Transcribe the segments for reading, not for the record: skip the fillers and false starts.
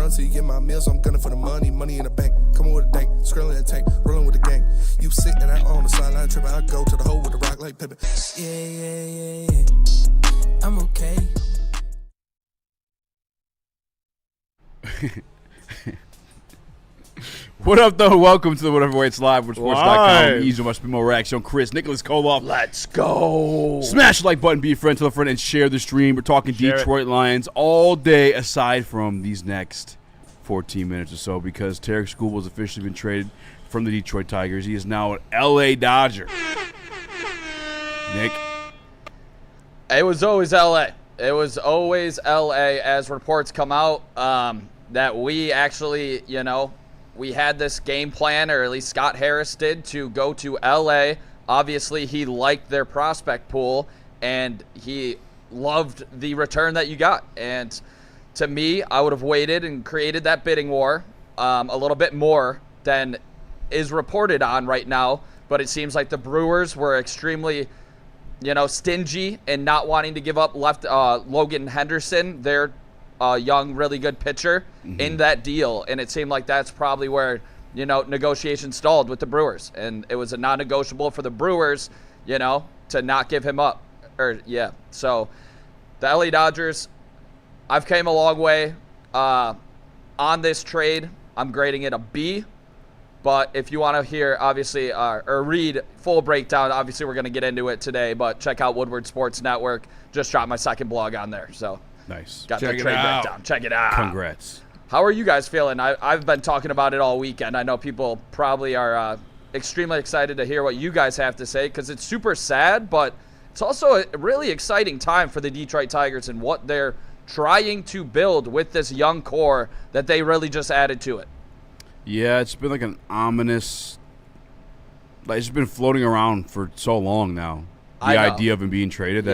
fun till you get my meals. I'm gunning for the money in the bank. Coming with a dank, scrolling in the tank, rolling with the gang. You sitting out on the sideline tripping. I go to the hole with the rock like Pippin. Yeah. I'm okay. What up, though? Welcome to the Whatever Way It's Live with Sports.com. Easy, must be more Raxter. Chris, Nicholas Kholoff. Let's go. Smash the like button, be a friend, tell a friend, and share the stream. We're talking Detroit Lions all day, aside from these next 14 minutes or so, because Tarek Skubal has officially been traded from the Detroit Tigers. He is now an L.A. Dodger. Nick? It was always L.A. It was always L.A. as reports come out that we actually, we had this game plan, or at least Scott Harris did, to go to L.A. Obviously, he liked their prospect pool, and he loved the return that you got. And to me, I would have waited and created that bidding war a little bit more than is reported on right now. But it seems like the Brewers were extremely, stingy and not wanting to give up Logan Henderson, their young, really good pitcher, in that deal. And it seemed like that's probably where, negotiations stalled with the Brewers. And it was a non-negotiable for the Brewers, to not give him up. So the LA Dodgers, I've came a long way on this trade. I'm grading it a B. But if you want to hear, obviously, or read full breakdown, obviously we're going to get into it today. But check out Woodward Sports Network. Just dropped my second blog on there. So nice. Got the trade breakdown. Check it out. Congrats. How are you guys feeling? I've been talking about it all weekend. I know people probably are extremely excited to hear what you guys have to say, because it's super sad, but it's also a really exciting time for the Detroit Tigers and what they're trying to build with this young core that they really just added to it. Yeah, it's been like an ominous, it's been floating around for so long now. The idea of him being traded,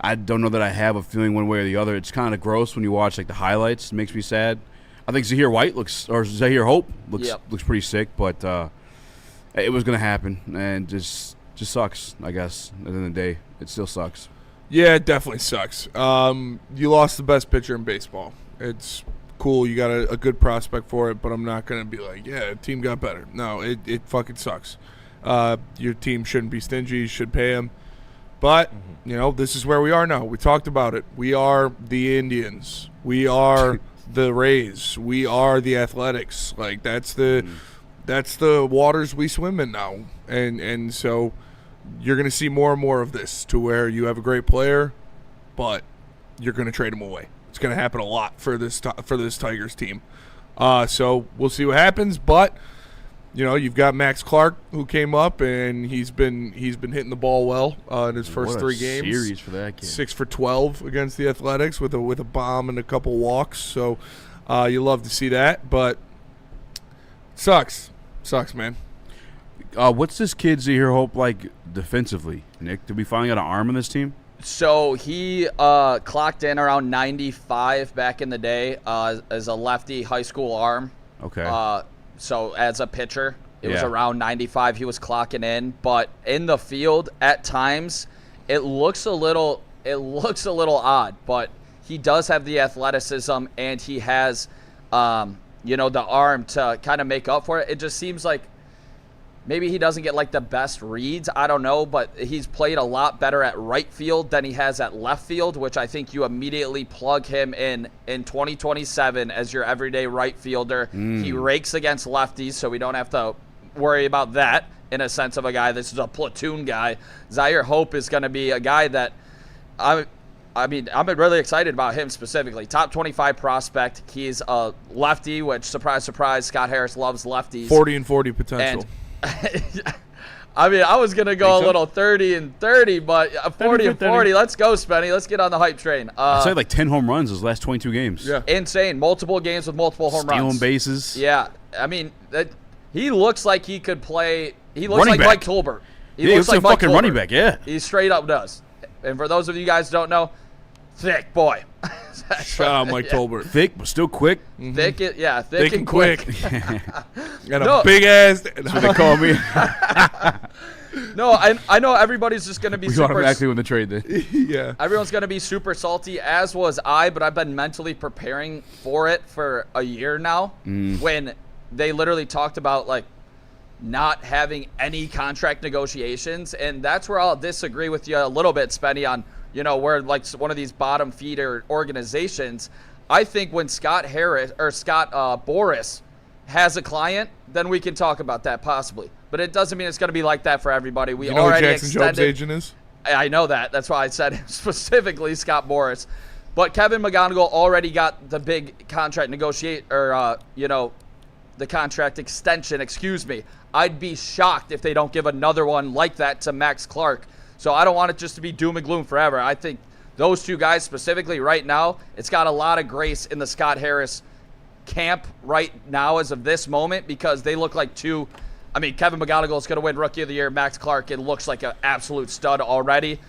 I don't know that I have a feeling one way or the other. It's kind of gross when you watch the highlights. It makes me sad. I think Zahir Hope looks pretty sick, but it was going to happen, and just sucks, I guess. At the end of the day, it still sucks. Yeah, it definitely sucks. You lost the best pitcher in baseball. It's cool, you got a good prospect for it, but I'm not going to be like, yeah, team got better. No, it fucking sucks. Your team shouldn't be stingy. You should pay him. But, this is where we are now. We talked about it. We are the Indians. We are the Rays. We are the Athletics. That's the waters we swim in now. And so you're going to see more and more of this, to where you have a great player, but you're going to trade him away. It's going to happen a lot for this Tigers team. So we'll see what happens. But you've got Max Clark, who came up, and he's been hitting the ball well in his first 3 games. Series for that kid. 6 for 12 against the Athletics with a bomb and a couple walks. So you love to see that, but sucks, man. What's this kid Zahir Hope like defensively, Nick? Did we finally get an arm in this team? So he clocked in around 95 back in the day as a lefty high school arm. Okay. So as a pitcher, it was around 95 he was clocking in. But in the field, at times, it looks a little odd. But he does have the athleticism, and he has, the arm to kind of make up for it. It just seems like maybe he doesn't get the best reads. I don't know, but he's played a lot better at right field than he has at left field, which I think you immediately plug him in 2027 as your everyday right fielder. He rakes against lefties, so we don't have to worry about that in a sense of a guy. This is a platoon guy. Zahir Hope is going to be a guy that I'm really excited about him specifically. Top 25 prospect. He's a lefty, which, surprise, surprise, Scott Harris loves lefties. 40-40 potential. I was going to go a little 30-30, but 40-40. Let's go, Spenny. Let's get on the hype train. I said 10 home runs his last 22 games. Yeah. Insane. Multiple games with multiple home runs. Stealing bases. Yeah. He looks like he could play. He looks like Mike Tolbert. He looks like a fucking running back, yeah. He straight up does. And for those of you guys who don't know, thick boy. Shout out Mike Tolbert. Thick, but still quick. Thick and quick. Got a big ass. That's what they call me. No, I know everybody's just going to be We super. automatically win the trade then. Yeah. Everyone's going to be super salty, as was I, but I've been mentally preparing for it for a year now when they literally talked about, like, not having any contract negotiations. And that's where I'll disagree with you a little bit, Spenny, on, you know, we're like one of these bottom feeder organizations. I think when Scott Boras has a client, then we can talk about that possibly. But it doesn't mean it's going to be like that for everybody. We You know who already Jackson extended. Jones' agent is? I know that. That's why I said specifically Scott Boras. But Kevin McGonigal already got the big contract the contract extension, I'd be shocked if they don't give another one like that to Max Clark. So I don't want it just to be doom and gloom forever. I think those two guys specifically right now, it's got a lot of grace in the Scott Harris camp right now as of this moment because they look like two. I mean, Kevin McGonigal is going to win Rookie of the Year. Max Clark, it looks like an absolute stud already.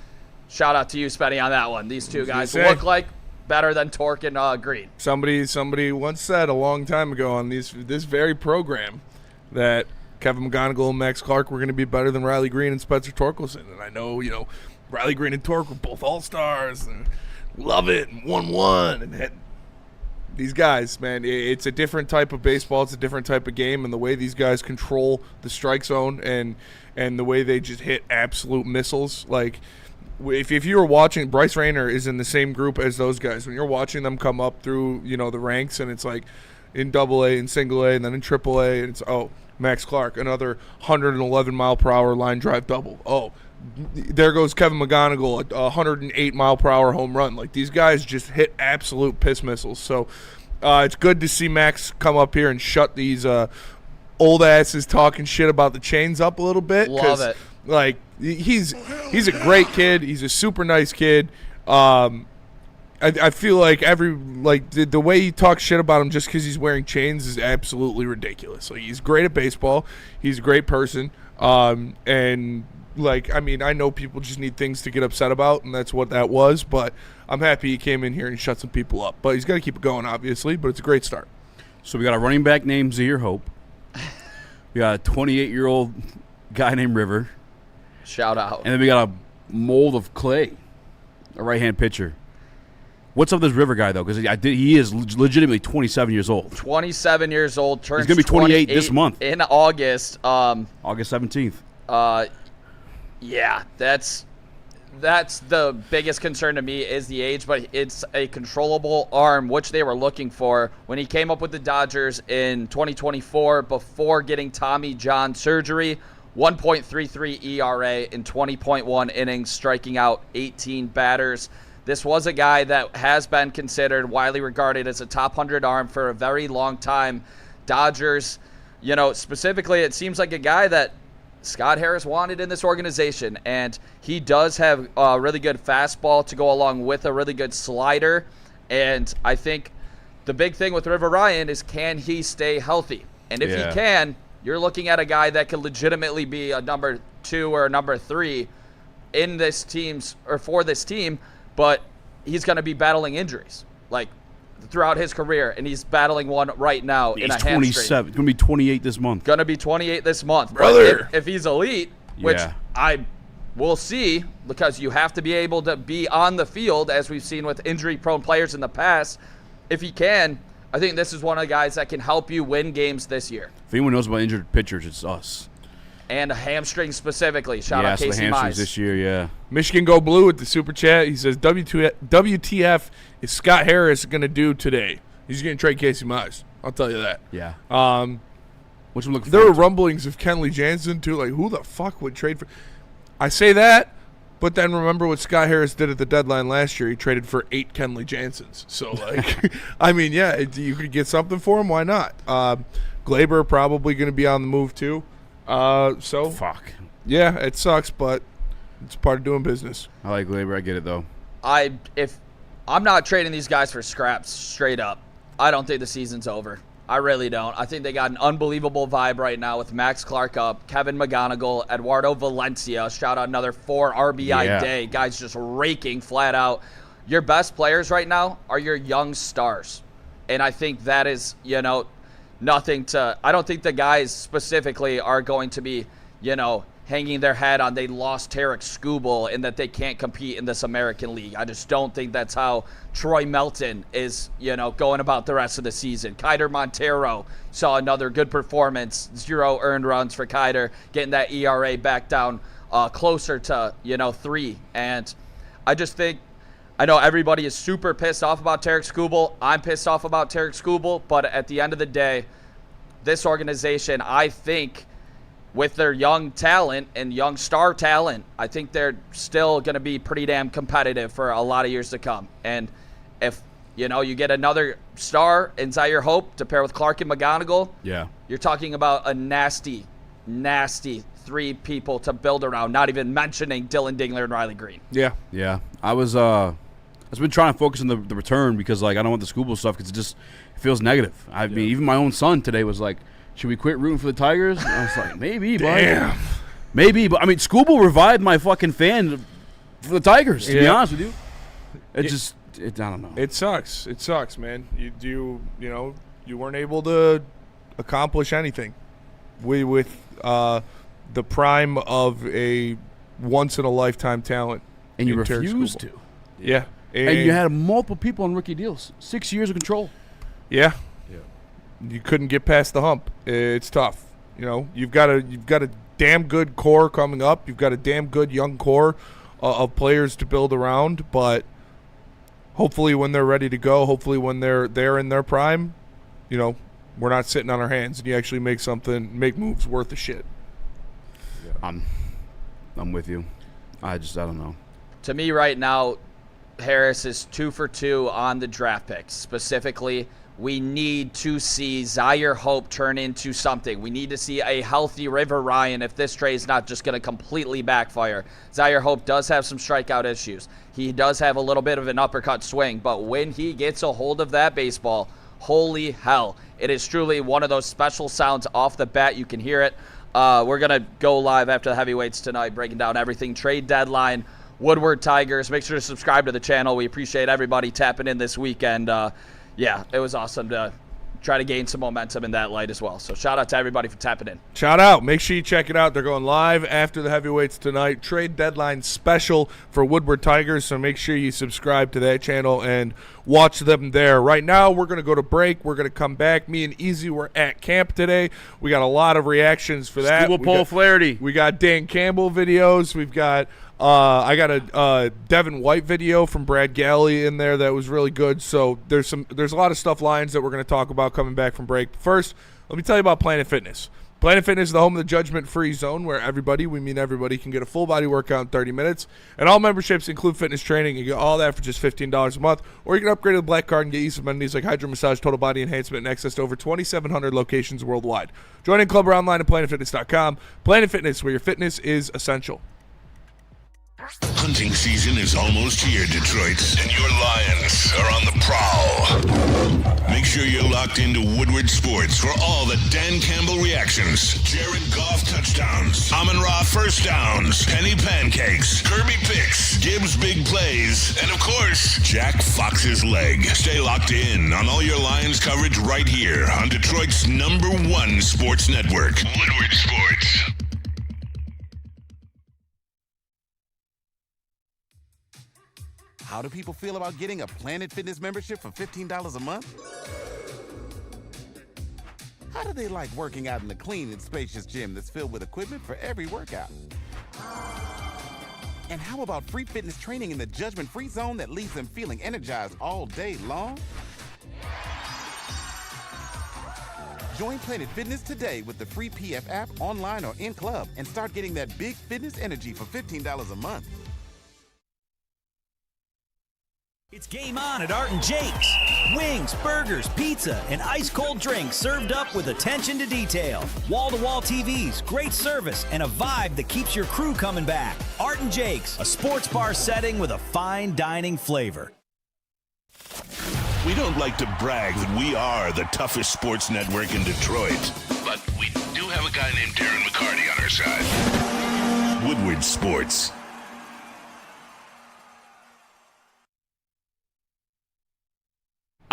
Shout out to you, Spenny, on that one. These two guys look like better than Torque and Green. Somebody once said a long time ago on this very program that Kevin McGonigal and Max Clark were going to be better than Riley Green and Spencer Torkelson. And I know, you know, Riley Green and Torque were both all-stars and love it and 1-1 and had these guys, man, it's a different type of baseball. It's a different type of game, and the way these guys control the strike zone and the way they just hit absolute missiles. Like, if you were watching, Bryce Rayner is in the same group as those guys. When you're watching them come up through, you know, the ranks, and it's like in Double-A and Single-A and then in Triple-A, and it's, Max Clark, another 111-mile-per-hour line drive double. There goes Kevin McGonigal, a 108-mile-per-hour home run. Like, these guys just hit absolute piss missiles. So it's good to see Max come up here and shut these old asses talking shit about the chains up a little bit. Love it. Like, he's a great kid. He's a super nice kid. I feel like the way he talks shit about him just because he's wearing chains is absolutely ridiculous. Like, he's great at baseball. He's a great person. And like, I mean, I know people just need things to get upset about, and that's what that was. But I'm happy he came in here and shut some people up. But he's got to keep it going, obviously. But it's a great start. So we got a running back named Zaire Hope. We got a 28-year-old guy named River. Shout out. And then we got a mold of clay, a right-hand pitcher. What's up with this River guy, though? Because he is legitimately 27 years old. 27 years old. Turns He's going to be 28 this month. In August. August 17th. Yeah, that's the biggest concern to me is the age, but it's a controllable arm, which they were looking for when he came up with the Dodgers in 2024 before getting Tommy John surgery. 1.33 ERA in 20.1 innings, striking out 18 batters. This was a guy that has been considered, widely regarded as a top 100 arm for a very long time. Dodgers, you know, specifically, it seems like a guy that Scott Harris wanted in this organization, and he does have a really good fastball to go along with a really good slider. And I think the big thing with River Ryan is, can he stay healthy? And if he can, you're looking at a guy that could legitimately be a number 2 or a number 3 in this team's or for this team, but he's going to be battling injuries like throughout his career, and he's battling one right now in a hamstring. He's 27. Going to be 28 this month. Going to be 28 this month. Brother. If he's elite, which I will see, because you have to be able to be on the field, as we've seen with injury-prone players in the past. If he can, I think this is one of the guys that can help you win games this year. If anyone knows about injured pitchers, it's us. And a hamstring specifically. Shout out so Casey the hamstrings Mize. this year, yeah. Michigan Go Blue with the super chat. He says, WTF is Scott Harris going to do today? He's going to trade Casey Mize. I'll tell you that. Yeah. Which one there were rumblings of Kenley Jansen, too. Like, who the fuck would trade for? I say that, but then remember what Scott Harris did at the deadline last year. He traded for 8 Kenley Jansens. So, like, I mean, yeah, you could get something for him. Why not? Glaber probably going to be on the move, too. So fuck. Yeah, it sucks, but it's part of doing business. I like Glaber. I get it, though. If I'm not trading these guys for scraps, straight up, I don't think the season's over. I really don't. I think they got an unbelievable vibe right now with Max Clark up, Kevin McGonigal, Eduardo Valencia. Shout out another 4 RBI day. Guys just raking flat out. Your best players right now are your young stars. And I think that is, nothing to – I don't think the guys specifically are going to be, hanging their head on they lost Tarek Skubal and that they can't compete in this American League. I just don't think that's how Troy Melton is, going about the rest of the season. Kiter Montero saw another good performance, 0 earned runs for Kiter, getting that ERA back down closer to, 3. And I just think, I know everybody is super pissed off about Tarek Skubal. I'm pissed off about Tarek Skubal, but at the end of the day, this organization, I think, with their young talent and young star talent, I think they're still going to be pretty damn competitive for a lot of years to come. And if, you get another star in Zaire Hope to pair with Clark and McGonigal, you're talking about a nasty, nasty 3 people to build around, not even mentioning Dylan Dingler and Riley Green. Yeah. I've been trying to focus on the return because, I don't want the Skubal stuff because it feels negative. I mean, even my own son today was like, should we quit rooting for the Tigers? And I was like, maybe, but maybe. But, I mean, Skubal revived my fucking fan for the Tigers, to be honest with you. I don't know. It sucks. It sucks, man. You weren't able to accomplish anything with the prime of a once-in-a-lifetime talent. And you refused to. Yeah. And you had multiple people on rookie deals. 6 years of control. Yeah. You couldn't get past the hump. It's tough. You've got a damn good core coming up. You've got a damn good young core of players to build around. But hopefully, when they're ready to go, hopefully when they're in their prime, we're not sitting on our hands and you actually make moves worth the shit. Yeah. I'm with you. I don't know. To me, right now, Harris is 2 for 2 on the draft picks. Specifically, we need to see Zaire Hope turn into something. We need to see a healthy River Ryan if this trade is not just going to completely backfire. Zaire Hope does have some strikeout issues. He does have a little bit of an uppercut swing, but when he gets a hold of that baseball, holy hell. It is truly one of those special sounds off the bat. You can hear it. We're going to go live after the heavyweights tonight, breaking down everything. Trade deadline, Woodward Tigers. Make sure to subscribe to the channel. We appreciate everybody tapping in this weekend. Yeah, it was awesome to try to gain some momentum in that light as well. So shout out to everybody for tapping in. Shout out. Make sure you check it out. They're going live after the heavyweights tonight. Trade deadline special for Woodward Tigers. So make sure you subscribe to that channel and watch them there. Right now, we're going to go to break. We're going to come back. Me and Easy were at camp today. We got a lot of reactions for that. Paul Flaherty. We got Dan Campbell videos. We've got I got a Devin White video from Brad Galley in there that was really good. So there's a lot of stuff, Lions, that we're going to talk about coming back from break. First, let me tell you about Planet Fitness. Planet Fitness is the home of the judgment-free zone where everybody can get a full-body workout in 30 minutes. And all memberships include fitness training. You get all that for just $15 a month. Or you can upgrade to the Black Card and get use of amenities like hydro massage, total body enhancement, and access to over 2,700 locations worldwide. Join in club or online at planetfitness.com. Planet Fitness, where your fitness is essential. Hunting season is almost here, Detroit, and your Lions are on the prowl. Make sure you're locked into Woodward Sports for all the Dan Campbell reactions, Jared Goff touchdowns, Amon-Ra first downs, Penny pancakes, Kirby picks, Gibbs big plays, and of course, Jack Fox's leg. Stay locked in on all your Lions coverage right here on Detroit's #1 sports network, Woodward Sports. How do people feel about getting a Planet Fitness membership for $15 a month? How do they like working out in a clean and spacious gym that's filled with equipment for every workout? And how about free fitness training in the judgment-free zone that leaves them feeling energized all day long? Join Planet Fitness today with the free PF app, online or in club, and start getting that big fitness energy for $15 a month. It's game on at Art & Jake's. Wings, burgers, pizza, and ice-cold drinks served up with attention to detail. Wall-to-wall TVs, great service, and a vibe that keeps your crew coming back. Art & Jake's, a sports bar setting with a fine dining flavor. We don't like to brag that we are the toughest sports network in Detroit, but we do have a guy named Darren McCarty on our side. Woodward Sports.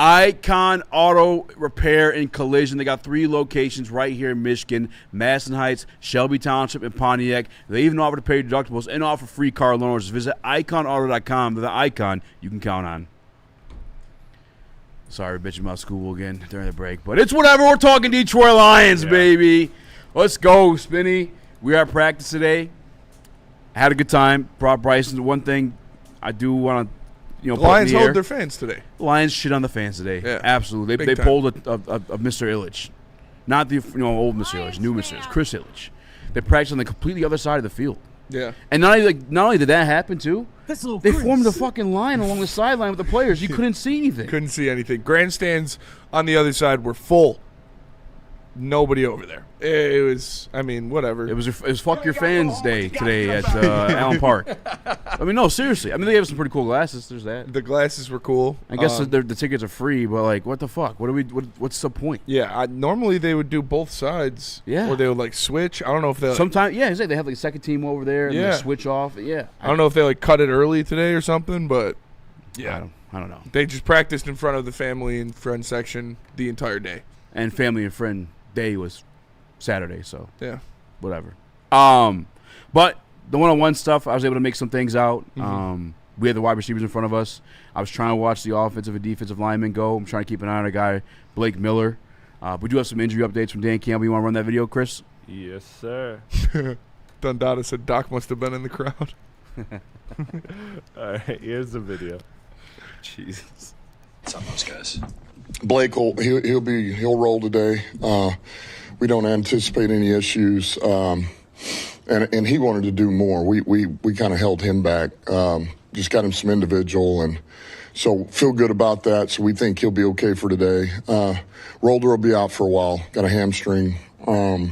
Icon Auto Repair and Collision. They got 3 locations right here in Michigan, Madison Heights, Shelby Township, and Pontiac. They even offer to pay deductibles and offer free car loans. Visit iconauto.com. They're the icon you can count on. Sorry, bitching about school again during the break, but it's whatever. We're talking Detroit Lions, baby. Let's go, Spinny. We are at practice today. Had a good time. Brought Bryson. One thing I do want to, the Lions hold their fans today. Lions shit on the fans today. Yeah, absolutely. They pulled a Mr. Illich, not the old Mr. Illich, new Mr. Illich, Chris Illich. They practiced on the completely other side of the field. Yeah, and not only did that happen too, they formed a fucking line along the sideline with the players. You couldn't see anything. Couldn't see anything. Grandstands on the other side were full. Nobody over there. It was, whatever. It was Fuck Your Fans Day today at Allen Park. No, seriously. They have some pretty cool glasses. There's that. The glasses were cool. I guess the tickets are free, but, what the fuck? What's the point? Yeah, normally they would do both sides. Yeah. Or they would, switch. I don't know if they... Sometimes, they have, second team over there and they switch off. Yeah. I don't know if they, cut it early today or something, but... Yeah. I don't know. They just practiced in front of the family and friend section the entire day. And family and friend day was Saturday, so yeah, whatever. But the one-on-one stuff, I was able to make some things out. We had the wide receivers in front of us. I was trying to watch the offensive and defensive linemen go. I'm trying to keep an eye on a guy, Blake Miller. We do have some injury updates from Dan Campbell. You want to run that video, Chris? Yes, sir. Dundada said Doc must have been in the crowd. All right, here's the video. Jesus. What's up, those guys? Blake he'll roll today. We don't anticipate any issues, and he wanted to do more. We kind of held him back. Just got him some individual, and so feel good about that. So we think he'll be okay for today. Rolder will be out for a while. Got a hamstring, and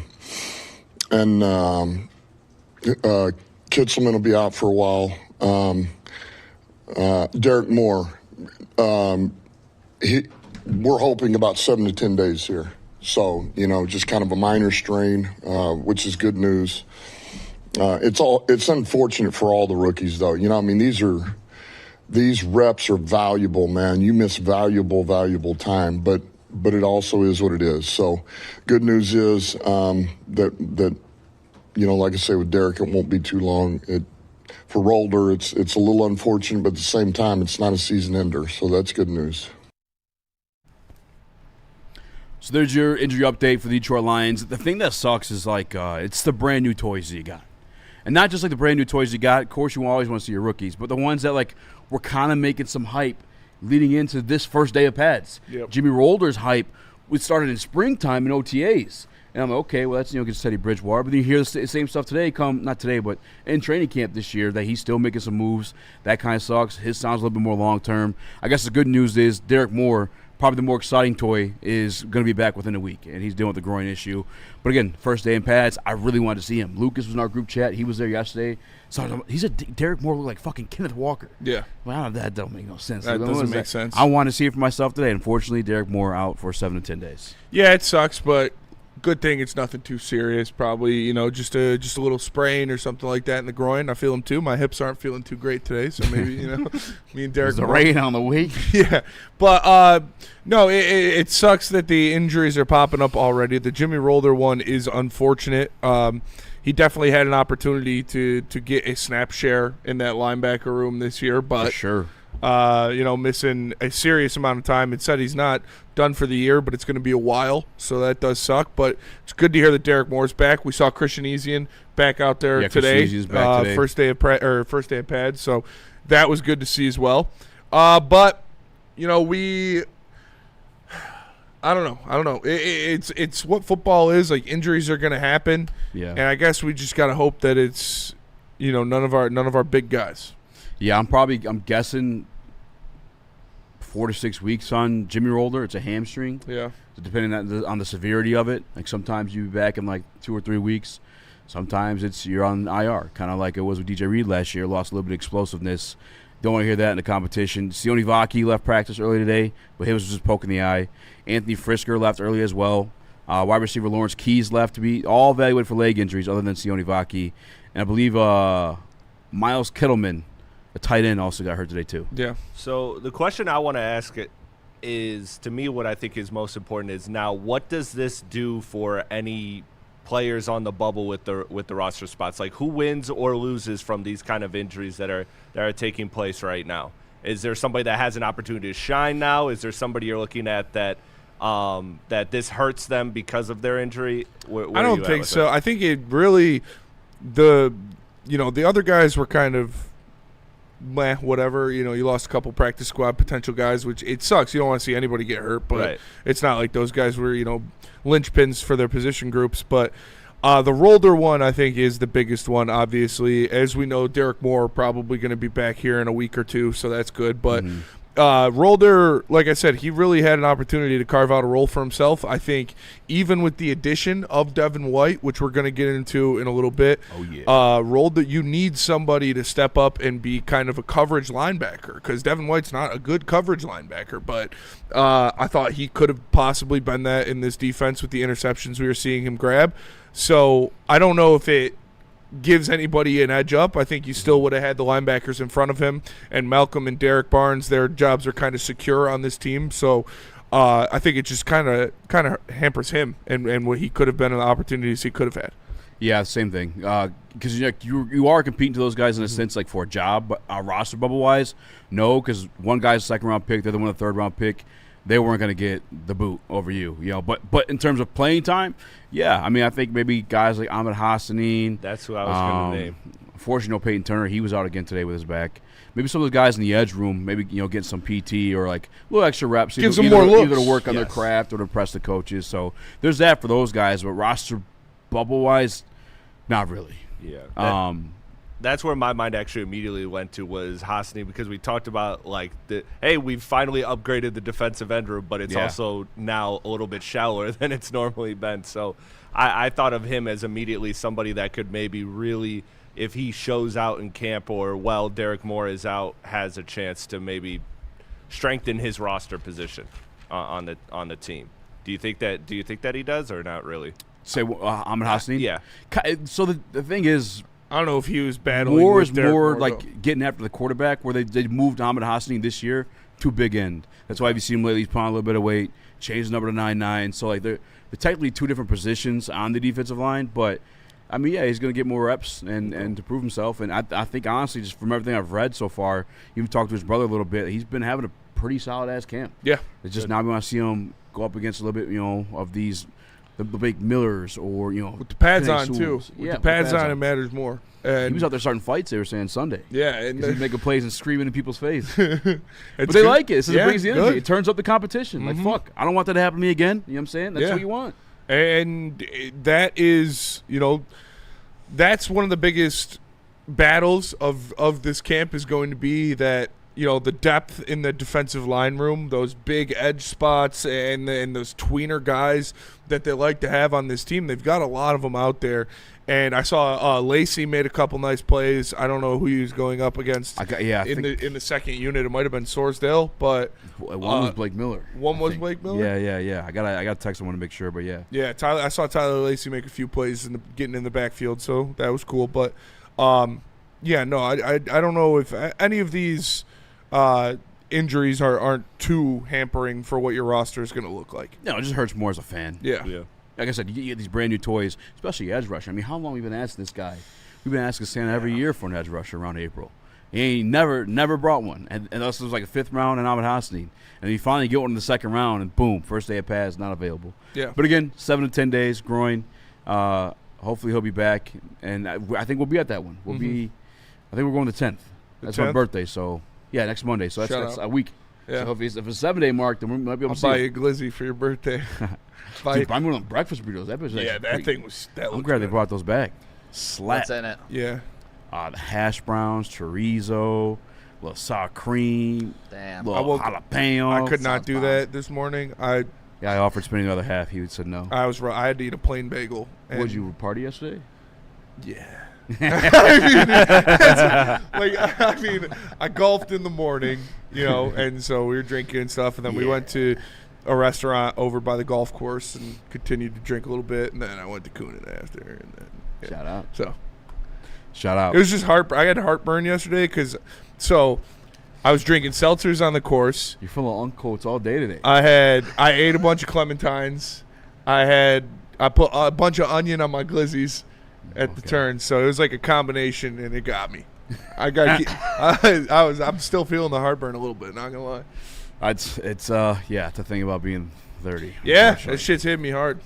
Kitzelman will be out for a while. Derek Moore. We're hoping about 7 to 10 days here. So, just kind of a minor strain, which is good news. It's unfortunate for all the rookies, though. These reps are valuable, man. You miss valuable time, but it also is what it is. So, good news is that like I say with Derek, it won't be too long. For Rolder, it's a little unfortunate, but at the same time, it's not a season ender. So that's good news. So there's your injury update for the Detroit Lions. The thing that sucks is it's the brand new toys that you got, and not just the brand new toys you got. Of course, you always want to see your rookies, but the ones that were kind of making some hype leading into this first day of pads. Yep. Jimmy Rolder's hype started in springtime in OTAs, and I'm like, okay, well that's get Teddy Bridgewater, but then you hear the same stuff today. Not today, but in training camp this year that he's still making some moves. That kind of sucks. His sounds a little bit more long term. I guess the good news is Derek Moore, probably the more exciting toy, is going to be back within a week, and he's dealing with the groin issue. But again, first day in pads, I really wanted to see him. Lucas was in our group chat. He was there yesterday. So Derek Moore looked like fucking Kenneth Walker. Yeah. Well, that don't make no sense. That doesn't make sense. I want to see it for myself today. Unfortunately, Derek Moore out for 7 to 10 days. Yeah, it sucks, but good thing it's nothing too serious. Probably, just a little sprain or something like that in the groin. I feel them too. My hips aren't feeling too great today, so maybe me and Derek. The rain on the week. Yeah, but no, it sucks that the injuries are popping up already. The Jimmy Rolder one is unfortunate. He definitely had an opportunity to get a snap share in that linebacker room this year, but for sure. Missing a serious amount of time. It said he's not done for the year, but it's going to be a while, so that does suck. But it's good to hear that Derek Moore's back. We saw Christian Ezian back out there today. Back today. First day of pads, so that was good to see as well. But I don't know. It's what football is. Injuries are going to happen. Yeah. And I guess we just got to hope that it's none of our big guys. Yeah, I'm guessing 4 to 6 weeks on Jimmy Rolder. It's a hamstring. Yeah. So depending on the severity of it, sometimes you'll be back in 2 or 3 weeks. Sometimes you're on IR, kind of like it was with DJ Reed last year. Lost a little bit of explosiveness. Don't want to hear that in the competition. Sione Vaki left practice early today, but he was just poking the eye. Anthony Frisker left early as well. Wide receiver Lawrence Keys left to be all evaluated for leg injuries other than Sione Vaki. And I believe Miles Kittleman, a tight end, also got hurt today too. Yeah. So the question I want to ask is, to me, what I think is most important is now what does this do for any players on the bubble with the roster spots? Like, who wins or loses from these kind of injuries that are taking place right now? Is there somebody that has an opportunity to shine now? Is there somebody you're looking at that this hurts them because of their injury? Where I don't think so. I think it really the other guys were kind of whatever. You lost a couple practice squad potential guys, which it sucks. You don't want to see anybody get hurt, but it's not like those guys were linchpins for their position groups. But the Rolder one, I think, is the biggest one, obviously. As we know, Derek Moore probably going to be back here in a week or two, so that's good. But Rolder, like I said, he really had an opportunity to carve out a role for himself. I think even with the addition of Devin White, which we're going to get into in a little bit, Rolder, you need somebody to step up and be kind of a coverage linebacker, because Devin White's not a good coverage linebacker, but I thought he could have possibly been that in this defense with the interceptions we were seeing him grab. So I don't know if it gives anybody an edge up. I think you still would have had the linebackers in front of him, and Malcolm and Derek Barnes, their jobs are kind of secure on this team. So I think it just kind of hampers him and what he could have been and the opportunities he could have had. Yeah, same thing. Because you are competing to those guys in a sense, like for a job, but roster bubble wise, no, because one guy's a second round pick, the other one a third round pick. They weren't going to get the boot over you, But in terms of playing time, yeah. I mean, I think maybe guys like Amon-Ra. That's who I was going to name. Unfortunately, Peyton Turner, he was out again today with his back. Maybe some of those guys in the edge room, maybe getting some PT or like a little extra reps. Give some more looks. Either to work on their craft or to impress the coaches. So there's that for those guys. But roster bubble-wise, not really. Yeah. That's where my mind actually immediately went to was Hosni, because we talked about we've finally upgraded the defensive end room, but it's also now a little bit shallower than it's normally been. So I thought of him as immediately somebody that could maybe really, if he shows out in camp or while Derek Moore is out, has a chance to maybe strengthen his roster position on the team. Do you think that he does or not really? Say Amon-Ra? Yeah. So the thing is, I don't know if he was battling. Moore with is Derek more Moore, like getting after the quarterback, where they moved Amon-Ra this year to big end. That's why you see him lately. He's putting on a little bit of weight, changed the number to 9'9". So like they're technically two different positions on the defensive line, but I mean, he's going to get more reps and to prove himself. And I think honestly, just from everything I've read so far, even talked to his brother a little bit, he's been having a pretty solid ass camp. Yeah, it's just now we want to see him go up against a little bit, of these. The big Millers or, with the pads on, too. With the pads on, it matters more. And he was out there starting fights, they were saying, Sunday. Yeah. And he's making plays and screaming in people's face. But they like it. This brings the energy. It turns up the competition. Like, fuck, I don't want that to happen to me again. You know what I'm saying? That's what you want. And that is, that's one of the biggest battles of this camp is going to be that, the depth in the defensive line room, those big edge spots and those tweener guys that they like to have on this team. They've got a lot of them out there. And I saw Lacey made a couple nice plays. I don't know who he was going up against in the second unit. It might have been Sorsdale, but one was Blake Miller. One was Blake Miller? Yeah. I got to text someone to make sure, but yeah. Yeah, I saw Tyler Lacey make a few plays getting in the backfield, so that was cool. But, I don't know if any of these injuries aren't too hampering for what your roster is going to look like. No, it just hurts more as a fan. Yeah. Like I said, you get these brand new toys, especially edge rusher. I mean, how long have we been asking this guy? We've been asking Santa every year for an edge rusher around April. He ain't never brought one. And this was like a fifth round and Ahmed Hassan. And you finally get one in the second round, and boom, first day of pads, not available. Yeah. But again, 7 to 10 days, groin. Hopefully he'll be back. And I think we'll be at that one. I think we're going the 10th. That's my birthday, so yeah, next Monday. So that's a week. Yeah. So if it's a 7-day mark, then we might be able to see I'll buy you a glizzy for your birthday. Dude, I'm going to breakfast burritos. That thing was. I'm glad they brought those back. Slap. What's in it? Yeah. The hash browns, chorizo, little sour cream, little jalapeno. I could not do that this morning. I offered spending the other half. He said no. I had to eat a plain bagel. Did you party yesterday? Yeah. I golfed in the morning, and so we were drinking and stuff, and then we went to a restaurant over by the golf course and continued to drink a little bit, and then I went to Coonan after. And then, Shout out. So, shout out. It was just I had heartburn yesterday because, I was drinking seltzers on the course. You're full of uncoats all day today. I ate a bunch of clementines. I put a bunch of onion on my glizzies at the turn, so it was like a combination, and it got me. I'm still feeling the heartburn a little bit. Not gonna lie. It's to think about being 30. Yeah, that shit's hit me hard.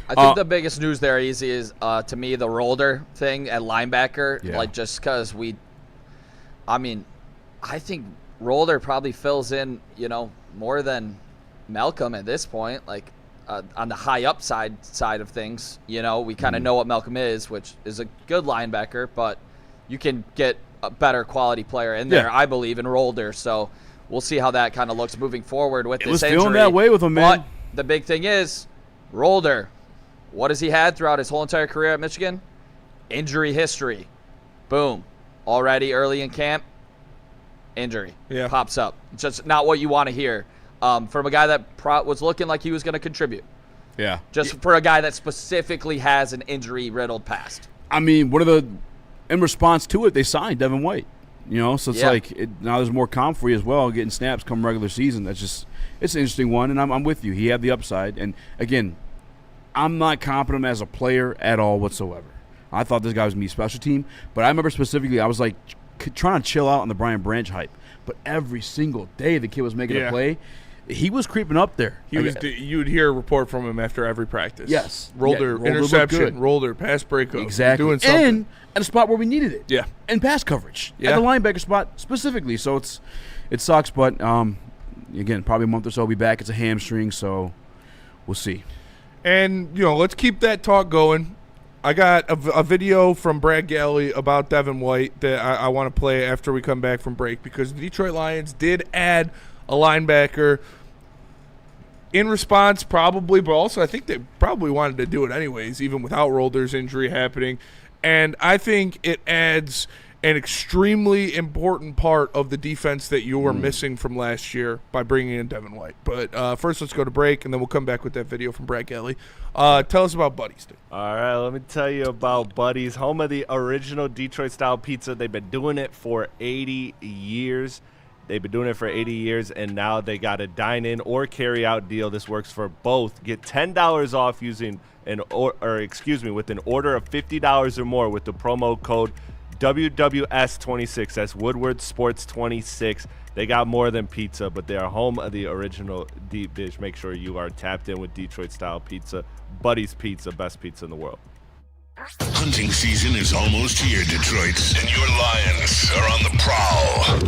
I think the biggest news there, Easy, is to me the Rolder thing at linebacker. Yeah. Like just because I think Rolder probably fills in, more than Malcolm at this point. Like on the high upside side of things, we kind of know what Malcolm is, which is a good linebacker, but you can get a better quality player in there, I believe, in Rolder. So we'll see how that kind of looks moving forward with this injury. It was feeling that way with him, man. But the big thing is, Rolder, what has he had throughout his whole entire career at Michigan? Injury history. Boom. Already early in camp, injury pops up. Just not what you want to hear from a guy that was looking like he was going to contribute. Yeah. Just for a guy that specifically has an injury-riddled past. I mean, in response to it, they signed Devin White. So it's now there's more comp for you as well, getting snaps come regular season. It's an interesting one, and I'm with you. He had the upside. And, again, I'm not confident as a player at all whatsoever. I thought this guy was going to be a special team. But I remember specifically I was, like, trying to chill out on the Brian Branch hype. But every single day the kid was making a play. He was creeping up there. You would hear a report from him after every practice. Yes. Rolder interception, Rolder pass breakup. Exactly. Doing something. And at a spot where we needed it. Yeah. And pass coverage. Yeah. At the linebacker spot specifically. So it sucks, but again, probably a month or so he'll be back. It's a hamstring, so we'll see. And, let's keep that talk going. I got a video from Brad Galley about Devin White that I want to play after we come back from break, because the Detroit Lions did add a linebacker in response, probably, but also I think they probably wanted to do it anyways, even without Rolder's injury happening. And I think it adds an extremely important part of the defense that you were missing from last year by bringing in Devin White. But first, let's go to break, and then we'll come back with that video from Brad Galley. Tell us about Buddy's, dude. All right, let me tell you about Buddy's, home of the original Detroit-style pizza. They've been doing it for 80 years. They've been doing it for 80 years, and now they got a dine-in or carry-out deal. This works for both. Get $10 off using with an order of $50 or more with the promo code WWS26. That's Woodward Sports 26. They got more than pizza, but they are home of the original deep dish. Make sure you are tapped in with Detroit-style pizza. Buddy's Pizza, best pizza in the world. Hunting season is almost here, Detroit, and your Lions are on the prowl.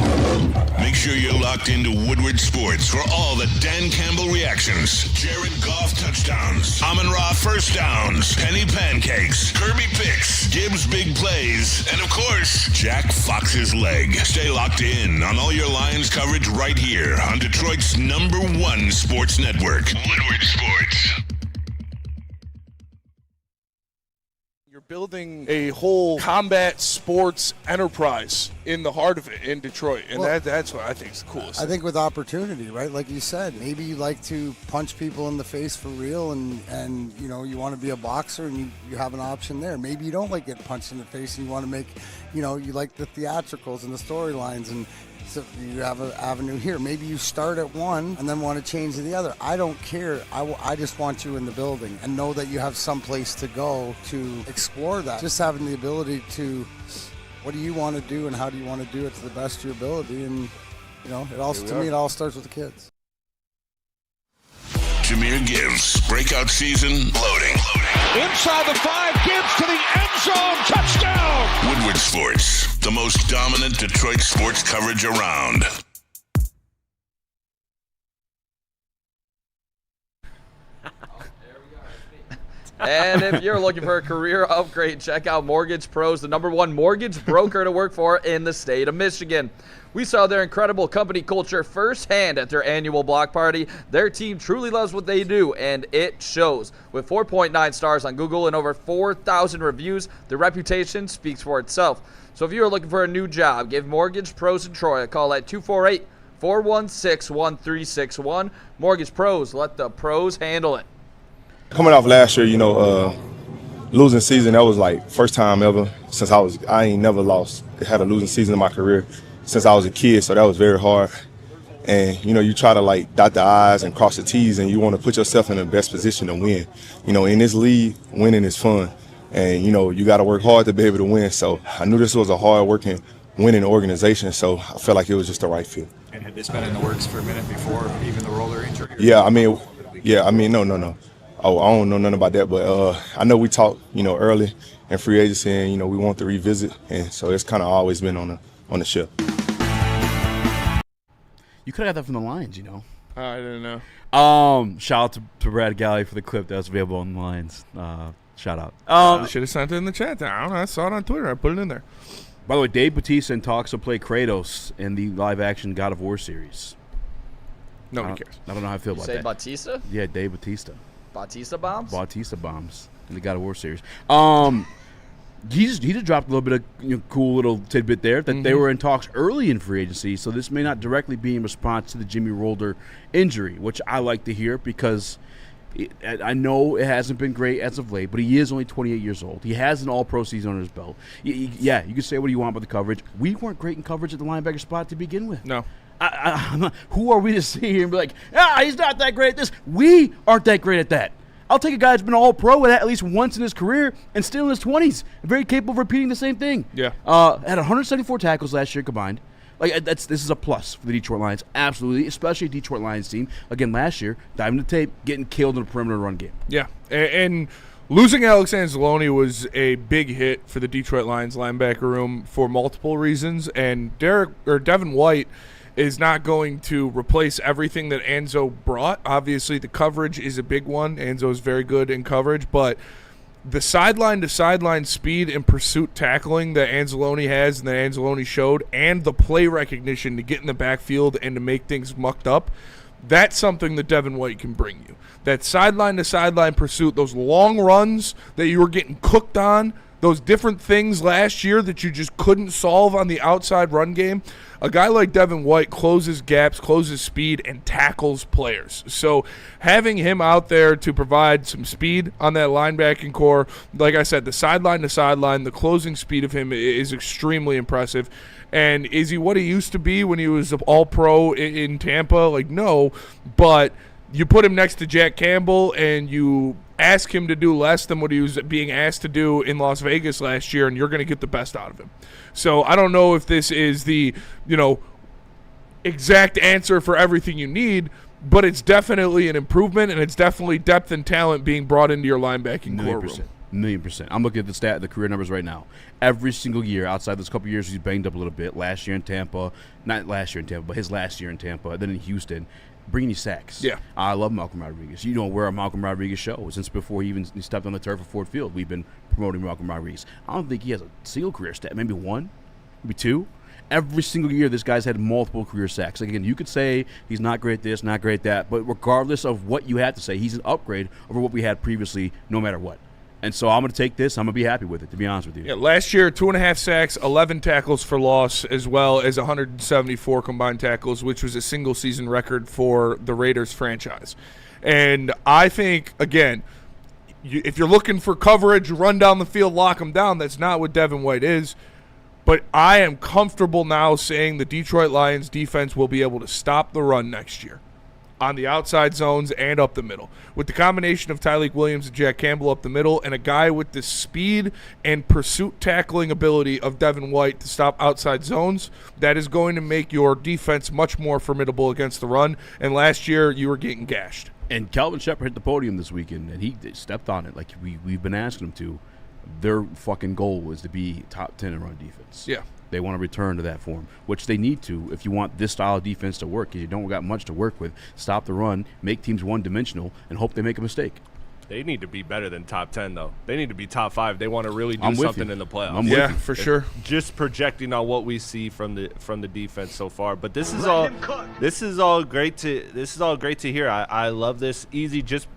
Make sure you're locked into Woodward Sports for all the Dan Campbell reactions, Jared Goff touchdowns, Amon-Ra first downs, Penny pancakes, Kirby picks, Gibbs big plays, and of course, Jack Fox's leg. Stay locked in on all your Lions coverage right here on Detroit's #1 sports network, Woodward Sports. Building a whole combat sports enterprise in the heart of it in Detroit, and that's what I think is the coolest. I think with opportunity, right? Like you said, maybe you like to punch people in the face for real, and you want to be a boxer, and you have an option there. Maybe you don't like getting punched in the face, and you want to make, you like the theatricals and the storylines, and so you have an avenue here. Maybe you start at one and then want to change to the other. I don't care. I just want you in the building and know that you have some place to go to explore that. Just having the ability to, what do you want to do and how do you want to do it to the best of your ability? And, it all starts with the kids. Jahmyr Gibbs, breakout season, loading. Inside the 5, Gibbs to the end zone, touchdown! Woodward Sports, the most dominant Detroit sports coverage around. And if you're looking for a career upgrade, check out Mortgage Pros, the #1 mortgage broker to work for in the state of Michigan. We saw their incredible company culture firsthand at their annual block party. Their team truly loves what they do, and it shows. With 4.9 stars on Google and over 4,000 reviews, their reputation speaks for itself. So if you are looking for a new job, give Mortgage Pros in Troy a call at 248-416-1361. Mortgage Pros, let the pros handle it. Coming off last year, losing season, that was like first time ever since I ain't never had a losing season in my career. since I was a kid, so that was very hard. And, you try to, like, dot the I's and cross the T's, and you want to put yourself in the best position to win. In this league, winning is fun. And, you got to work hard to be able to win. So I knew this was a hard-working, winning organization, so I felt like it was just the right fit. And had this been in the works for a minute before even the roller injury? No. Oh, I don't know nothing about that, but I know we talked, early in free agency, and, we want to revisit. And so it's kind of always been on the ship. You could have got that from the Lions, I didn't know. Shout out to Brad Galley for the clip that was available on the Lions. Shout out. Should have sent it in the chat. I don't know. I saw it on Twitter. I put it in there. By the way, Dave Bautista in talks to play Kratos in the live-action God of War series. Nobody cares. I don't know how I feel about that. Say Bautista? Yeah, Dave Bautista. Bautista bombs? Bautista bombs in the God of War series. He just dropped a little bit of cool little tidbit there that they were in talks early in free agency, so this may not directly be in response to the Jimmy Rolder injury, which I like to hear because I know it hasn't been great as of late, but he is only 28 years old. He has an all-pro season on his belt. Yeah, you can say what you want about the coverage. We weren't great in coverage at the linebacker spot to begin with. No. Who are we to sit here and be like, he's not that great at this? We aren't that great at that. I'll take a guy that's been all-pro at least once in his career and still in his 20s, very capable of repeating the same thing. Yeah. Had 174 tackles last year combined. This is a plus for the Detroit Lions, absolutely, especially a Detroit Lions team. Again, last year, diving the tape, getting killed in the perimeter run game. Yeah, and losing Alex Anzalone was a big hit for the Detroit Lions linebacker room for multiple reasons, and Devin White is not going to replace everything that Anzo brought. Obviously, the coverage is a big one. Anzo is very good in coverage, but the sideline-to-sideline speed and pursuit tackling that Anzalone has and that Anzalone showed, and the play recognition to get in the backfield and to make things mucked up, that's something that Devin White can bring you. That sideline-to-sideline pursuit, those long runs that you were getting cooked on, those different things last year that you just couldn't solve on the outside run game, a guy like Devin White closes gaps, closes speed, and tackles players. So having him out there to provide some speed on that linebacking core, like I said, the sideline to sideline, the closing speed of him is extremely impressive. And is he what he used to be when he was all-pro in Tampa? No, but you put him next to Jack Campbell and you ask him to do less than what he was being asked to do in Las Vegas last year, and you're going to get the best out of him. So I don't know if this is the, exact answer for everything you need, but it's definitely an improvement, and it's definitely depth and talent being brought into your linebacking core room. 1,000,000%. I'm looking at the career numbers right now. Every single year, outside those couple years, he's banged up a little bit. Last year in Tampa, not last year in Tampa, but his last year in Tampa, then in Houston, bringing you sacks. Yeah. I love Malcolm Rodriguez. We're a Malcolm Rodriguez show. Since before he stepped on the turf of Ford Field, we've been promoting Malcolm Rodriguez. I don't think he has a single career stat, maybe one, maybe two. Every single year, this guy's had multiple career sacks. Again, you could say he's not great at this, not great at that, but regardless of what you had to say, he's an upgrade over what we had previously, no matter what. And so I'm going to take this. I'm going to be happy with it, to be honest with you. Yeah, last year, 2.5 sacks, 11 tackles for loss, as well as 174 combined tackles, which was a single-season record for the Raiders franchise. And I think, again, if you're looking for coverage, run down the field, lock them down, that's not what Devin White is. But I am comfortable now saying the Detroit Lions defense will be able to stop the run next year on the outside zones and up the middle. With the combination of Tyleik Williams and Jack Campbell up the middle and a guy with the speed and pursuit tackling ability of Devin White to stop outside zones, that is going to make your defense much more formidable against the run. And last year, you were getting gashed. And Calvin Shepard hit the podium this weekend, and he stepped on it like we've been asking him to. Their fucking goal is to be top 10 in run defense. Yeah. They want to return to that form, which they need to if you want this style of defense to work, because you don't got much to work with. Stop the run, make teams one-dimensional, and hope they make a mistake. They need to be better than top 10, though. They need to be top 5. They want to really do something in the playoffs. Yeah, for sure. Just projecting on what we see from the defense so far, but this is all great to hear. I love this. Easy, just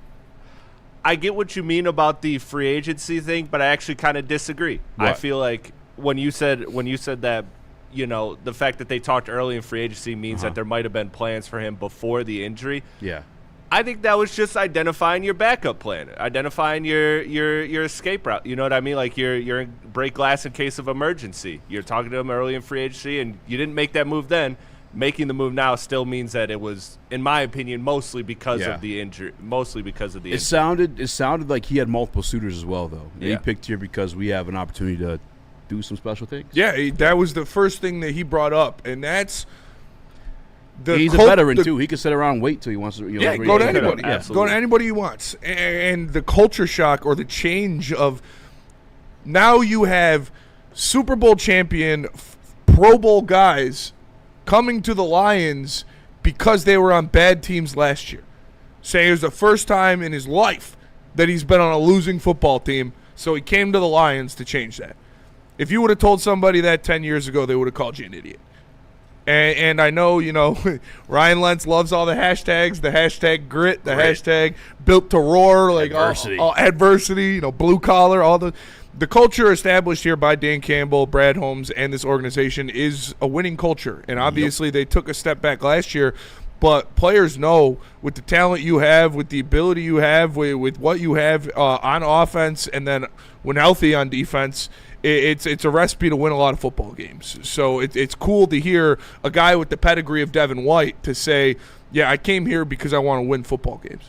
I get what you mean about the free agency thing, but I actually kind of disagree. What? I feel like when you said that, the fact that they talked early in free agency means that there might have been plans for him before the injury. Yeah. I think that was just identifying your backup plan, identifying your escape route. You know what I mean? Like you're break glass in case of emergency. You're talking to him early in free agency, and you didn't make that move then. Making the move now still means that it was, in my opinion, mostly because of the injury. It sounded like he had multiple suitors as well, though. Yeah. He picked here because we have an opportunity to do some special things. Yeah, that was the first thing that he brought up, and that's. He's a veteran too. He can sit around and wait till he wants to. Go to anybody. Go to anybody he wants. And the culture shock or the change of now you have Super Bowl champion, Pro Bowl guys coming to the Lions because they were on bad teams last year. Say it was the first time in his life that he's been on a losing football team, so he came to the Lions to change that. If you would have told somebody that 10 years ago, they would have called you an idiot. And I know, Ryan Lentz loves all the hashtags, the hashtag grit, the hashtag built to roar, like adversity, all adversity, blue collar, all the culture established here by Dan Campbell, Brad Holmes, and this organization is a winning culture. And obviously they took a step back last year, but players know with the talent you have, with the ability you have, with what you have on offense, and then when healthy on defense, it's a recipe to win a lot of football games. So it's cool to hear a guy with the pedigree of Devin White to say, yeah, I came here because I want to win football games.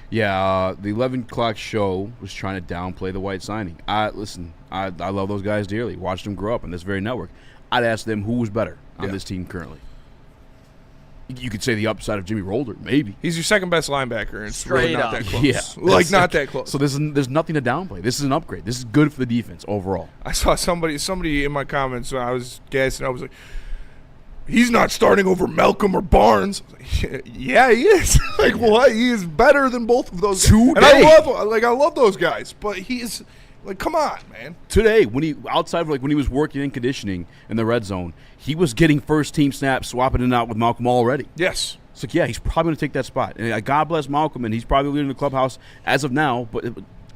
Yeah, the 11 o'clock show was trying to downplay the White signing. I love those guys dearly. Watched them grow up on this very network. I'd ask them who was better on this team currently. You could say the upside of Jimmy Rolder, maybe. He's your second best linebacker, and it's really not that close. Yeah, not that close. So there's nothing to downplay. This is an upgrade. This is good for the defense overall. I saw somebody in my comments. I was gassing. I was like, he's not starting over Malcolm or Barnes. Yeah, he is. What? He is better than both of those. And I love those guys, but he's. Come on, man. Today, when he was working in conditioning in the red zone, he was getting first-team snaps, swapping it out with Malcolm already. Yes. It's he's probably going to take that spot. And God bless Malcolm, and he's probably leading the clubhouse as of now, but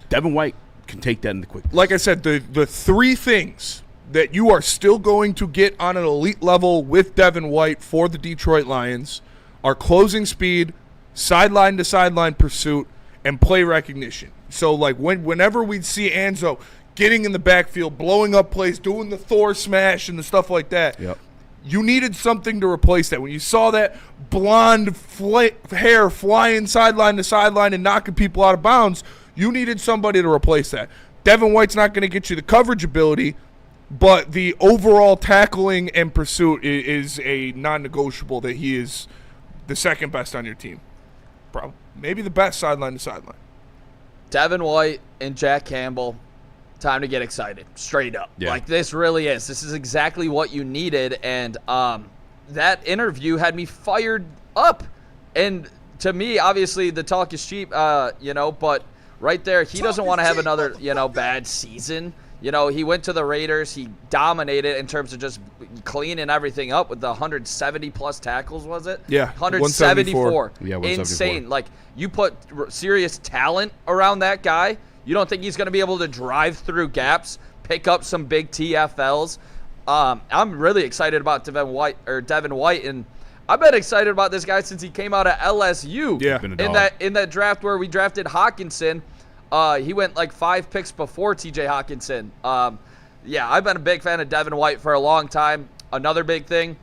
Devin White can take that in the quick. Like I said, the three things that you are still going to get on an elite level with Devin White for the Detroit Lions are closing speed, sideline-to-sideline pursuit, and play recognition. So, whenever we'd see Anzo getting in the backfield, blowing up plays, doing the Thor smash and the stuff like that, you needed something to replace that. When you saw that blonde hair flying sideline to sideline and knocking people out of bounds, you needed somebody to replace that. Devin White's not going to get you the coverage ability, but the overall tackling and pursuit is a non-negotiable that he is the second best on your team. Probably, maybe the best sideline to sideline. Devin White and Jack Campbell, time to get excited, straight up. Yeah. This really is. This is exactly what you needed, and that interview had me fired up. And to me, obviously, the talk is cheap, but right there, he doesn't want to have another, bad season. He went to the Raiders. He dominated in terms of just cleaning everything up with the 170-plus tackles, was it? Yeah, 174. Yeah, 174. Insane. You put serious talent around that guy, you don't think he's going to be able to drive through gaps, pick up some big TFLs? I'm really excited about Devin White, and I've been excited about this guy since he came out of LSU. Yeah, in that draft where we drafted Hawkinson. He went 5 picks before TJ Hawkinson. I've been a big fan of Devin White for a long time. Another big thing,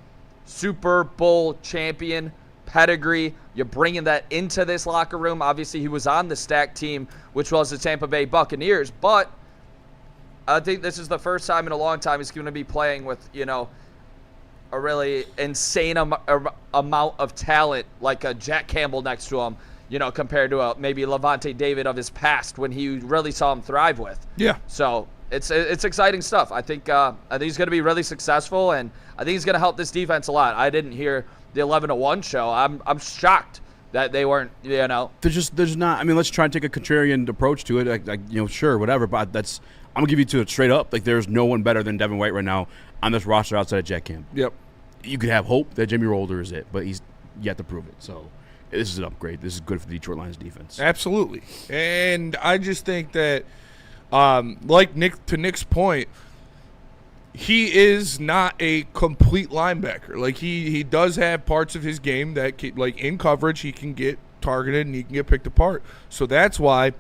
Super Bowl champion, pedigree. You're bringing that into this locker room. Obviously, he was on the stacked team, which was the Tampa Bay Buccaneers. But I think this is the first time in a long time he's going to be playing with, a really insane amount of talent, like a Jack Campbell next to him. Compared to maybe Levante David of his past when he really saw him thrive with. Yeah. So it's exciting stuff. I think he's going to be really successful, and I think he's going to help this defense a lot. I didn't hear the 11-1 show. I'm shocked that they weren't. There's not. I mean, let's try and take a contrarian approach to it. Sure, whatever. But I'm gonna give you to it straight up. There's no one better than Devin White right now on this roster outside of Jack Campbell. Yep. You could have hope that Jimmy Rolder is it, but he's yet to prove it. So. This is an upgrade. This is good for the Detroit Lions defense. Absolutely. And I just think that, to Nick's point, he is not a complete linebacker. He does have parts of his game that, in coverage, he can get targeted and he can get picked apart. So that's why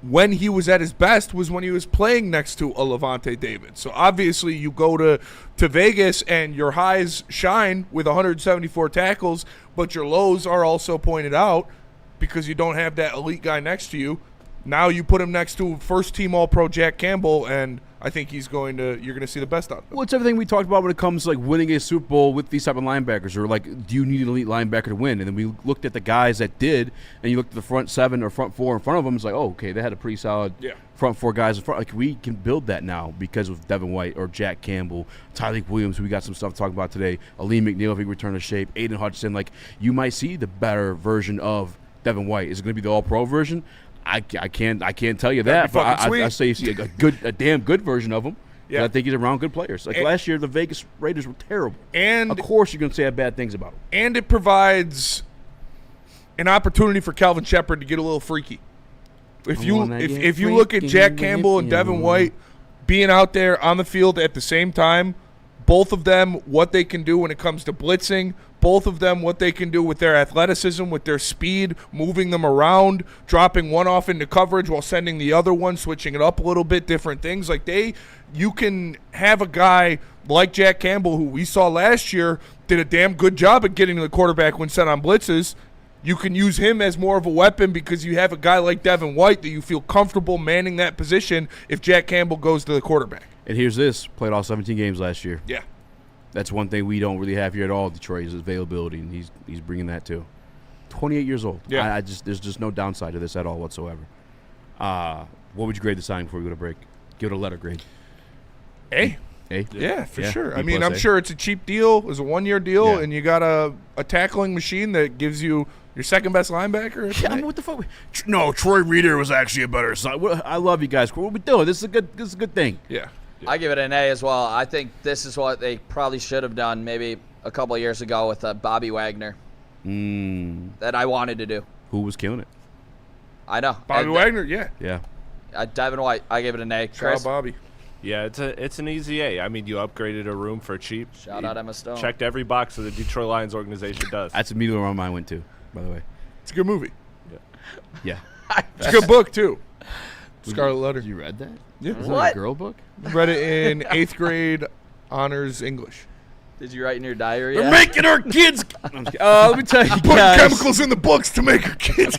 when he was at his best was when he was playing next to a Levante David. So obviously you go to Vegas and your highs shine with 174 tackles, but your lows are also pointed out because you don't have that elite guy next to you. Now you put him next to first-team All-Pro Jack Campbell, and I think you're going to see the best out of him. Well, it's everything we talked about when it comes to like winning a Super Bowl with these type of linebackers, or like, do you need an elite linebacker to win? And then we looked at the guys that did, and you looked at the front seven or front four in front of them. It's like, oh, okay, they had a pretty solid front four guys in front. Like, we can build that now because of Devin White or Jack Campbell, Tyreek Williams, who we got some stuff to talk about today, Aleem McNeil if he return to shape, Aiden Hutchinson. Like, you might see the better version of Devin White. Is it going to be the All-Pro version? I can't tell you that, but I say you see a damn good version of him. Yeah, I think he's around good players. Like last year, the Vegas Raiders were terrible, and of course you're going to say bad things about him. And it provides an opportunity for Calvin Shepard to get a little freaky. If you look at Jack Campbell and Devin White being out there on the field at the same time, both of them what they can do when it comes to blitzing. Both of them, what they can do with their athleticism, with their speed, moving them around, dropping one off into coverage while sending the other one, switching it up a little bit, different things. Like you can have a guy like Jack Campbell, who we saw last year, did a damn good job at getting to the quarterback when sent on blitzes. You can use him as more of a weapon because you have a guy like Devin White that you feel comfortable manning that position if Jack Campbell goes to the quarterback. And here's this, played all 17 games last year. Yeah. That's one thing we don't really have here at all, Detroit, is availability, and he's bringing that too. 28 years old. Yeah. There's just no downside to this at all whatsoever. What would you grade the signing before we go to break? Give it a letter grade. A. A? Yeah, for sure. I mean, I'm sure it's a cheap deal. It's a one-year deal, and you got a tackling machine that gives you your second-best linebacker. Yeah, I mean, what the fuck? No, Troy Reader was actually a better sign. I love you guys. What are we doing? This is a good thing. Yeah. I give it an A as well. I think this is what they probably should have done maybe a couple of years ago with Bobby Wagner that I wanted to do. Who was killing it? I know. Bobby Wagner, yeah. Yeah. Devin White, I gave it an A. Shout out Bobby. Yeah, it's an easy A. I mean, you upgraded a room for cheap. Shout out Emma Stone. Checked every box that the Detroit Lions organization does. That's immediately where my mind went to, by the way. It's a good movie. Yeah. It's a good book, too. Scarlet Letter. You read that? Yeah. Is that a girl book? Read it in 8th grade honors English. Did you write in your diary? They're making our kids. Let me tell you, putting chemicals in the books to make our kids.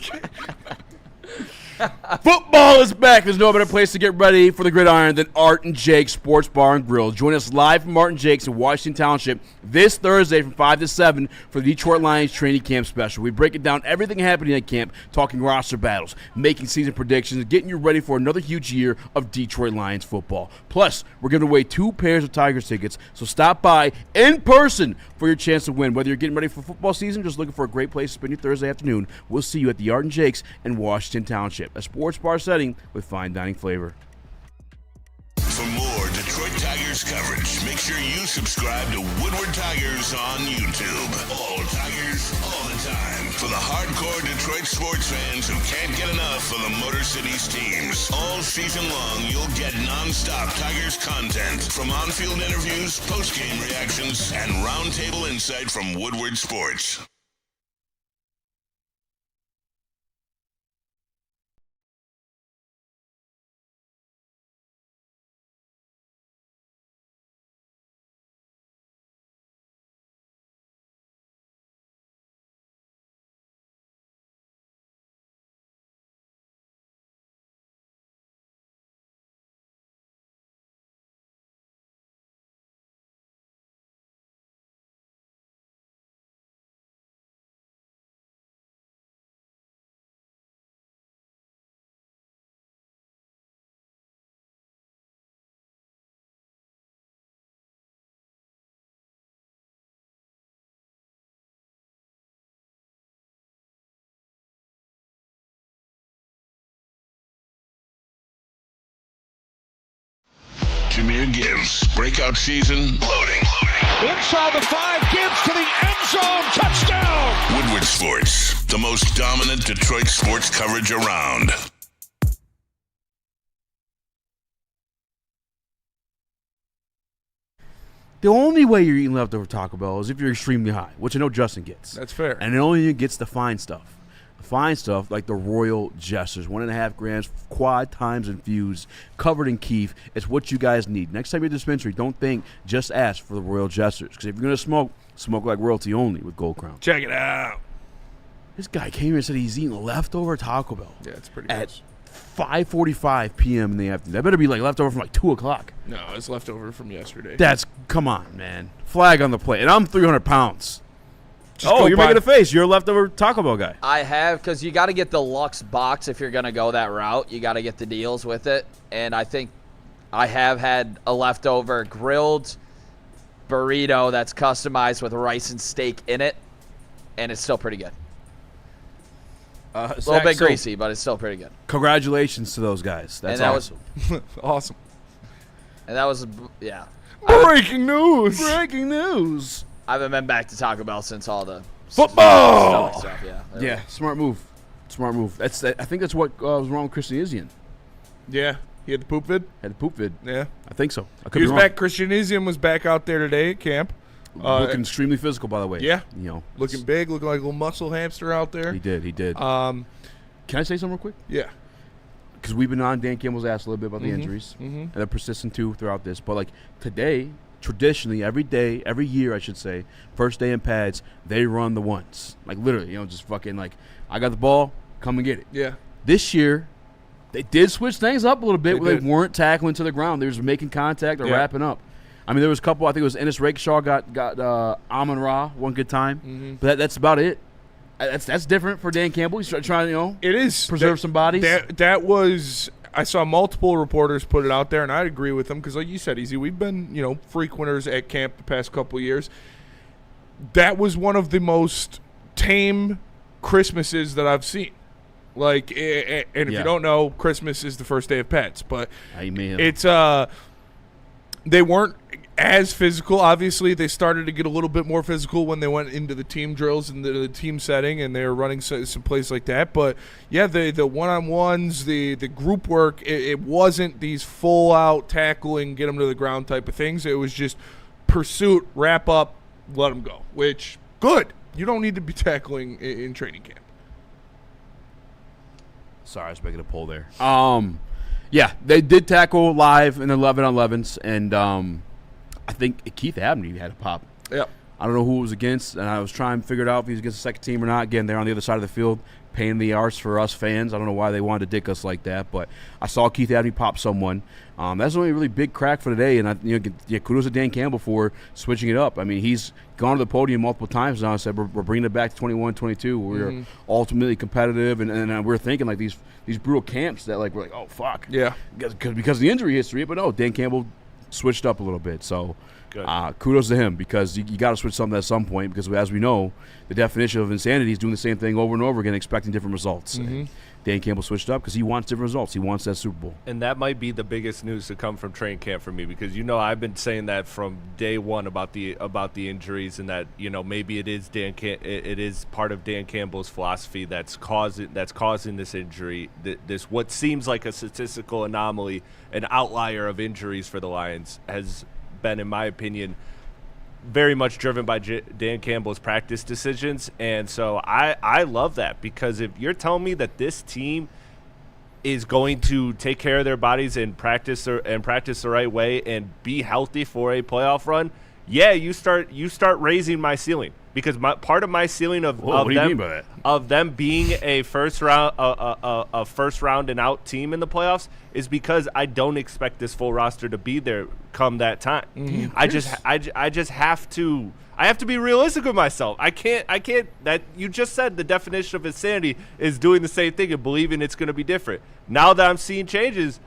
Football is back. There's no better place to get ready for the gridiron than Art and Jake's Sports Bar and Grill. Join us live from Art and Jake's in Washington Township this Thursday from 5 to 7 for the Detroit Lions training camp special. We break it down everything happening at camp, talking roster battles, making season predictions, getting you ready for another huge year of Detroit Lions football. Plus, we're giving away 2 pairs of Tigers tickets, so stop by in person for your chance to win. Whether you're getting ready for football season, just looking for a great place to spend your Thursday afternoon, we'll see you at the Art and Jake's in Washington Township. A sports bar setting with fine dining flavor. For more Detroit Tigers coverage, make sure you subscribe to Woodward Tigers on YouTube. All Tigers, all the time. For the hardcore Detroit sports fans who can't get enough of the Motor City's teams. All season long, you'll get non-stop Tigers content from on-field interviews, post-game reactions, and roundtable insight from Woodward Sports. Jameer Gibbs, breakout season, loading. Inside the 5, Gibbs to the end zone, touchdown! Woodward Sports, the most dominant Detroit sports coverage around. The only way you're eating leftover Taco Bell is if you're extremely high, which I know Justin gets. That's fair. And it only gets the fine stuff. fine stuff like the Royal Jesters, 1.5 grams, quad times infused, covered in keef. It's what you guys need. Next time you're at the dispensary, don't think, just ask for the Royal Jesters. Because if you're going to smoke like royalty only with Gold Crown. Check it out. This guy came here and said he's eating leftover Taco Bell. Yeah, it's pretty at gross. 5:45 p.m. in the afternoon. That better be like leftover from like 2 o'clock. No, it's leftover from yesterday. Come on, man. Flag on the plate. And I'm 300 pounds. Just you're making a face. You're a leftover Taco Bell guy. I have, because you got to get the Lux box if you're going to go that route. You got to get the deals with it. And I think I have had a leftover grilled burrito that's customized with rice and steak in it, and it's still pretty good. A little bit greasy, but it's still pretty good. Congratulations to those guys. That's awesome. Awesome. And that was, yeah. Breaking news. Breaking news. I haven't been back to Taco Bell since all the football stuff. Yeah, smart move. Smart move. I think that's what was wrong with Christian Izian. Yeah, he had the poop vid. Yeah, I think so. He was back. Christian Izian was back out there today at camp. Looking extremely physical, by the way. Yeah, looking big, looking like a little muscle hamster out there. He did. Can I say something real quick? Yeah. Because we've been on Dan Campbell's ass a little bit about the injuries, and they're persistent too throughout this. But like today, traditionally, every year, I should say, first day in pads, they run the ones. Like literally, just fucking like, I got the ball, come and get it. Yeah. This year, they did switch things up a little bit where they weren't tackling to the ground. They were just making contact or wrapping up. I mean, there was a couple. I think it was Ennis Rakeshaw got Amon-Ra one good time, but that's about it. That's different for Dan Campbell. He's trying, it is preserve some bodies. That was. I saw multiple reporters put it out there, and I'd agree with them because, like you said, Easy, we've been frequenters at camp the past couple of years. That was one of the most tame Christmases that I've seen. Like, and if you don't know, Christmas is the first day of pets, but it's they weren't as physical. Obviously, they started to get a little bit more physical when they went into the team drills and the team setting, and they were running some plays like that. But yeah, the one-on-ones, the group work, it wasn't these full-out tackling, get them to the ground type of things. It was just pursuit, wrap up, let them go. Which good. You don't need to be tackling in training camp. Sorry, I was making a pull there. Yeah, they did tackle live in 11-on-11s, and I think Keith Abney had a pop. Yeah. I don't know who it was against, and I was trying to figure it out if he was against the second team or not. Again, they're on the other side of the field, pain in the arse for us fans. I don't know why they wanted to dick us like that, but I saw Keith Abney pop someone. That's the only really big crack for today, and kudos to Dan Campbell for switching it up. I mean, he's gone to the podium multiple times now and said we're bringing it back to 21-22. We're ultimately competitive, and we're thinking like these brutal camps that like we're like, oh fuck, yeah, because of the injury history. But no, Dan Campbell switched up a little bit, so kudos to him because you got to switch something at some point because as we know, the definition of insanity is doing the same thing over and over again, expecting different results. Dan Campbell switched up because he wants different results. He wants that Super Bowl. And that might be the biggest news to come from training camp for me because I've been saying that from day one about the injuries and that maybe it is part of Dan Campbell's philosophy that's causing this injury. This what seems like a statistical anomaly, an outlier of injuries for the Lions has been, in my opinion, very much driven by Dan Campbell's practice decisions. And so I love that because if you're telling me that this team is going to take care of their bodies and practice the right way and be healthy for a playoff run, yeah, you start raising my ceiling because part of my ceiling of them being a first round and out team in the playoffs is because I don't expect this full roster to be there come that time. I just have to be realistic with myself. I can't that you just said the definition of insanity is doing the same thing and believing it's going to be different. Now that I'm seeing changes,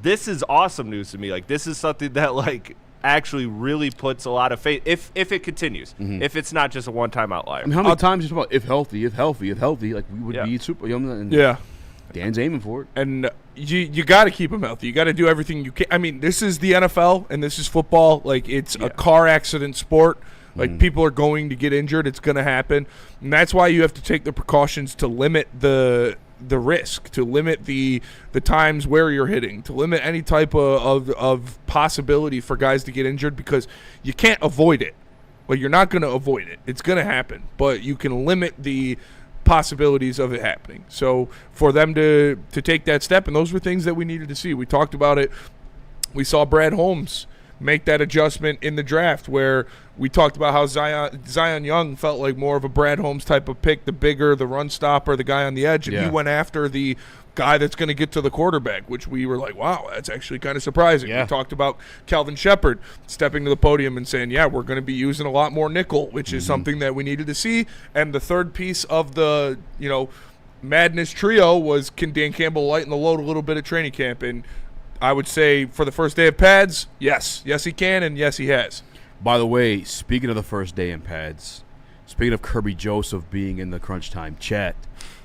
this is awesome news to me. Like this is something that like actually really puts a lot of faith if it continues. If it's not just a one-time outlier. I mean, how many times you talk about if healthy, like we would be super and Dan's aiming for it. And you got to keep him healthy. You got to do everything you can. I mean, this is the NFL and this is football. Like it's a car accident sport. Like people are going to get injured. It's going to happen. And that's why you have to take the precautions to limit the risk, to limit the times where you're hitting, to limit any type of possibility for guys to get injured because you can't avoid it. Well, you're not going to avoid it. It's going to happen. But you can limit the possibilities of it happening. So for them to take that step, and those were things that we needed to see. We talked about it. We saw Brad Holmes make that adjustment in the draft, where we talked about how Zion Young felt like more of a Brad Holmes type of pick, the bigger, the run stopper, the guy on the edge, and he went after the guy that's going to get to the quarterback, which we were like, wow, that's actually kind of surprising. We talked about Calvin Shepard stepping to the podium and saying, yeah, we're going to be using a lot more nickel, which is something that we needed to see. And the third piece of the, madness trio was, can Dan Campbell lighten the load a little bit at training camp? And I would say for the first day of pads, yes. Yes, he can, and yes, he has. By the way, speaking of the first day in pads, speaking of Kirby Joseph being in the crunch time chat,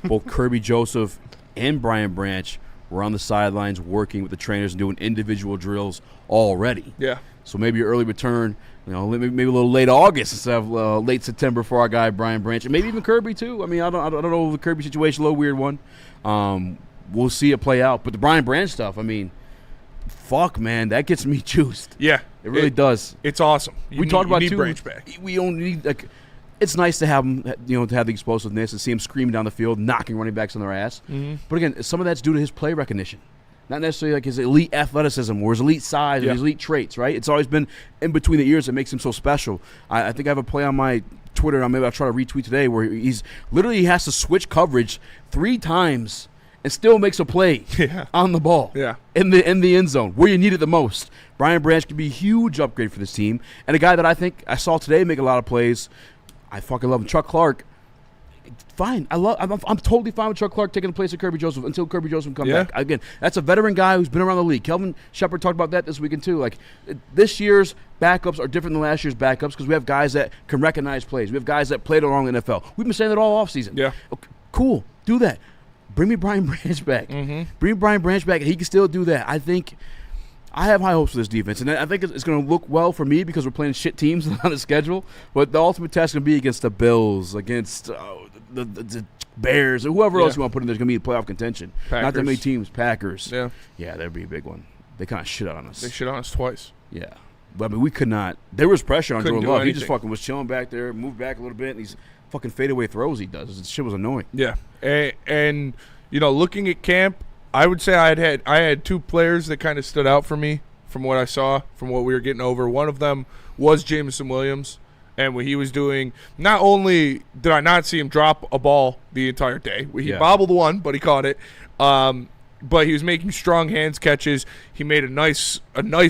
both Kirby Joseph and Brian Branch were on the sidelines working with the trainers and doing individual drills already. Yeah. So maybe an early return, maybe a little late August instead of late September for our guy Brian Branch, and maybe even Kirby too. I mean, I don't know the Kirby situation, a little weird one. We'll see it play out. But the Brian Branch stuff, I mean, fuck, man, that gets me juiced. Yeah, it really does. It's awesome. We talked about too. Branch back. We don't need it's nice to have him, to have the explosiveness and see him screaming down the field, knocking running backs on their ass. Mm-hmm. But again, some of that's due to his play recognition, not necessarily like his elite athleticism or his elite size or his elite traits. Right? It's always been in between the ears that makes him so special. I think I have a play on my Twitter, and maybe I'll try to retweet today, where he has to switch coverage 3 times and still makes a play on the ball in the end zone where you need it the most. Brian Branch could be a huge upgrade for this team, and a guy that I think I saw today make a lot of plays. I fucking love him. Chuck Clark, fine. I'm totally fine with Chuck Clark taking the place of Kirby Joseph until Kirby Joseph comes back. Again, that's a veteran guy who's been around the league. Kelvin Shepard talked about that this weekend too. Like, this year's backups are different than last year's backups because we have guys that can recognize plays. We have guys that played along the NFL. We've been saying that all offseason. Yeah. Okay, cool. Do that. Bring me Brian Branch back. Bring Brian Branch back, and he can still do that. I think I have high hopes for this defense, and I think it's going to look well for me because we're playing shit teams on the schedule. But the ultimate test is going to be against the Bills, against the Bears, or whoever else you want to put in there is going to be playoff contention. Packers. Not that many teams. Packers. Yeah, that'd be a big one. They kind of shit on us. They shit on us twice. Yeah. But, I mean, we could not. There was pressure on Couldn't Jordan do Love. anything. He just fucking was chilling back there, moved back a little bit, and these fucking fadeaway throws he does. This shit was annoying. Yeah. And looking at camp, I would say I had 2 players that kind of stood out for me from what I saw, from what we were getting over. One of them was Jameson Williams, and what he was doing. Not only did I not see him drop a ball the entire day, he bobbled one, but he caught it. But he was making strong hands catches. He made a nice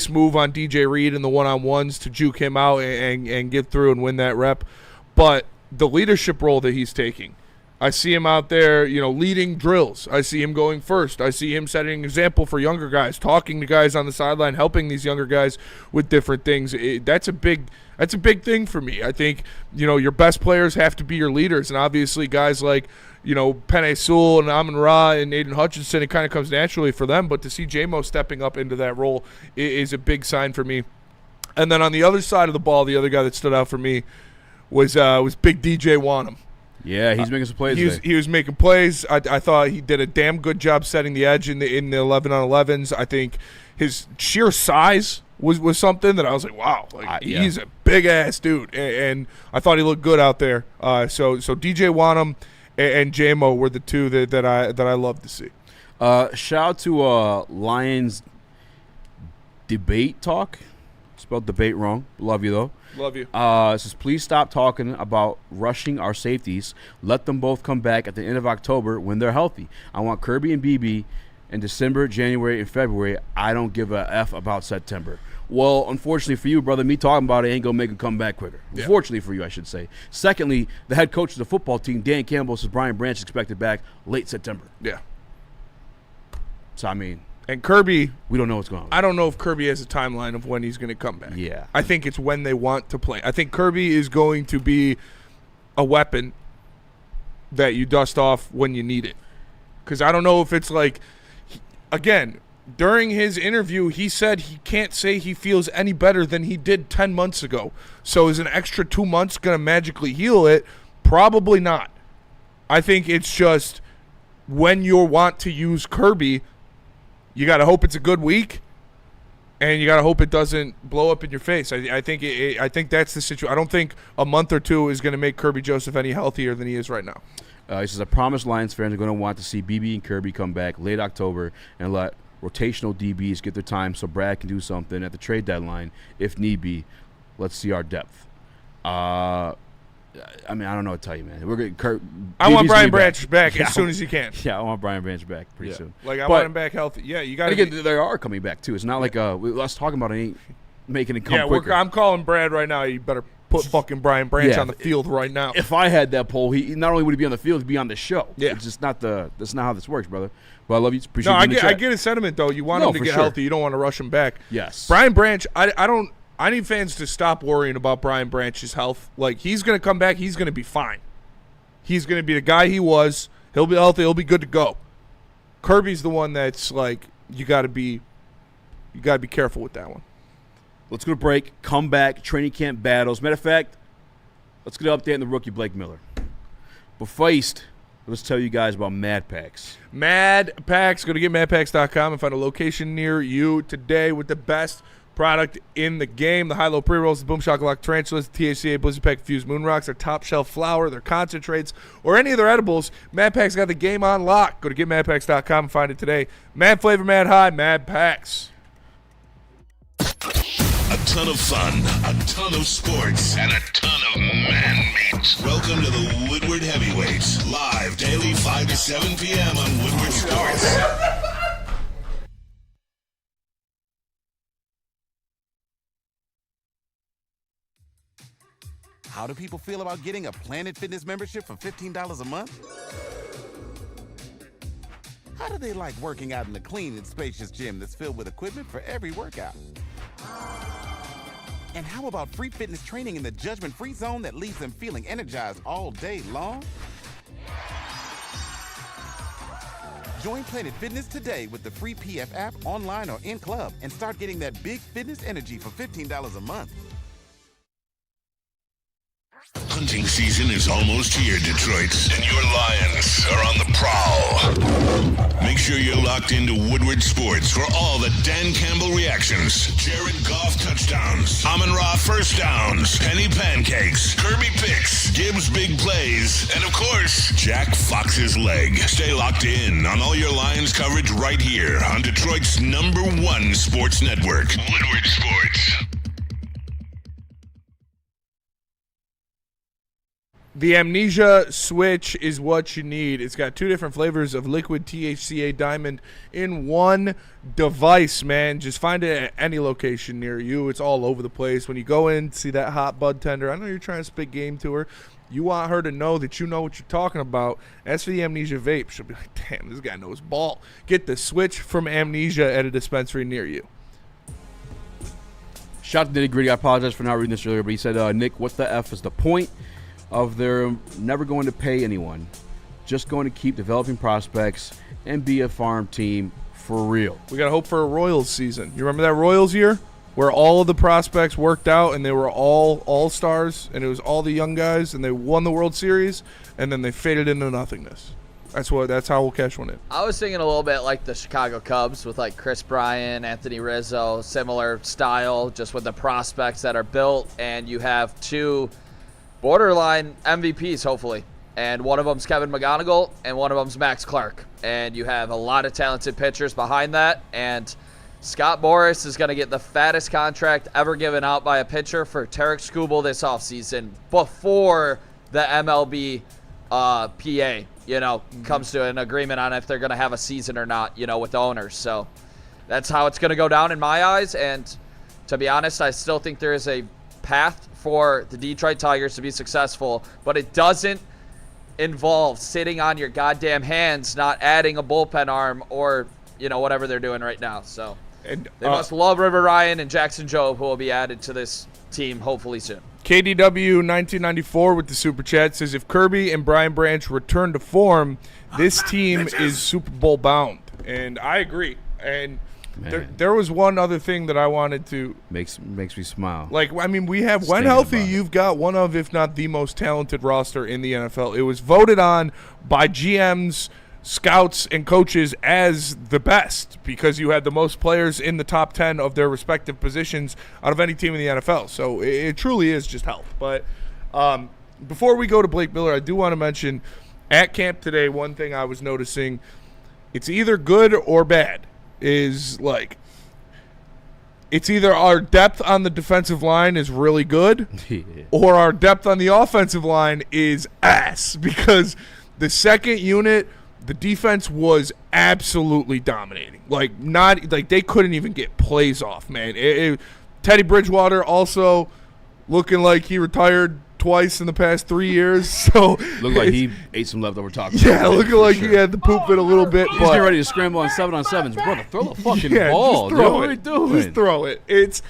move on DJ Reed in the one-on-ones to juke him out and get through and win that rep. But the leadership role that he's taking, I see him out there, leading drills. I see him going first. I see him setting an example for younger guys, talking to guys on the sideline, helping these younger guys with different things. That's a big thing for me. I think, your best players have to be your leaders, and obviously guys like, Penei Sewell and Amon-Ra and Aiden Hutchinson, it kind of comes naturally for them. But to see J-Mo stepping up into that role is a big sign for me. And then on the other side of the ball, the other guy that stood out for me was Big DJ Wanham. Yeah, he's making some plays. He was making plays. I thought he did a damn good job setting the edge in the 11-on-11s. I think his sheer size was something that I was like, wow, he's a big ass dude, and I thought he looked good out there. So DJ Wanham and J-Mo were the 2 that I love to see. Shout out to Lions Debate Talk. Spelled debate wrong. Love you though. Love you. It says, please stop talking about rushing our safeties. Let them both come back at the end of October when they're healthy. I want Kirby and BB in December, January, and February. I don't give a F about September. Well, unfortunately for you, brother, me talking about it ain't going to make them come back quicker. Yeah. Unfortunately for you, I should say. Secondly, the head coach of the football team, Dan Campbell, says Brian Branch is expected back late September. Yeah. So, I mean, and Kirby, we don't know what's going on. I don't know if Kirby has a timeline of when he's going to come back. Yeah. I think it's when they want to play. I think Kirby is going to be a weapon that you dust off when you need it. Because I don't know if it's like, again, during his interview, he said he can't say he feels any better than he did 10 months ago. So is an extra 2 months going to magically heal it? Probably not. I think it's just when you want to use Kirby, you got to hope it's a good week, and you got to hope it doesn't blow up in your face. I think that's the situation. I don't think a month or 2 is going to make Kirby Joseph any healthier than he is right now. He says, I promise Lions fans are going to want to see BB and Kirby come back late October and let rotational DBs get their time so Brad can do something at the trade deadline if need be. Let's see our depth. I mean, I don't know what to tell you, man. We're going. I want Brian Branch back as soon as he can. Yeah, I want Brian Branch back pretty soon. Like I want him back healthy. Yeah, you got to. Again, they are coming back too. It's not like us talking about it ain't making it come quicker. I'm calling Brad right now. You better put fucking Brian Branch on the field right now. If I had that poll, he not only would he be on the field, he'd be on the show. Yeah, it's just not that's not how this works, brother. But I love you. Appreciate no, you. I get his sentiment though. You want him to get healthy. You don't want to rush him back. Yes, Brian Branch. I need fans to stop worrying about Brian Branch's health. Like, he's going to come back. He's going to be fine. He's going to be the guy he was. He'll be healthy. He'll be good to go. Kirby's the one that's like, you got to be careful with that one. Let's go to break. Come back. Training camp battles. Matter of fact, let's get an update on the rookie Blake Miller. But first, let's tell you guys about Mad Packs. Mad Packs. Go to getmadpacks.com and find a location near you today with the best product in the game. The high-low pre-rolls, the Boom Shakalaka Tarantulas, the THCA Blizzard Pack Infused Moon Rocks, their top-shelf flour, their concentrates, or any of their edibles. Mad Packs got the game on lock. Go to getmadpacks.com and find it today. Mad flavor, mad high, Mad Packs. A ton of fun, a ton of sports, and a ton of man-meat. Welcome to the Woodward Heavyweights, live daily 5 to 7 p.m. on Woodward Sports. How do people feel about getting a Planet Fitness membership for $15 a month? How do they like working out in a clean and spacious gym that's filled with equipment for every workout? And how about free fitness training in the judgment-free zone that leaves them feeling energized all day long? Join Planet Fitness today with the free PF app, online or in club, and start getting that big fitness energy for $15 a month. Hunting season is almost here, Detroit, and your Lions are on the prowl. Make sure you're locked into Woodward Sports for all the Dan Campbell reactions, Jared Goff touchdowns, Amon-Ra first downs, Penny pancakes, Kirby picks, Gibbs big plays, and of course, Jack Fox's leg. Stay locked in on all your Lions coverage right here on Detroit's #1 sports network, Woodward Sports. The Amnesia Switch is what you need. It's got 2 different flavors of liquid THCA Diamond in one device, man. Just find it at any location near you. It's all over the place. When you go in, see that hot bud tender. I know you're trying to spit game to her. You want her to know that you know what you're talking about. As for the Amnesia Vape, she'll be like, damn, this guy knows ball. Get the Switch from Amnesia at a dispensary near you. Shout out to Nitty Gritty. I apologize for not reading this earlier, but he said, Nick, what the F is the point of their never going to pay anyone, just going to keep developing prospects and be a farm team for real? We got to hope for a Royals season. You remember that Royals year where all of the prospects worked out and they were all all-stars and it was all the young guys and they won the World Series and then they faded into nothingness? That's how we'll catch one in. I was thinking a little bit like the Chicago Cubs with like Chris Bryant, Anthony Rizzo, similar style, just with the prospects that are built, and you have 2 borderline MVPs, hopefully. And one of them's Kevin McGonigal, and one of them's Max Clark. And you have a lot of talented pitchers behind that. And Scott Boras is going to get the fattest contract ever given out by a pitcher for Tarek Skubal this offseason before the MLB PA, comes to an agreement on if they're going to have a season or not, with the owners. So that's how it's going to go down in my eyes. And to be honest, I still think there is a path for the Detroit Tigers to be successful, but it doesn't involve sitting on your goddamn hands, not adding a bullpen arm or, whatever they're doing right now. So they must love River Ryan and Jackson Jobe, who will be added to this team hopefully soon. KDW 1994 with the Super Chat says, if Kirby and Brian Branch return to form, this team is Super Bowl bound. And I agree. And there was one other thing that I wanted to makes me smile. We have, when healthy, you've got one of, if not the most talented roster in the NFL. It was voted on by GMs, scouts, and coaches as the best because you had the most players in the top 10 of their respective positions out of any team in the NFL. So it truly is just health. But before we go to Blake Miller, I do want to mention at camp today, one thing I was noticing, it's either good or bad, is like it's either our depth on the defensive line is really good or our depth on the offensive line is ass, because the second unit, the defense was absolutely dominating. Like they couldn't even get plays off, man. Teddy Bridgewater also looking like he retired twice in the past 3 years. So looked like he ate some leftover tacos. Yeah, looking like he had the poop it a little bit. He's getting ready to scramble on 7-on-7s. Brother, throw the fucking ball. Just throw What are we doing? Just throw it. It's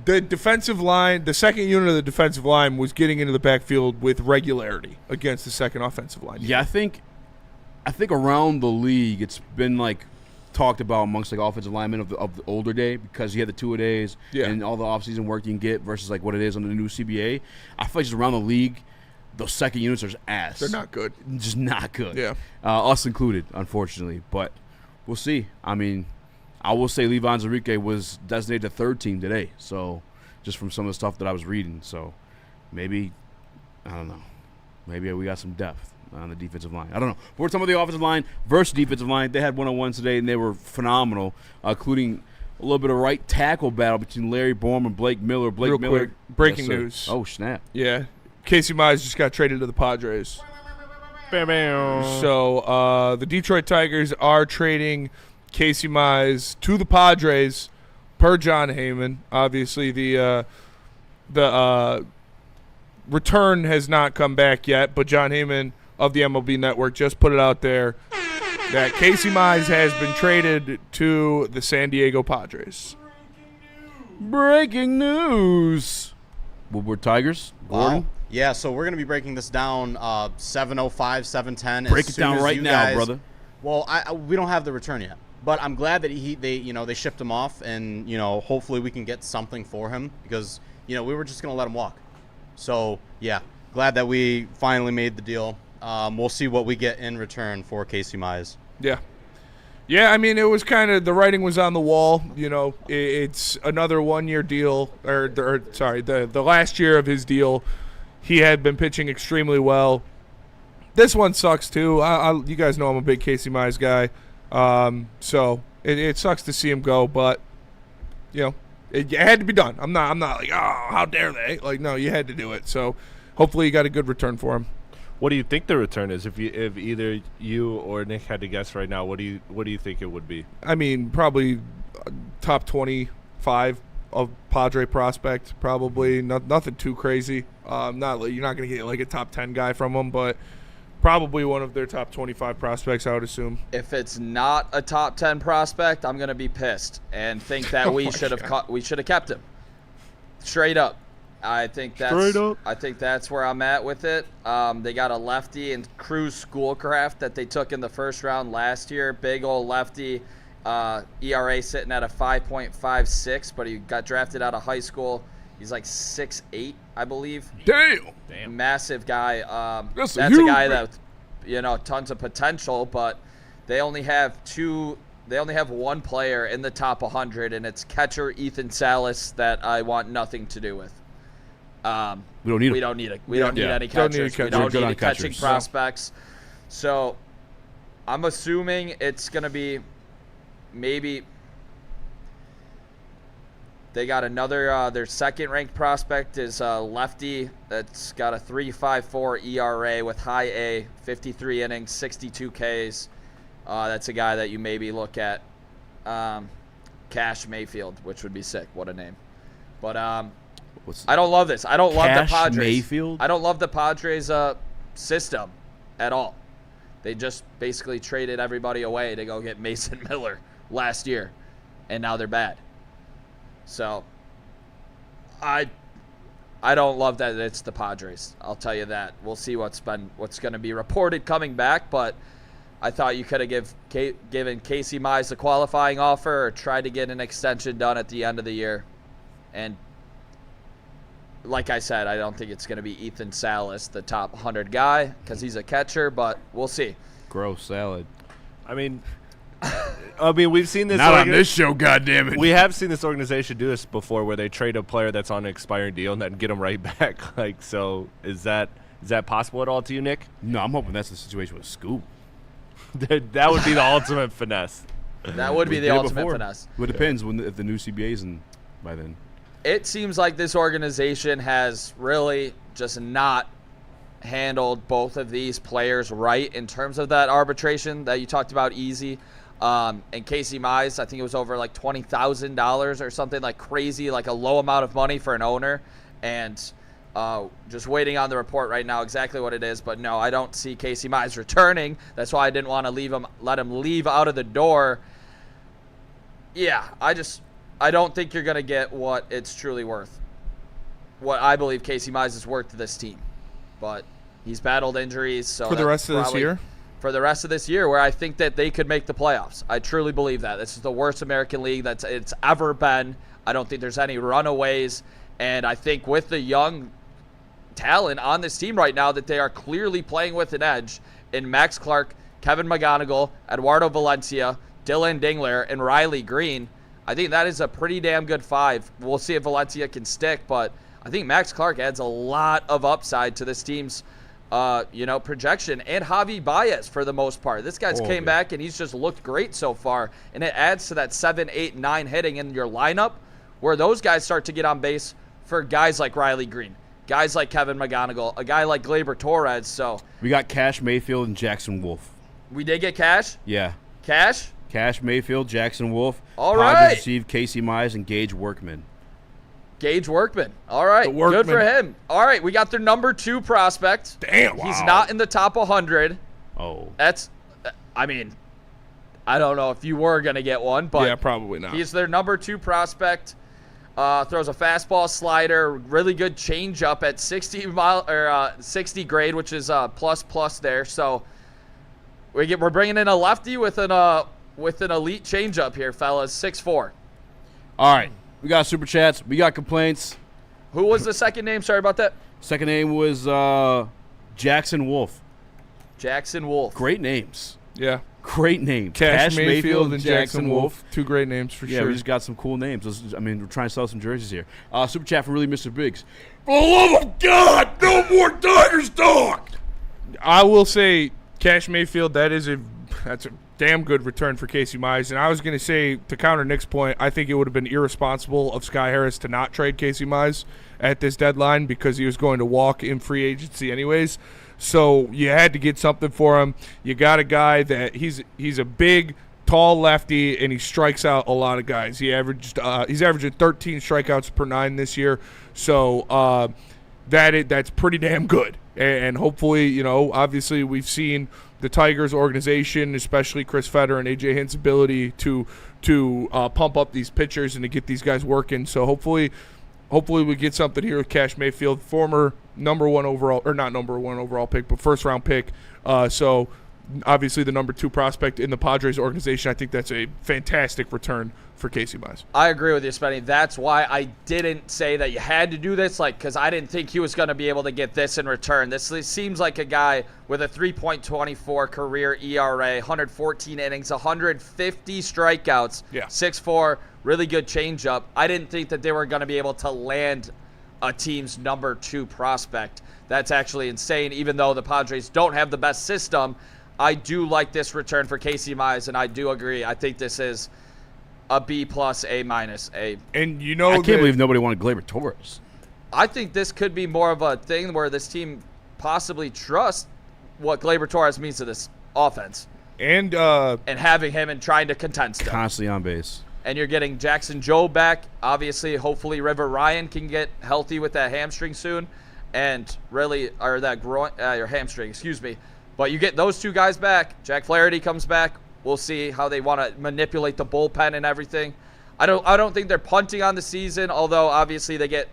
the defensive line. The second unit of the defensive line was getting into the backfield with regularity against the second offensive line. Yeah, I think around the league it's been like talked about amongst like offensive linemen of the older day, because you had the two-a-days and all the offseason work you can get versus like what it is on the new CBA. I feel like just around the league, those second units are just ass. They're not good. Just not good. Yeah. Us included, unfortunately. But we'll see. I mean, I will say Levon Zarique was designated the third team today. So just from some of the stuff that I was reading. So maybe, I don't know. Maybe we got some depth on the defensive line. I don't know. But we're talking about the offensive line versus defensive line. They had one-on-ones today, and they were phenomenal, including a little bit of right tackle battle between Larry Bourne and Blake Miller. Real quick, breaking news. Oh, snap. Yeah. Casey Mize just got traded to the Padres. Bam, bam. So the Detroit Tigers are trading Casey Mize to the Padres per John Heyman. Obviously, the return has not come back yet, but John Heyman of the MLB Network just put it out there that Casey Mize has been traded to the San Diego Padres. Breaking news. Woodward Tigers. Gordon. Wow. Yeah, so we're going to be breaking this down 7:05, 7:10. Break it down right now, brother. Well, we don't have the return yet, but I'm glad that they shipped him off, and hopefully we can get something for him, because we were just going to let him walk. So yeah, glad that we finally made the deal. We'll see what we get in return for Casey Mize. Yeah, I mean, it was kind of, the writing was on the wall. It's another 1 year deal, the last year of his deal. He had been pitching extremely well. This one sucks too. You guys know I'm a big Casey Mize guy, so it sucks to see him go. But it had to be done. I'm not like, oh, how dare they? Like, no, you had to do it. So hopefully you got a good return for him. What do you think the return is? If either you or Nick had to guess right now, what do you think it would be? I mean, probably top 25 of Padre prospect. Probably nothing too crazy. You're not going to get like a top 10 guy from them, but probably one of their top 25 prospects, I would assume. If it's not a top 10 prospect, I'm going to be pissed and think that we should have kept him. Straight up. I think that's where I'm at with it. They got a lefty in Cruz Schoolcraft that they took in the first round last year. Big old lefty. ERA sitting at a 5.56, but he got drafted out of high school. He's like 6'8", I believe. Damn. Massive guy. That's a guy that, tons of potential, but they only have one player in the top 100, and it's catcher Ethan Salas that I want nothing to do with. We don't need We don't need any catchers. We don't need catching prospects. So I'm assuming it's going to be maybe they got another their second-ranked prospect is a lefty that's got a 3.54 ERA with high A, 53 innings, 62 Ks. That's a guy that you maybe look at. Cash Mayfield, which would be sick. What a name. But I don't love this. I don't love the Padres. Mayfield? I don't love the Padres system at all. They just basically traded everybody away to go get Mason Miller last year, and now they're bad. So I don't love that it's the Padres. I'll tell you that. We'll see what's going to be reported coming back, but I thought you could have given Casey Mize a qualifying offer or tried to get an extension done at the end of the year. And like I said, I don't think it's going to be Ethan Salas, the top 100 guy, because he's a catcher, but we'll see. Gross salad. I mean, we've seen this. Not on this show, goddammit. We have seen this organization do this before, where they trade a player that's on an expiring deal and then get them right back. So is that Is that possible at all to you, Nick? No, I'm hoping that's the situation with Scoop. That would be the ultimate finesse. That would be the ultimate finesse. Well, it depends if the new CBA's in by then. It seems like this organization has really just not handled both of these players right in terms of that arbitration that you talked about, Easy. And Casey Mize, I think it was over like $20,000 or something like crazy, like a low amount of money for an owner. And just waiting on the report right now exactly what it is. But no, I don't see Casey Mize returning. That's why I didn't want to let him leave out of the door. Yeah, I don't think you're going to get what it's truly worth. What I believe Casey Mize is worth to this team. But he's battled injuries. So for the rest of this year? For the rest of this year, where I think that they could make the playoffs. I truly believe that. This is the worst American League that it's ever been. I don't think there's any runaways. And I think with the young talent on this team right now that they are clearly playing with an edge in Max Clark, Kevin McGonigal, Eduardo Valencia, Dylan Dingler, and Riley Green, I think that is a pretty damn good five. We'll see if Valencia can stick, but I think Max Clark adds a lot of upside to this team's projection. And Javi Baez for the most part. This guy's came back and he's just looked great so far. And it adds to that 7, 8, 9 hitting in your lineup where those guys start to get on base for guys like Riley Green, guys like Kevin McGonigal, a guy like Gleyber Torres. So we got Cash Mayfield and Jackson Wolf. We did get Cash? Yeah. Cash Mayfield, Jackson Wolf. All Padres right. received Casey Mize and Gage Workman. Gage Workman. All right. Good for him. All right. We got their number 2 prospect. Damn. He's not in the top 100. Oh. I don't know if you were going to get one, but yeah, probably not. He's their number 2 prospect. Throws a fastball, slider, really good changeup at 60 grade, which is plus there. So we're bringing in a lefty with an elite changeup here, fellas. 6'4". All right. We got super chats. We got complaints. Who was the second name? Sorry about that. Second name was Jackson Wolf. Jackson Wolf. Great names. Yeah. Great names. Cash Mayfield and Jackson Wolf. 2 great names for sure. Yeah, we just got some cool names. We're trying to sell some jerseys here. Super chat from Really Mr. Biggs. For the love of God, no more Tigers talk. I will say, Cash Mayfield, that's a damn good return for Casey Mize. And I was going to say, to counter Nick's point, I think it would have been irresponsible of Sky Harris to not trade Casey Mize at this deadline because he was going to walk in free agency anyways. So you had to get something for him. You got a guy that he's a big, tall lefty, and he strikes out a lot of guys. He's averaging 13 strikeouts per 9 this year. So that's pretty damn good. And hopefully, obviously we've seen the Tigers organization, especially Chris Fetter and A.J. Hint's ability to pump up these pitchers and to get these guys working. So hopefully we get something here with Cash Mayfield, former number 1 overall, or not number 1 overall pick, but first-round pick. So obviously the number 2 prospect in the Padres organization. I think that's a fantastic return for Casey Mize. I agree with you, Spenny. That's why I didn't say that you had to do this, because I didn't think he was going to be able to get this in return. This seems like a guy with a 3.24 career ERA, 114 innings, 150 strikeouts, 6'4", really good changeup. I didn't think that they were going to be able to land a team's number 2 prospect. That's actually insane. Even though the Padres don't have the best system, I do like this return for Casey Mize, and I do agree. I think this is a B+, A-. And I can't believe nobody wanted Gleyber Torres. I think this could be more of a thing where this team possibly trusts what Gleyber Torres means to this offense. And having him and trying to contend still. Constantly on base. And you're getting Jackson Joe back. Obviously, hopefully River Ryan can get healthy with that hamstring soon. And really, or that groin, your hamstring, excuse me. But you get those 2 guys back. Jack Flaherty comes back. We'll see how they want to manipulate the bullpen and everything. I don't think they're punting on the season, although obviously they get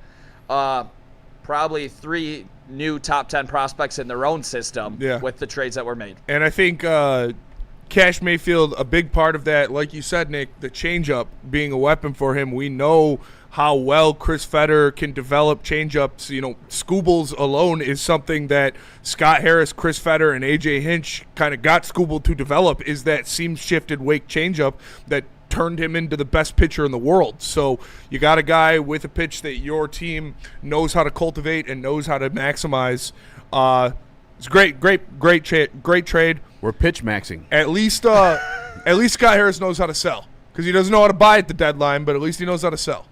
probably 3 new top 10 prospects in their own system with the trades that were made. And I think Cash Mayfield, a big part of that, like you said, Nick, the changeup being a weapon for him. We know how well Chris Fetter can develop changeups. Scoobles alone is something that Scott Harris, Chris Fetter, and A.J. Hinch kind of got Scooble to develop, is that seam-shifted wake changeup that turned him into the best pitcher in the world. So you got a guy with a pitch that your team knows how to cultivate and knows how to maximize. It's great trade. We're pitch maxing. At least Scott Harris knows how to sell because he doesn't know how to buy at the deadline, but at least he knows how to sell.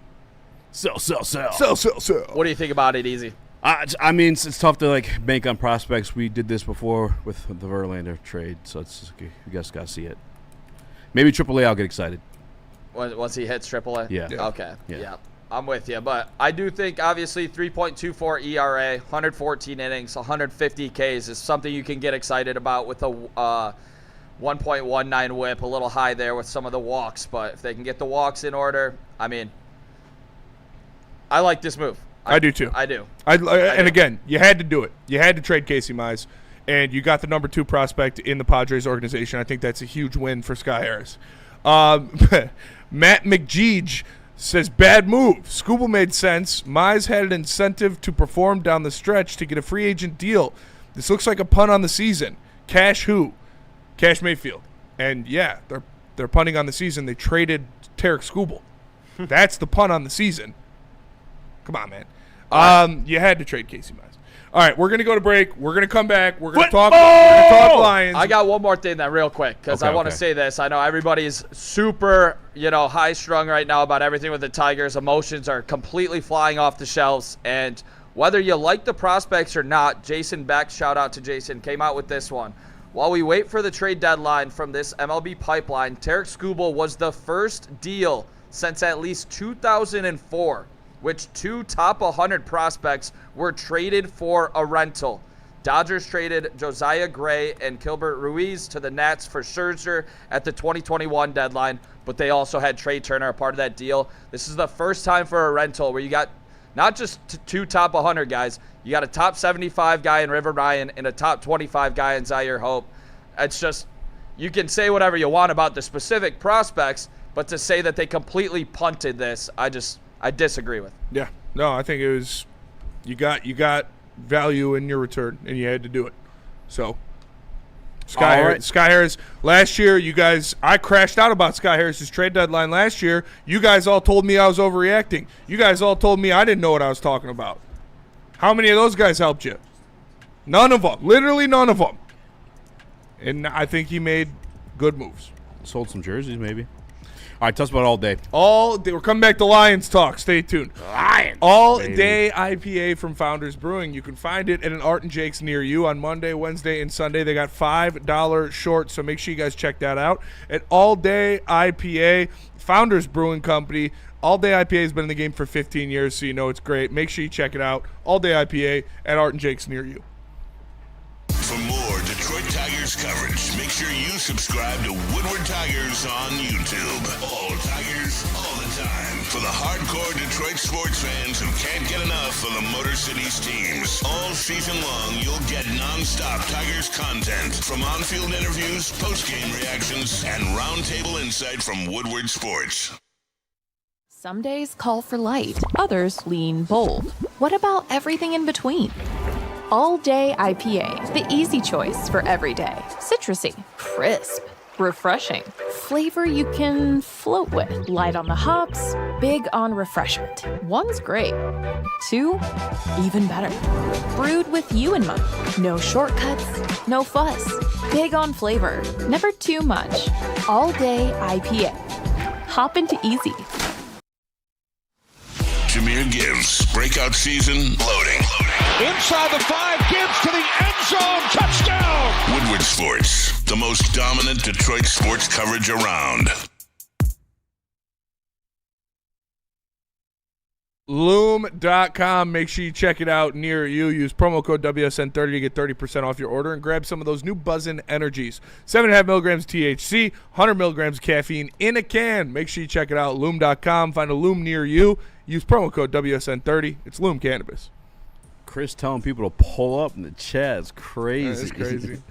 Sell. What do you think about it, Easy? I mean, it's tough to bank on prospects. We did this before with the Verlander trade, so it's you guys got to see it. Maybe AAA, I'll get excited. Once he hits AAA? Yeah. Okay. Yeah. I'm with you. But I do think, obviously, 3.24 ERA, 114 innings, 150 Ks is something you can get excited about with a 1.19 whip, a little high there with some of the walks. But if they can get the walks in order, I mean, I like this move. I do, too. I do. And again, you had to do it. You had to trade Casey Mize, and you got the number 2 prospect in the Padres organization. I think that's a huge win for Scott Harris. Matt McGeege says, bad move. Skubal made sense. Mize had an incentive to perform down the stretch to get a free agent deal. This looks like a punt on the season. Cash who? Cash Mayfield. And, yeah, they're punting on the season. They traded Tarek Skubal. That's the punt on the season. Come on, man. You had to trade Casey Mize. All right, we're going to go to break. We're going to come back. We're going to talk Lions. I got one more thing then real quick because I want to say this. I know everybody's super, high-strung right now about everything with the Tigers. Emotions are completely flying off the shelves. And whether you like the prospects or not, Jason Beck, shout out to Jason, came out with this one. While we wait for the trade deadline from this MLB pipeline, Tarek Skubal was the first deal since at least 2004. Which 2 top 100 prospects were traded for a rental. Dodgers traded Josiah Gray and Gilbert Ruiz to the Nats for Scherzer at the 2021 deadline, but they also had Trey Turner a part of that deal. This is the first time for a rental where you got not just 2 top 100 guys, you got a top 75 guy in River Ryan and a top 25 guy in Zaire Hope. It's just, you can say whatever you want about the specific prospects, but to say that they completely punted this, I disagree with. Yeah. No, I think it was you got value in your return, and you had to do it. So, Scott Harris, last year, I crashed out about Scott Harris's trade deadline last year. You guys all told me I was overreacting. You guys all told me I didn't know what I was talking about. How many of those guys helped you? None of them. Literally none of them. And I think he made good moves. Sold some jerseys, maybe. All right, tell us about All Day. All day. We're coming back to Lions talk. Stay tuned. Lions. All Day IPA from Founders Brewing. You can find it at an Art and Jake's near you on Monday, Wednesday, and Sunday. They got $5 short, so make sure you guys check that out at All Day IPA, Founders Brewing Company. All Day IPA has been in the game for 15 years, so you know it's great. Make sure you check it out. All Day IPA at Art and Jake's near you. For more Detroit Tigers coverage, make sure you subscribe to Woodward Tigers on YouTube. All Tigers, all the time. For the hardcore Detroit sports fans who can't get enough of the Motor City's teams. All season long, you'll get non-stop Tigers content from on-field interviews, post-game reactions, and roundtable insight from Woodward Sports. Some days call for light, others lean bold. What about everything in between? All Day IPA, the easy choice for every day. Citrusy, crisp, refreshing. Flavor you can float with. Light on the hops, big on refreshment. One's great. 2, even better. Brewed with you in mind. No shortcuts, no fuss. Big on flavor, never too much. All Day IPA. Hop into easy. Jameer Gibbs, breakout season, loading. Inside the 5, Gibbs to the end zone, touchdown! Woodward Sports, the most dominant Detroit sports coverage around. Loom.com. Make sure you check it out near you. Use promo code WSN30 to get 30% off your order and grab some of those new Buzzin' Energies. 7.5 milligrams THC, 100 milligrams caffeine in a can. Make sure you check it out. Loom.com. Find a Loom near you. Use promo code WSN30. It's Loom Cannabis. Chris telling people to pull up in the chat is crazy. That's crazy.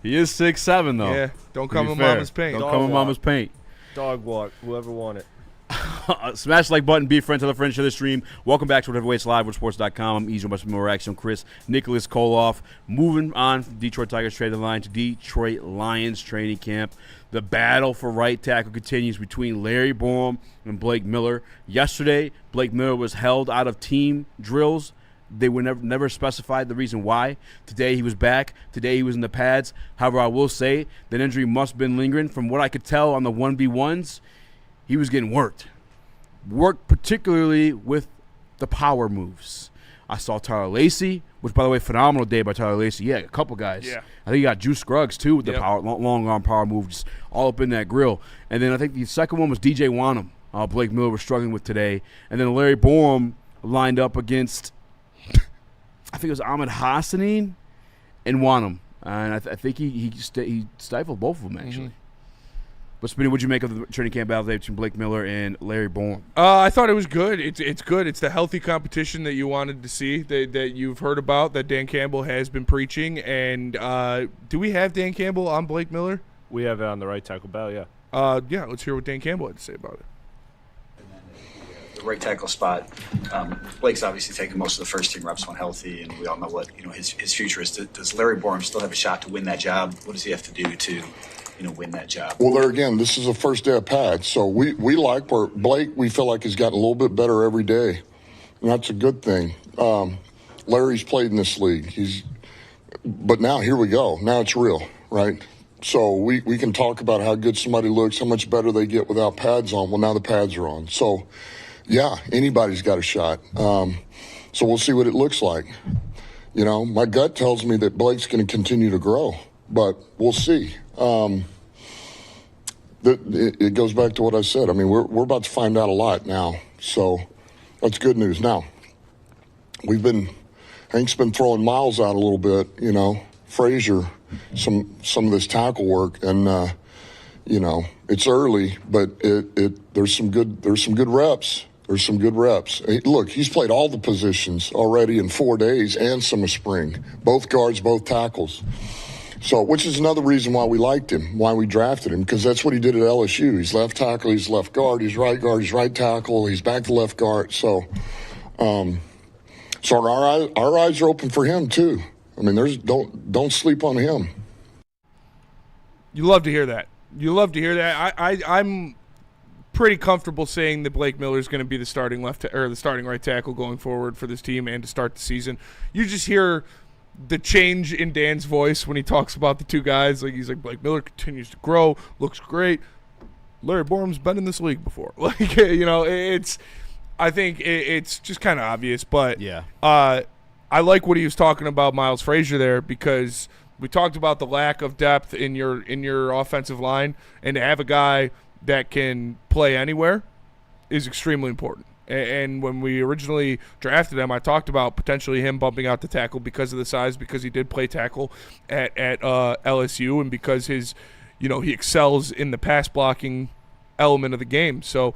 He is 6'7", though. Yeah, don't come in mama's paint. Don't come in mama's paint. Dog walk, whoever won it. Smash the like button, be a friend, tell a friend, share the stream. Welcome back to Whatever Waits Live with Sports.com. I'm Easy, much more action. Chris, Nicholas Kholoff. Moving on from Detroit Tigers trade line to Detroit Lions training camp. The battle for right tackle continues between Larry Borom and Blake Miller. Yesterday, Blake Miller was held out of team drills They were never specified the reason why. Today he was back. Today he was in the pads. However, I will say that injury must have been lingering. From what I could tell on the 1v1s, he was getting worked. Worked particularly with the power moves. I saw Tyler Lacey, which, by the way, phenomenal day by Tyler Lacey. Yeah, a couple guys. Yeah. I think he got Juice Scruggs, too, with the power, long arm power move, just all up in that grill. And then I think the second one was DJ Wanham. Blake Miller was struggling with today. And then Larry Borum lined up against, I think it was Amon-Ra and Wanham. And I think he stifled both of them, actually. But, Spinny, what'd you make of the training camp battle between Blake Miller and Larry Borum? I thought it was good. It's good. It's the healthy competition that you wanted to see, that you've heard about, that Dan Campbell has been preaching. And do we have Dan Campbell on Blake Miller? We have it on the right tackle battle, yeah. Yeah, let's hear what Dan Campbell had to say about it. The right tackle spot. Blake's obviously taking most of the first team reps when healthy, and we all know what his future is. Does Larry Borum still have a shot to win that job? What does he have to do to win that job? Well, there again, this is a first day of pads, so we like where Blake, we feel like he's gotten a little bit better every day, and that's a good thing. Larry's played in this league. But now here we go. Now it's real, right? So we can talk about how good somebody looks, how much better they get without pads on. Well, now the pads are on. So, yeah, anybody's got a shot. So we'll see what it looks like. My gut tells me that Blake's going to continue to grow, but we'll see. It goes back to what I said. I mean, we're about to find out a lot now, so that's good news. Now, Hank's been throwing Miles out a little bit, Frazier, some of this tackle work, and it's early, but there's some good reps. There's some good reps. Look, he's played all the positions already in 4 days and some of spring, both guards, both tackles. So, which is another reason why we liked him, why we drafted him, because that's what he did at LSU. He's left tackle, he's left guard, he's right tackle, he's back to left guard. So, our eyes are open for him too. I mean, don't sleep on him. You love to hear that. I'm pretty comfortable saying that Blake Miller is going to be the starting right tackle going forward for this team and to start the season. You just hear the change in Dan's voice when he talks about the two guys. Like, he's like, Blake Miller continues to grow, looks great. Larry Borum's been in this league before. I think it's just kind of obvious, but yeah. I like what he was talking about Miles Frazier there, because we talked about the lack of depth in your offensive line, and to have a guy that can play anywhere is extremely important. And when we originally drafted him, I talked about potentially him bumping out the tackle because of the size, because he did play tackle at LSU, and because he excels in the pass blocking element of the game. So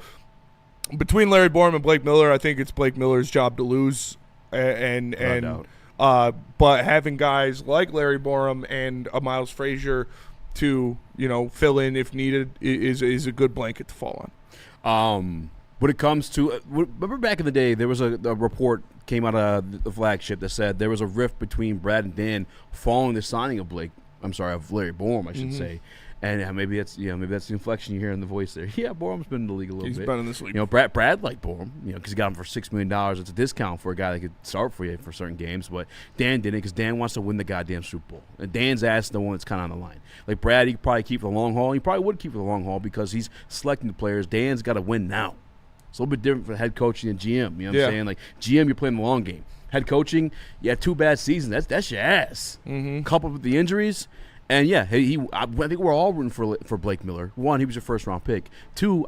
between Larry Borum and Blake Miller, I think it's Blake Miller's job to lose. But having guys like Larry Borum and Miles Frazier to fill in if needed is a good blanket to fall on. When it comes to remember back in the day, there was a report came out of the flagship that said there was a rift between Brad and Dan following the signing of Larry Borum, I should say. And maybe that's the inflection you hear in the voice there. Yeah, Borum's been in the league a little bit. He's been in this league. Brad liked Borum, because he got him for $6 million. It's a discount for a guy that could start for you for certain games. But Dan didn't, because Dan wants to win the goddamn Super Bowl. And Dan's ass is the one that's kind of on the line. Like Brad, he could probably keep for the long haul. He probably would keep for the long haul because he's selecting the players. Dan's got to win now. It's a little bit different for head coaching and GM. You know what I'm saying? Like GM, you're playing the long game. Head coaching, you had 2 bad seasons. That's your ass. Coupled with the injuries. And, yeah, I think we're all rooting for Blake Miller. 1, he was your first-round pick. 2,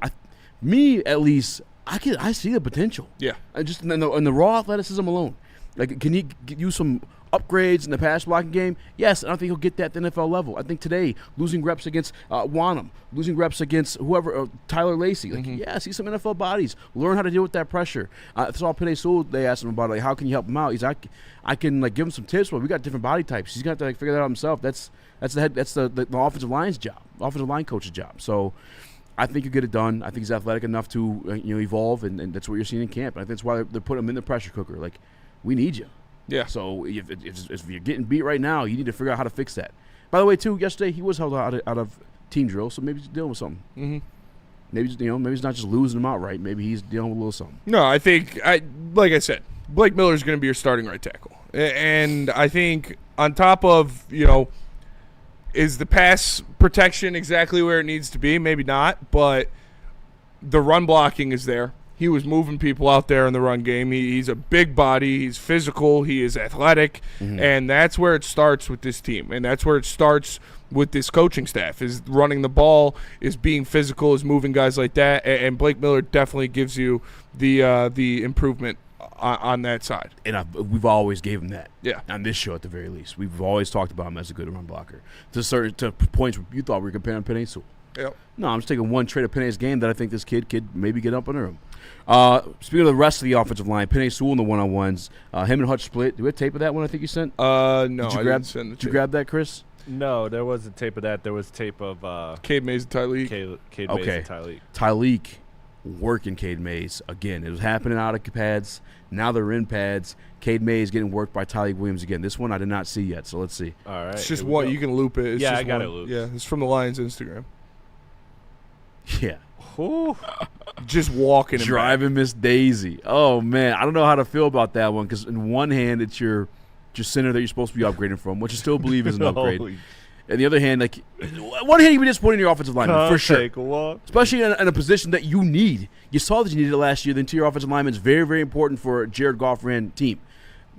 me at least, I see the potential. Yeah. Just in the raw athleticism alone. Like, can he use some upgrades in the pass blocking game? Yes, and I think he'll get that at the NFL level. I think today, losing reps against Wanham, losing reps against whoever, Tyler Lacey. Like, see some NFL bodies. Learn how to deal with that pressure. I saw Penei Sewell, they asked him about, like, how can you help him out? He's like, I can, like, give him some tips, but we got different body types. He's going to have to figure that out himself. That's the offensive line's job, offensive line coach's job. So I think you get it done. I think he's athletic enough to evolve, and that's what you're seeing in camp. And I think that's why they're putting him in the pressure cooker. Like, we need you. Yeah. So if you're getting beat right now, you need to figure out how to fix that. By the way, too, yesterday he was held out of team drill, so maybe he's dealing with something. Mm-hmm. Maybe he's not just losing them outright. Maybe he's dealing with a little something. No, I think like I said, Blake Miller's going to be your starting right tackle. And I think on top of, is the pass protection exactly where it needs to be? Maybe not, but the run blocking is there. He was moving people out there in the run game. He's a big body. He's physical. He is athletic. And that's where it starts with this team. And that's where it starts with this coaching staff, is running the ball, is being physical, is moving guys like that. And Blake Miller definitely gives you the improvement on that side. And we've always gave him that. Yeah. On this show, at the very least. We've always talked about him as a good run blocker. To points where you thought we were comparing Penei Sewell. Yep. No, I'm just taking one trait of Penei's game that I think this kid could maybe get up under him. Speaking of the rest of the offensive line, Penei Sewell in the one-on-ones, him and Hutch split. Do we have tape of that one I think you sent? No, I didn't send the tape. Did you grab that, Chris? No, there wasn't tape of that. There was tape of Cade Mays and Tyleek. Cade Mays and Tyleek. Tyleek working Cade Mays. Again, it was happening out of pads. Now they're in pads. Cade Mays getting worked by Tyleek Williams again. This one I did not see yet, so let's see. All right. It's just one. You can loop it. It's just I got one. it looped. Yeah, it's from the Lions' Instagram. Yeah. Just walking him driving Miss Daisy. Oh man, I don't know how to feel about that one, because in one hand it's your center that you're supposed to be upgrading from, which I still believe is an upgrade. And the other hand, one hand you be disappointed in your offensive lineman for sure, especially in a position that you need. You saw that you needed it last year. The interior offensive lineman is very, very important for Jared Goff-ran team.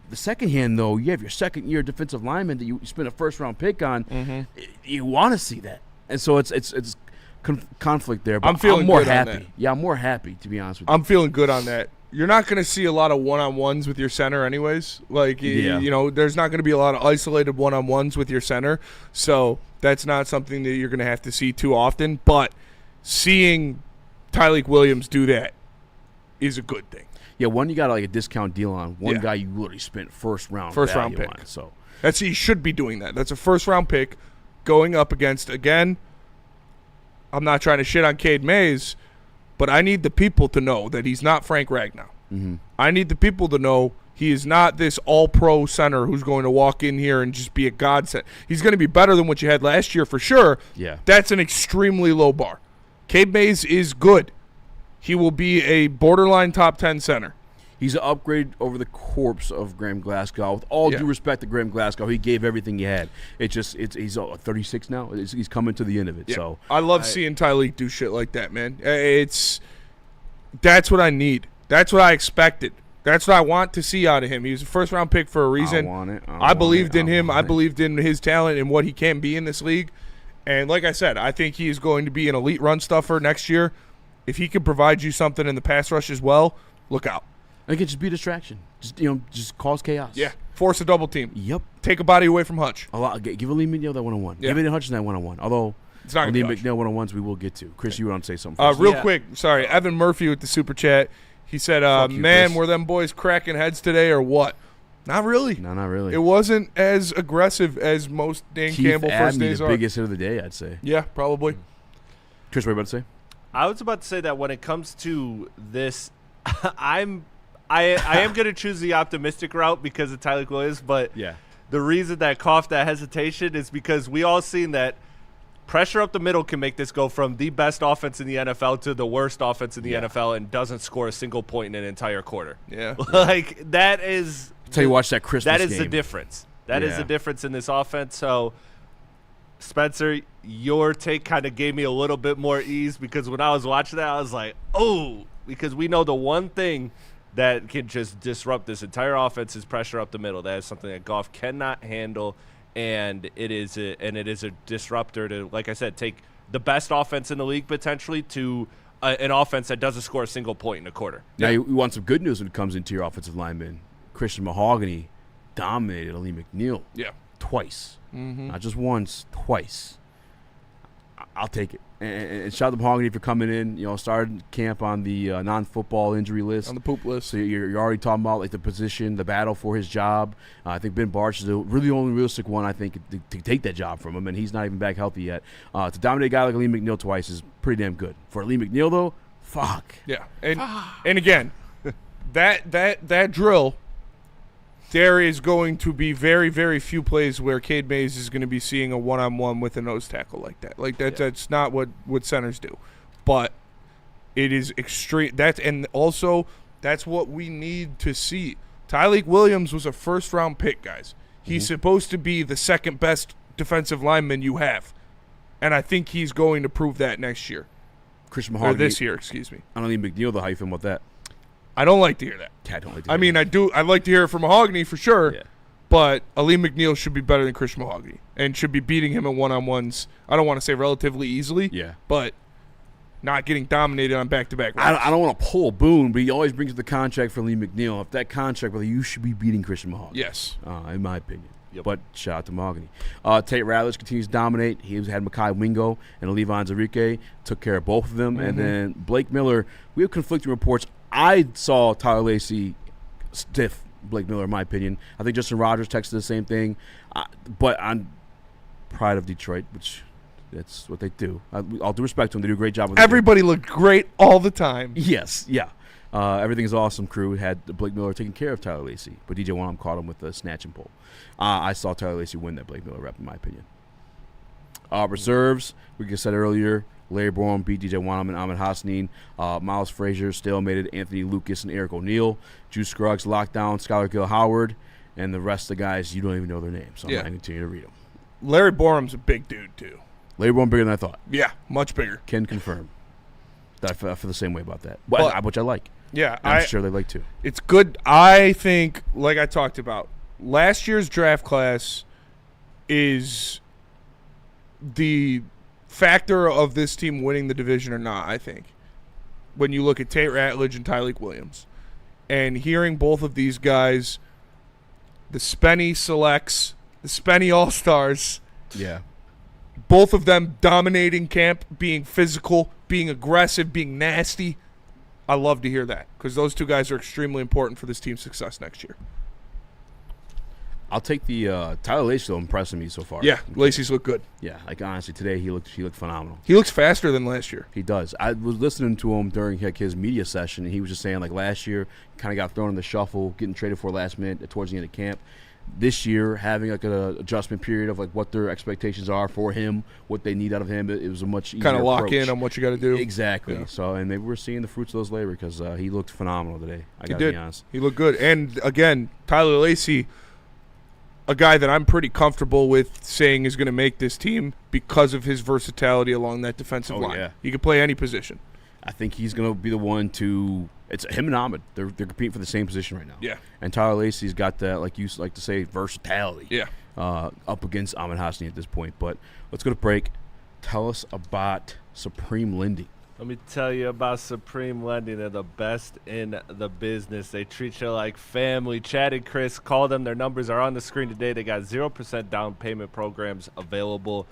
The second hand, though, you have your second-year defensive lineman that you spent a first-round pick on. You want to see that, and so it's conflict there. But I'm feeling more good happy. on that. Yeah, I'm more happy, to be honest with you. I'm feeling good on that. You're not going to see a lot of one-on-ones with your center anyways. There's not going to be a lot of isolated one-on-ones with your center. So that's not something that you're going to have to see too often. But seeing Tyleek Williams do that is a good thing. Yeah, one you got a discount deal on. One guy you literally spent first-round pick. on. So he should be doing that. That's a first-round pick going up against, again, I'm not trying to shit on Cade Mays, but I need the people to know that he's not Frank Ragnow. I need the people to know he is not this all-pro center who's going to walk in here and just be a godsend. He's going to be better than what you had last year for sure. Yeah. That's an extremely low bar. Cade Mays is good. He will be a borderline top 10 center. He's an upgrade over the corpse of Graham Glasgow. With all due respect to Graham Glasgow, he gave everything he had. He's 36 now. He's coming to the end of it. Yeah. So I love seeing Tyleek do shit like that, man. That's what I need. That's what I expected. That's what I want to see out of him. He was a first-round pick for a reason. I want it. I believed in him. I believed in his talent and what he can be in this league. And like I said, I think he is going to be an elite run stuffer next year. If he can provide you something in the pass rush as well, look out. It could just be a distraction. Just cause chaos. Yeah. Force a double team. Yep. Take a body away from Hutch. Give a Lee McNeil that one-on-one. Yeah. Give it to Hutch that one-on-one. Although it's not Lee Hutch. McNeil one-on-ones we will get to. Chris, you want to say something first? Real quick. Sorry. Evan Murphy with the super chat. He said, man, were them boys cracking heads today or what? Not really. No, not really. It wasn't as aggressive as most Dan Keith Campbell first Abney, days the are. biggest hit of the day, I'd say. Yeah, probably. Chris, what are you about to say? I was about to say that when it comes to this, I am going to choose the optimistic route because of Tyleek Williams, but the reason that coughed that hesitation is because we all seen that pressure up the middle can make this go from the best offense in the NFL to the worst offense in the NFL and doesn't score a single point in an entire quarter. Yeah. That is – Until you watch that Christmas That is game. the difference. That is the difference in this offense. So, Spencer, your take kind of gave me a little bit more ease because when I was watching that, I was like, oh, because we know the one thing that can just disrupt this entire offense is pressure up the middle. That is something that Goff cannot handle, and it is a disruptor to, like I said, take the best offense in the league potentially to an offense that doesn't score a single point in a quarter. Now, you want some good news when it comes into your offensive lineman. Christian Mahogany dominated Lee McNeil twice. Not just once, twice. I'll take it. And shout out to Mahogany for coming in. Started camp on the non-football injury list. On the poop list. So you're already talking about the position, the battle for his job. I think Ben Barch is really the only realistic one, I think, to take that job from him, and he's not even back healthy yet. To dominate a guy like Lee McNeil twice is pretty damn good. For Lee McNeil, though, fuck. Yeah. And again, that drill, there is going to be very, very few plays where Cade Mays is going to be seeing a one-on-one with a nose tackle like that. That's not what centers do. But it is extreme. And also, that's what we need to see. Tyleik Williams was a first-round pick, guys. He's supposed to be the second best defensive lineman you have. And I think he's going to prove that next year. Chris Mahogany. Or this year, excuse me. I don't need McNeil, though. How you feel about that? I don't like to hear that. Yeah, I don't like to hear mean, that. I'd like to hear it from Mahogany for sure. Yeah. But Ali McNeil should be better than Chris Mahogany and should be beating him in one-on-ones. I don't want to say relatively easily. Yeah. But not getting dominated on back-to-back runs. I don't want to pull Boone, but he always brings up the contract for Lee McNeil. If that contract, brother, you should be beating Christian Mahogany. Yes. In my opinion. But shout out to Mahogany. Tate Ratledge continues to dominate. He had Mekhi Wingo and Levon Zarike. Took care of both of them. And then Blake Miller, we have conflicting reports. I saw Tyler Lacey stiff Blake Miller, in my opinion. I think Justin Rogers texted the same thing. But on pride of Detroit, which that's what they do. All due respect to them. They do a great job with Everybody looked great all the time. Yes, yeah. Everything is awesome. Crew had Blake Miller taking care of Tyler Lacey, but DJ Wanham caught him with a snatch and pull. I saw Tyler Lacey win that Blake Miller rep, in my opinion. Reserves, we said earlier, Larry Borum beat DJ Wanham and Ahmed Hassanin. Miles Frazier stalemated Anthony Lucas and Eric O'Neill. Juice Scruggs locked down Skylar Gill Howard, and the rest of the guys, you don't even know their names, so I'm not going to continue to read them. Larry Borum's a big dude, too. Larry Borum bigger than I thought. Yeah, much bigger. Can confirm. I feel the same way about that, which I like. Yeah, I'm sure they like too. It's good. I think, like I talked about, last year's draft class is the factor of this team winning the division or not, I think, when you look at Tate Ratledge and Tyleik Williams. And hearing both of these guys, the Spenny selects, the Spenny All-Stars. Yeah. Both of them dominating camp, being physical, being aggressive, being nasty. I love to hear that because those two guys are extremely important for this team's success next year. I'll take the Tyler Lacey still impressing me so far. Yeah, Lacey's look good. Yeah, like honestly, today he looked phenomenal. He looks faster than last year. He does. I was listening to him during his media session, and he was just saying like last year kind of got thrown in the shuffle, getting traded for last minute towards the end of camp. This year, having like an adjustment period of like what their expectations are for him, what they need out of him, it was a much easier kind of lock approach. in on what you got to do. Exactly. Yeah. So, and maybe we're seeing the fruits of those labor because he looked phenomenal today. I got to be honest. He looked good. And again, Tyler Lacey, a guy that I'm pretty comfortable with saying is going to make this team because of his versatility along that defensive line. Yeah. He can play any position. I think he's going to be the one to. It's him and Ahmed. They're competing for the same position right now. Yeah. And Tyler Lacey's got that, like you like to say, versatility. Yeah. Up against Ahmed Hassanin at this point. But let's go to break. Tell us about Supreme Lending. Let me tell you about Supreme Lending. They're the best in the business. They treat you like family. Chad and Chris, call them. Their numbers are on the screen today. They got 0% down payment programs available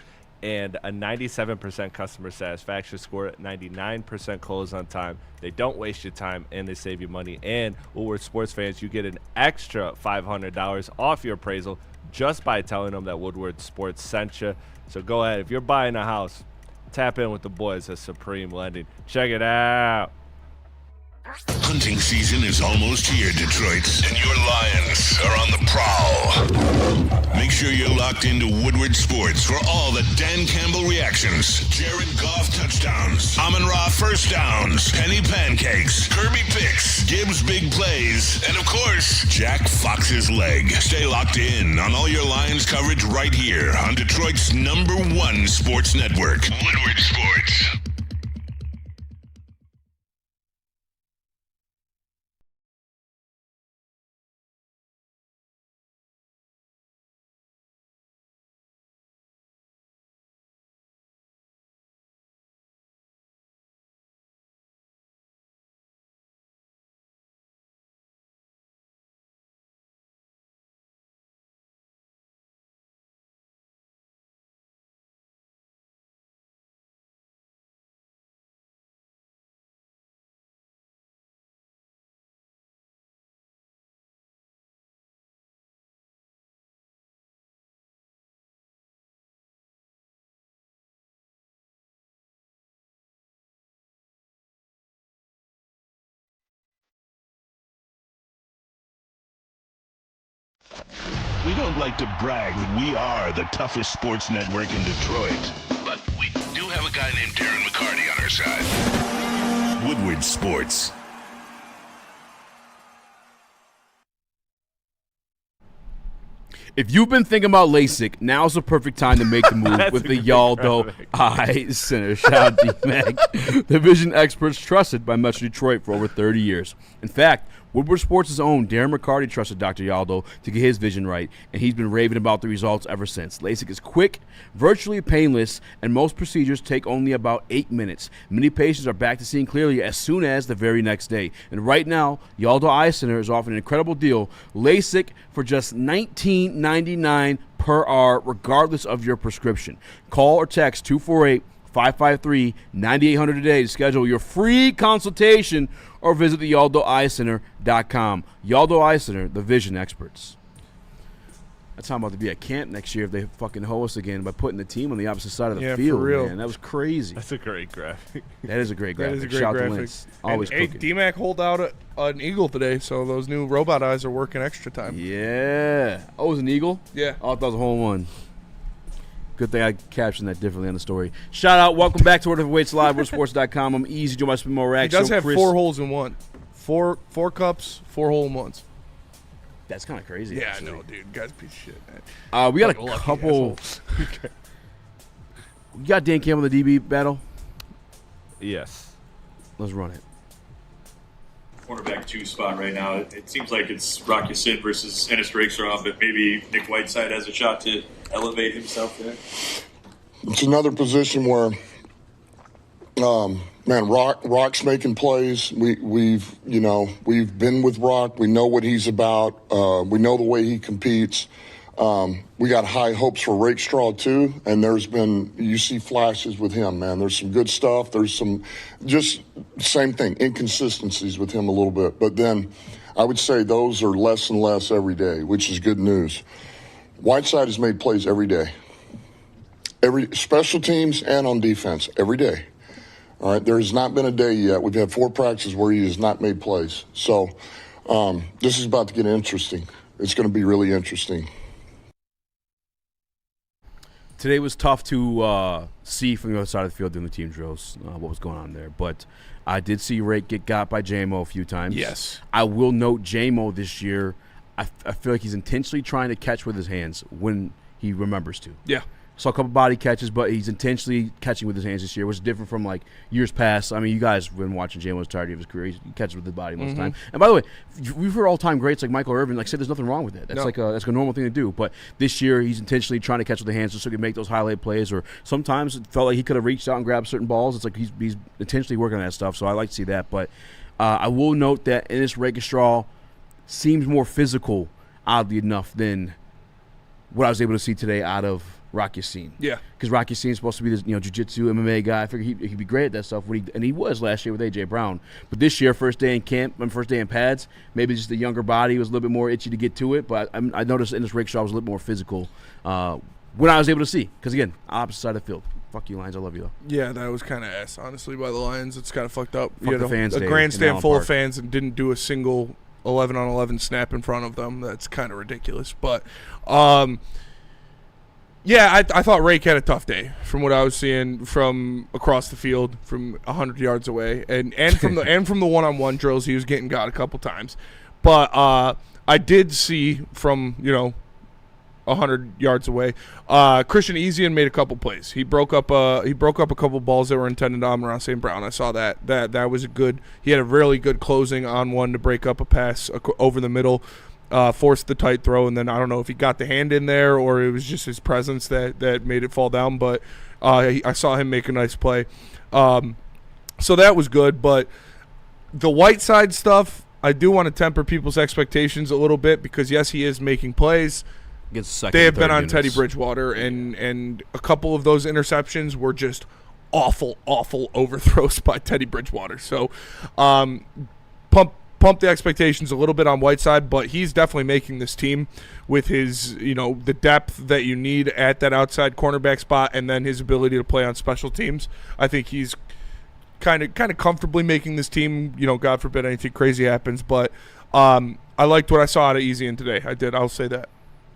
and a 97% customer satisfaction score, 99% close on time. They don't waste your time, and they save you money. And Woodward sports fans, you get an extra $500 off your appraisal just by telling them that Woodward Sports sent you. So go ahead. If you're buying a house, tap in with the boys at Supreme Lending. Check it out. Hunting season is almost here, Detroit, and your Lions are on the prowl. Make sure you're locked into Woodward Sports for all the Dan Campbell reactions. Jared Goff touchdowns, Amon-Ra first downs, Penny pancakes, Kirby picks, Gibbs big plays, and of course, Jack Fox's leg. Stay locked in on all your Lions coverage right here on Detroit's #1 sports network, Woodward Sports. We don't like to brag that we are the toughest sports network in Detroit, but we do have a guy named Darren McCarty on our side. Woodward Sports. If you've been thinking about LASIK, now's the perfect time to make the move with the Yaldo Eye Center. Shout out D-Mac. The vision experts trusted by Metro Detroit for over 30 years. In fact, Woodward Sports' own Darren McCarty trusted Dr. Yaldo to get his vision right, and he's been raving about the results ever since. LASIK is quick, virtually painless, and most procedures take only about 8 minutes. Many patients are back to seeing clearly as soon as the very next day. And right now, Yaldo Eye Center is offering an incredible deal. LASIK for just $19.99 per hour, regardless of your prescription. Call or text 248-553-9800 today to schedule your free consultation or visit the YaldoEyeCenter.com. Yaldo Eye Center, the vision experts. That's how I'm about to be at camp next year if they fucking hoe us again by putting the team on the opposite side of the field. For real. Man. That was crazy. That's a great graphic. That is a great graphic. That is a great Shout out to graphic. Lynch. Always Hey, cooking. D-Mac hold out an eagle today, so those new robot eyes are working extra time. Yeah. Oh, it was an eagle? Yeah. Oh, I thought it was a hole in one. Good thing I captioned that differently on the story. Shout out. Welcome back to World of Weights Live, WorldSports.com. I'm Easy. Joe, my spin more racks. He does So have Chris, 4 holes in one. Four cups, 4 hole in ones. That's kind of crazy. Yeah, actually. I know, dude. Guy's a piece of shit, man. We got Fucking a lucky couple. asshole. You got Dan Campbell in the DB battle? Yes. Let's run it. Cornerback 2 spot right now. It seems like it's Rocky Sin versus Ennis Rakestraw, but maybe Nick Whiteside has a shot to elevate himself there. It's another position where, Rock's making plays. We've been with Rock. We know what he's about. We know the way he competes. We got high hopes for Rakestraw too, and you see flashes with him, man. There's some good stuff. There's some just same thing, inconsistencies with him a little bit. But then I would say those are less and less every day, which is good news. Whiteside has made plays every day. Every special teams and on defense, every day. All right, there has not been a day yet. We've had 4 practices where he has not made plays. So this is about to get interesting. It's going to be really interesting. Today was tough to see from the other side of the field during the team drills what was going on there. But I did see Rake get got by J-Mo a few times. Yes. I will note J-Mo this year, I feel like he's intentionally trying to catch with his hands when he remembers to. Yeah. Saw a couple body catches, but he's intentionally catching with his hands this year, which is different from like years past. I mean, you guys have been watching J-Mo's entirety of his career. He catches with his body most of the time. And by the way, we've heard all-time greats like Michael Irvin like said there's nothing wrong with it. That's that's a normal thing to do. But this year he's intentionally trying to catch with the hands just so he can make those highlight plays. Or sometimes it felt like he could have reached out and grabbed certain balls. It's like he's intentionally working on that stuff. So I like to see that. But I will note that Ennis Rakestraw seems more physical, oddly enough, than what I was able to see today out of Rock Yassin. Yeah. Because Rock Yassin is supposed to be this, jiu-jitsu, MMA guy. I figured he'd be great at that stuff. And he was last year with A.J. Brown. But this year, first day in camp and first day in pads, maybe just a younger body was a little bit more itchy to get to it. But I noticed Ennis Rakestraw was a little more physical when I was able to see. Because, again, opposite side of the field. Fuck you, Lions. I love you, though. Yeah, that was kind of ass, honestly, by the Lions. It's kind of fucked up. Fuck the fans a day grandstand in full Allen of Park. fans and didn't do a single 11-on-11 snap in front of them. That's kind of ridiculous. But, yeah, I thought Rake had a tough day from what I was seeing from across the field, from 100 yards away, and from the one-on-one drills he was getting got a couple times. But I did see from 100 yards away, Christian Ezian made a couple plays. He broke up a couple balls that were intended to Amon-Ra St. Brown. I saw that. That was a good. He had a really good closing on one to break up a pass over the middle. Forced the tight throw, and then I don't know if he got the hand in there or it was just his presence that made it fall down, but I saw him make a nice play. So that was good, but the Whiteside stuff, I do want to temper people's expectations a little bit because, yes, he is making plays. They have been on Teddy Bridgewater, and a couple of those interceptions were just awful overthrows by Teddy Bridgewater. So pump the expectations a little bit on Whiteside, but he's definitely making this team with his, the depth that you need at that outside cornerback spot, and then his ability to play on special teams. I think he's kind of comfortably making this team. God forbid anything crazy happens, but I liked what I saw out of Ezian today. I did. I'll say that.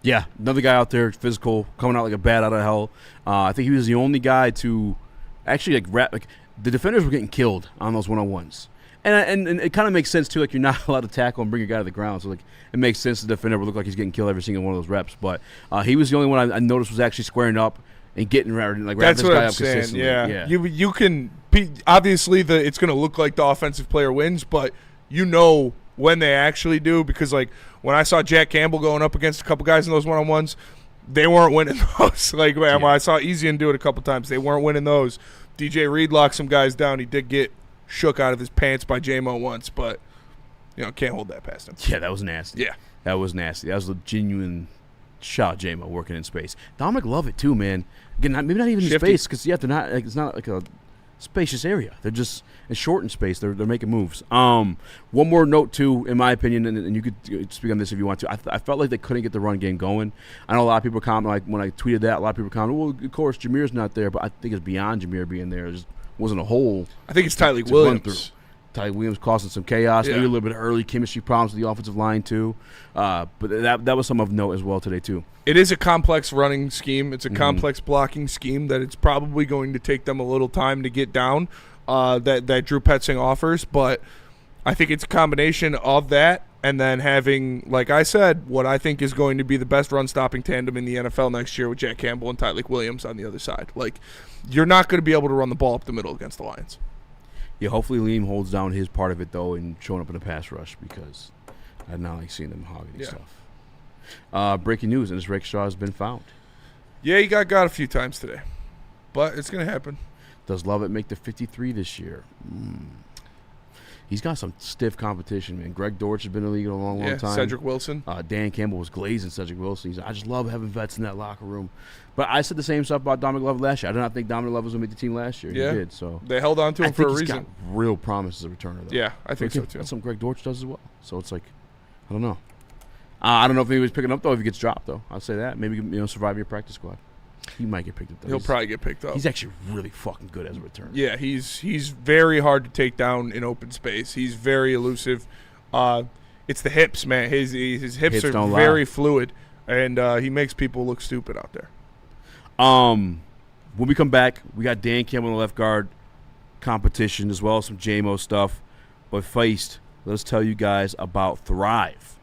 Yeah, another guy out there, physical, coming out like a bat out of hell. I think he was the only guy to actually the defenders were getting killed on those one-on-ones. And it kind of makes sense too. Like you're not allowed to tackle and bring your guy to the ground, so like it makes sense the defender would look like he's getting killed every single one of those reps. But he was the only one I noticed was actually squaring up and getting ready, like wrapping this guy up consistently. Yeah. You can obviously it's going to look like the offensive player wins, but when they actually do, because like when I saw Jack Campbell going up against a couple guys in those one-on-ones, they weren't winning those. Like when I saw Ezian do it a couple times, they weren't winning those. DJ Reed locked some guys down. He did get shook out of his pants by J-Mo once, but can't hold that past him. Yeah, that was nasty. Yeah, that was nasty. That was a genuine shot. J-Mo working in space. Dominic love it too, man. Again, maybe not even in space because they're not. Like, it's not like a spacious area. They're just short in space. They're making moves. One more note too, in my opinion, and you could speak on this if you want to. I felt like they couldn't get the run game going. I know a lot of people comment, like when I tweeted that, a lot of people commented, well, of course Jameer's not there, but I think it's beyond Jameer being there. It just wasn't a hole. I think it's Tyleik Williams. Tyleik Williams causing some chaos. Maybe a little bit of early chemistry problems with the offensive line too. But that was some of note as well today too. It is a complex running scheme. It's a complex blocking scheme that it's probably going to take them a little time to get down. That Drew Petzing offers, but I think it's a combination of that and then having, like I said, what I think is going to be the best run-stopping tandem in the NFL next year with Jack Campbell and Tyleik Williams on the other side. Like, you're not going to be able to run the ball up the middle against the Lions. Yeah, hopefully Liam holds down his part of it, though, and showing up in the pass rush because I did not like seeing them hogging stuff. Breaking news, and this Raxter has been found. Yeah, he got a few times today, but it's going to happen. Does Lovett make the 53 this year? He's got some stiff competition, man. Greg Dortch has been in the league a long time. Cedric Wilson. Dan Campbell was glazing Cedric Wilson. I just love having vets in that locker room. But I said the same stuff about Dominic Lovett last year. I did not think Dominic Lovett was going to make the team last year. Yeah. He did. So they held on to him for a reason. He's got real promise as a returner, though. Yeah, I think so, too. That's something Greg Dortch does as well. So it's like, I don't know. I don't know if he was picking up, though, if he gets dropped, though. I'll say that. Maybe survive your practice squad. He might get picked up, though. He'll probably get picked up. He's actually really fucking good as a returner. Yeah, he's very hard to take down in open space. He's very elusive. It's the hips, man. His hips are very fluid, and he makes people look stupid out there. When we come back, we got Dan Campbell in the left guard competition as well as some JMO stuff. But Feist, let's tell you guys about Thrive.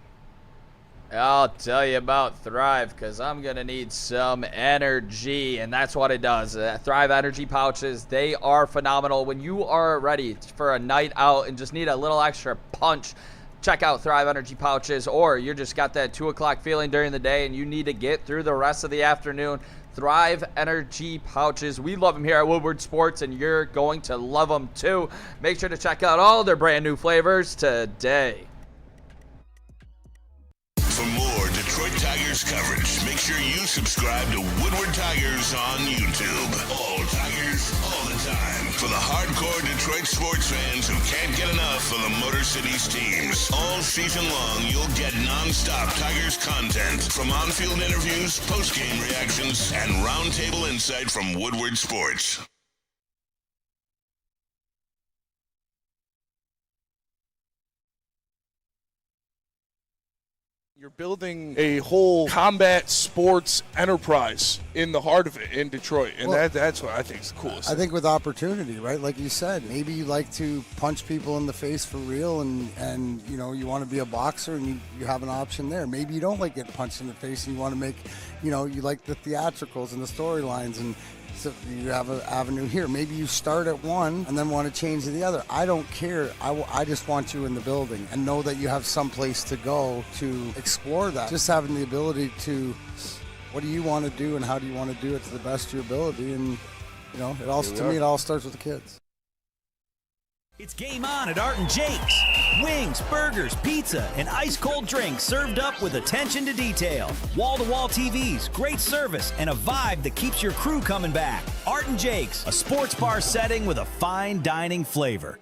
I'll tell you about Thrive because I'm going to need some energy, and that's what it does. Thrive energy pouches, they are phenomenal. When you are ready for a night out and just need a little extra punch, check out Thrive energy pouches, or you just got that 2 o'clock feeling during the day and you need to get through the rest of the afternoon. Thrive energy pouches. We love them here at Woodward Sports, and you're going to love them too. Make sure to check out all their brand new flavors today. For more Detroit Tigers coverage, make sure you subscribe to Woodward Tigers on YouTube. All Tigers, all the time. For the hardcore Detroit sports fans who can't get enough of the Motor City's teams. All season long, you'll get non-stop Tigers content from on-field interviews, post-game reactions, and roundtable insight from Woodward Sports. You're building a whole combat sports enterprise in the heart of it in Detroit, and that's what I think is the coolest. I think with opportunity, right? Like you said, maybe you like to punch people in the face for real, and you want to be a boxer, and you have an option there. Maybe you don't like getting punched in the face, and you want to make, you like the theatricals and the storylines, and so you have an avenue here. Maybe you start at one and then want to change to the other. I don't care. I just want you in the building and know that you have some place to go to explore that. Just having the ability to, what do you want to do and how do you want to do it to the best of your ability? And, it all starts with the kids. It's game on at Art and Jake's. Wings, burgers, pizza, and ice-cold drinks served up with attention to detail. Wall-to-wall TVs, great service, and a vibe that keeps your crew coming back. Art and Jake's, a sports bar setting with a fine dining flavor.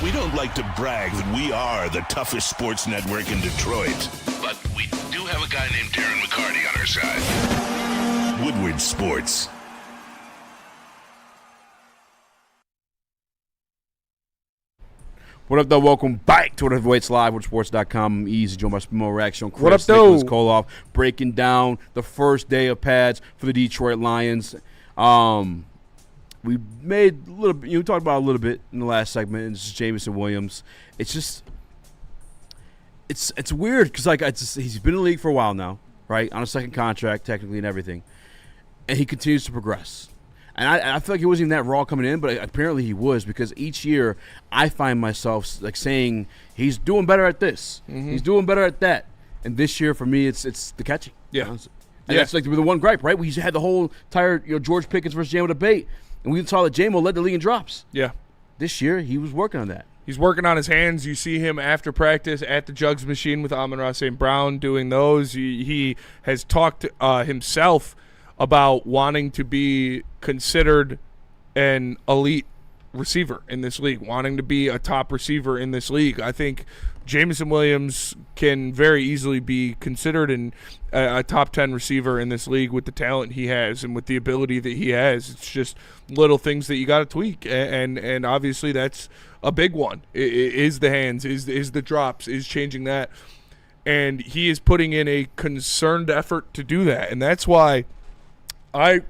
We don't like to brag that we are the toughest sports network in Detroit, but we do have a guy named Darren McCarty on our side. Woodward Sports. What up, though? Welcome back to Heavyweights Live, WoodSports.com. Easy, joined by Spimo Raxter, Chris, what up, though? Nicholas Kholoff, breaking down the first day of pads for the Detroit Lions. we made a little bit. We talked about a little bit in the last segment. And it's just Jameson Williams. It's just, it's weird because like he's been in the league for a while now, right? On a second contract, technically, and everything, and he continues to progress. And I feel like he wasn't even that raw coming in, but apparently he was, because each year I find myself like saying he's doing better at this, he's doing better at that, and this year for me it's the catching. Yeah. And that's like the one gripe, right? We had the whole entire George Pickens versus J-Mo debate, and we saw that J-Mo led the league in drops. Yeah. This year he was working on that. He's working on his hands. You see him after practice at the jugs machine with Amon-Ra St. Brown doing those. He has talked himself about wanting to be considered an elite receiver in this league, wanting to be a top receiver in this league. I think Jameson Williams can very easily be considered a top 10 receiver in this league with the talent he has and with the ability that he has. It's just little things that you got to tweak, and obviously that's a big one. Is the hands, is the drops, is changing that, and he is putting in a concerned effort to do that, and that's why I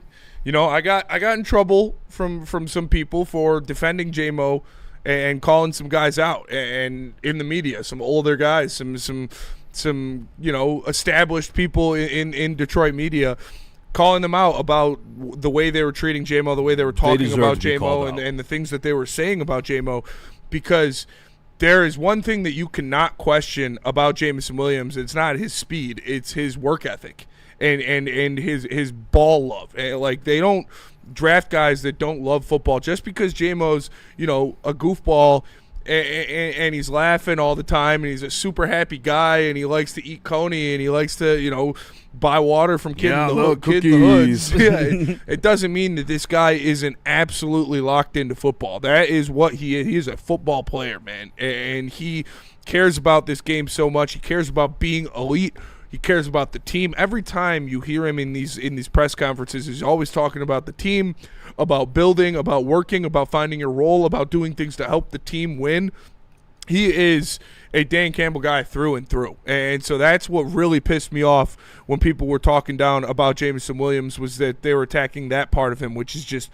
got in trouble from some people for defending J-Mo and calling some guys out, and in the media, some older guys, some established people in Detroit media, calling them out about the way they were treating J-Mo, the way they were talking about J-Mo, and the things that they were saying about J-Mo, because there is one thing that you cannot question about Jameson Williams. It's not his speed, it's his work ethic. And his ball love. Like, they don't draft guys that don't love football. Just because J-Mo's, a goofball and he's laughing all the time and he's a super happy guy and he likes to eat coney and he likes to, buy water from Kid in the Hoods. Yeah, it doesn't mean that this guy isn't absolutely locked into football. That is what he is. He is a football player, man. And he cares about this game so much. He cares about being elite. He cares about the team. Every time you hear him in these press conferences, he's always talking about the team, about building, about working, about finding your role, about doing things to help the team win. He is a Dan Campbell guy through and through. And so that's what really pissed me off when people were talking down about Jameson Williams, was that they were attacking that part of him, which is just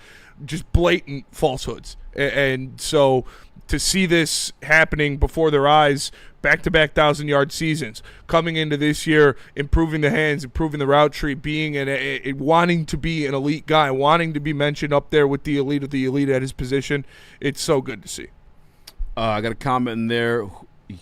blatant falsehoods. And so to see this happening before their eyes, back-to-back 1,000-yard seasons, coming into this year, improving the hands, improving the route tree, being wanting to be an elite guy, wanting to be mentioned up there with the elite of the elite at his position, it's so good to see. I got a comment in there.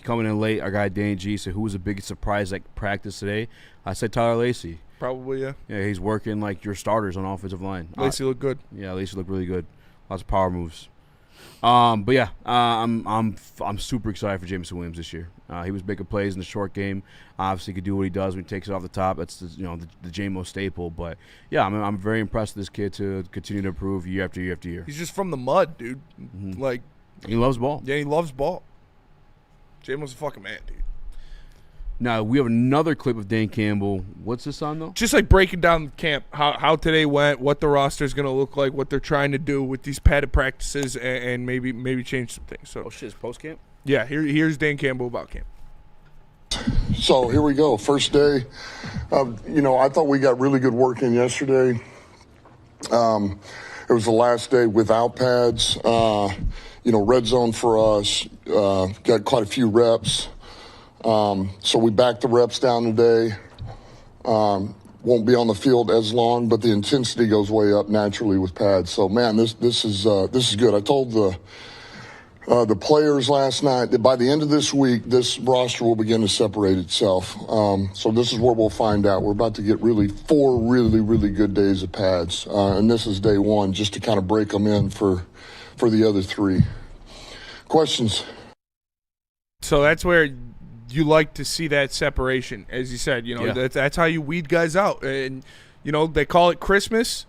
Coming in late, our guy Danny G said, who was the biggest surprise at practice today? I said Tyler Lacey. Probably, yeah. Yeah, he's working like your starters on offensive line. Lacey looked good. Yeah, Lacey looked really good. Lots of power moves. But yeah, I'm super excited for Jameson Williams this year. He was making plays in the short game. Obviously, he could do what he does when he takes it off the top. That's the J-Mo staple. But yeah, I'm very impressed with this kid to continue to improve year after year after year. He's just from the mud, dude. Mm-hmm. Like, he loves ball. Yeah, he loves ball. J-Mo's a fucking man, dude. Now, we have another clip of Dan Campbell. What's this on, though? Just like breaking down the camp, how today went, what the roster is going to look like, what they're trying to do with these padded practices, and maybe change some things. So, shit, it's post-camp? Yeah, here's Dan Campbell about camp. So here we go. First day. I thought we got really good work in yesterday. It was the last day without pads. Red zone for us. Got quite a few reps. So we backed the reps down today. Won't be on the field as long, but the intensity goes way up naturally with pads. So man, this is good. I told the players last night that by the end of this week, this roster will begin to separate itself. So this is where we'll find out. We're about to get 4 really, really good days of pads. And this is day 1, just to kind of break them in for the other 3. Questions? So that's where you like to see that separation, as you said. That's how you weed guys out. And, they call it Christmas.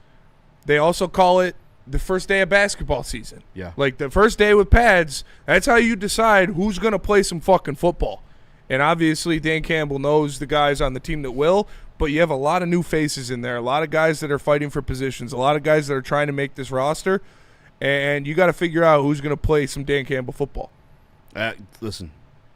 They also call it the first day of basketball season. Yeah. Like the first day with pads, that's how you decide who's going to play some fucking football. And obviously Dan Campbell knows the guys on the team that will, but you have a lot of new faces in there, a lot of guys that are fighting for positions, a lot of guys that are trying to make this roster, and you got to figure out who's going to play some Dan Campbell football. Listen,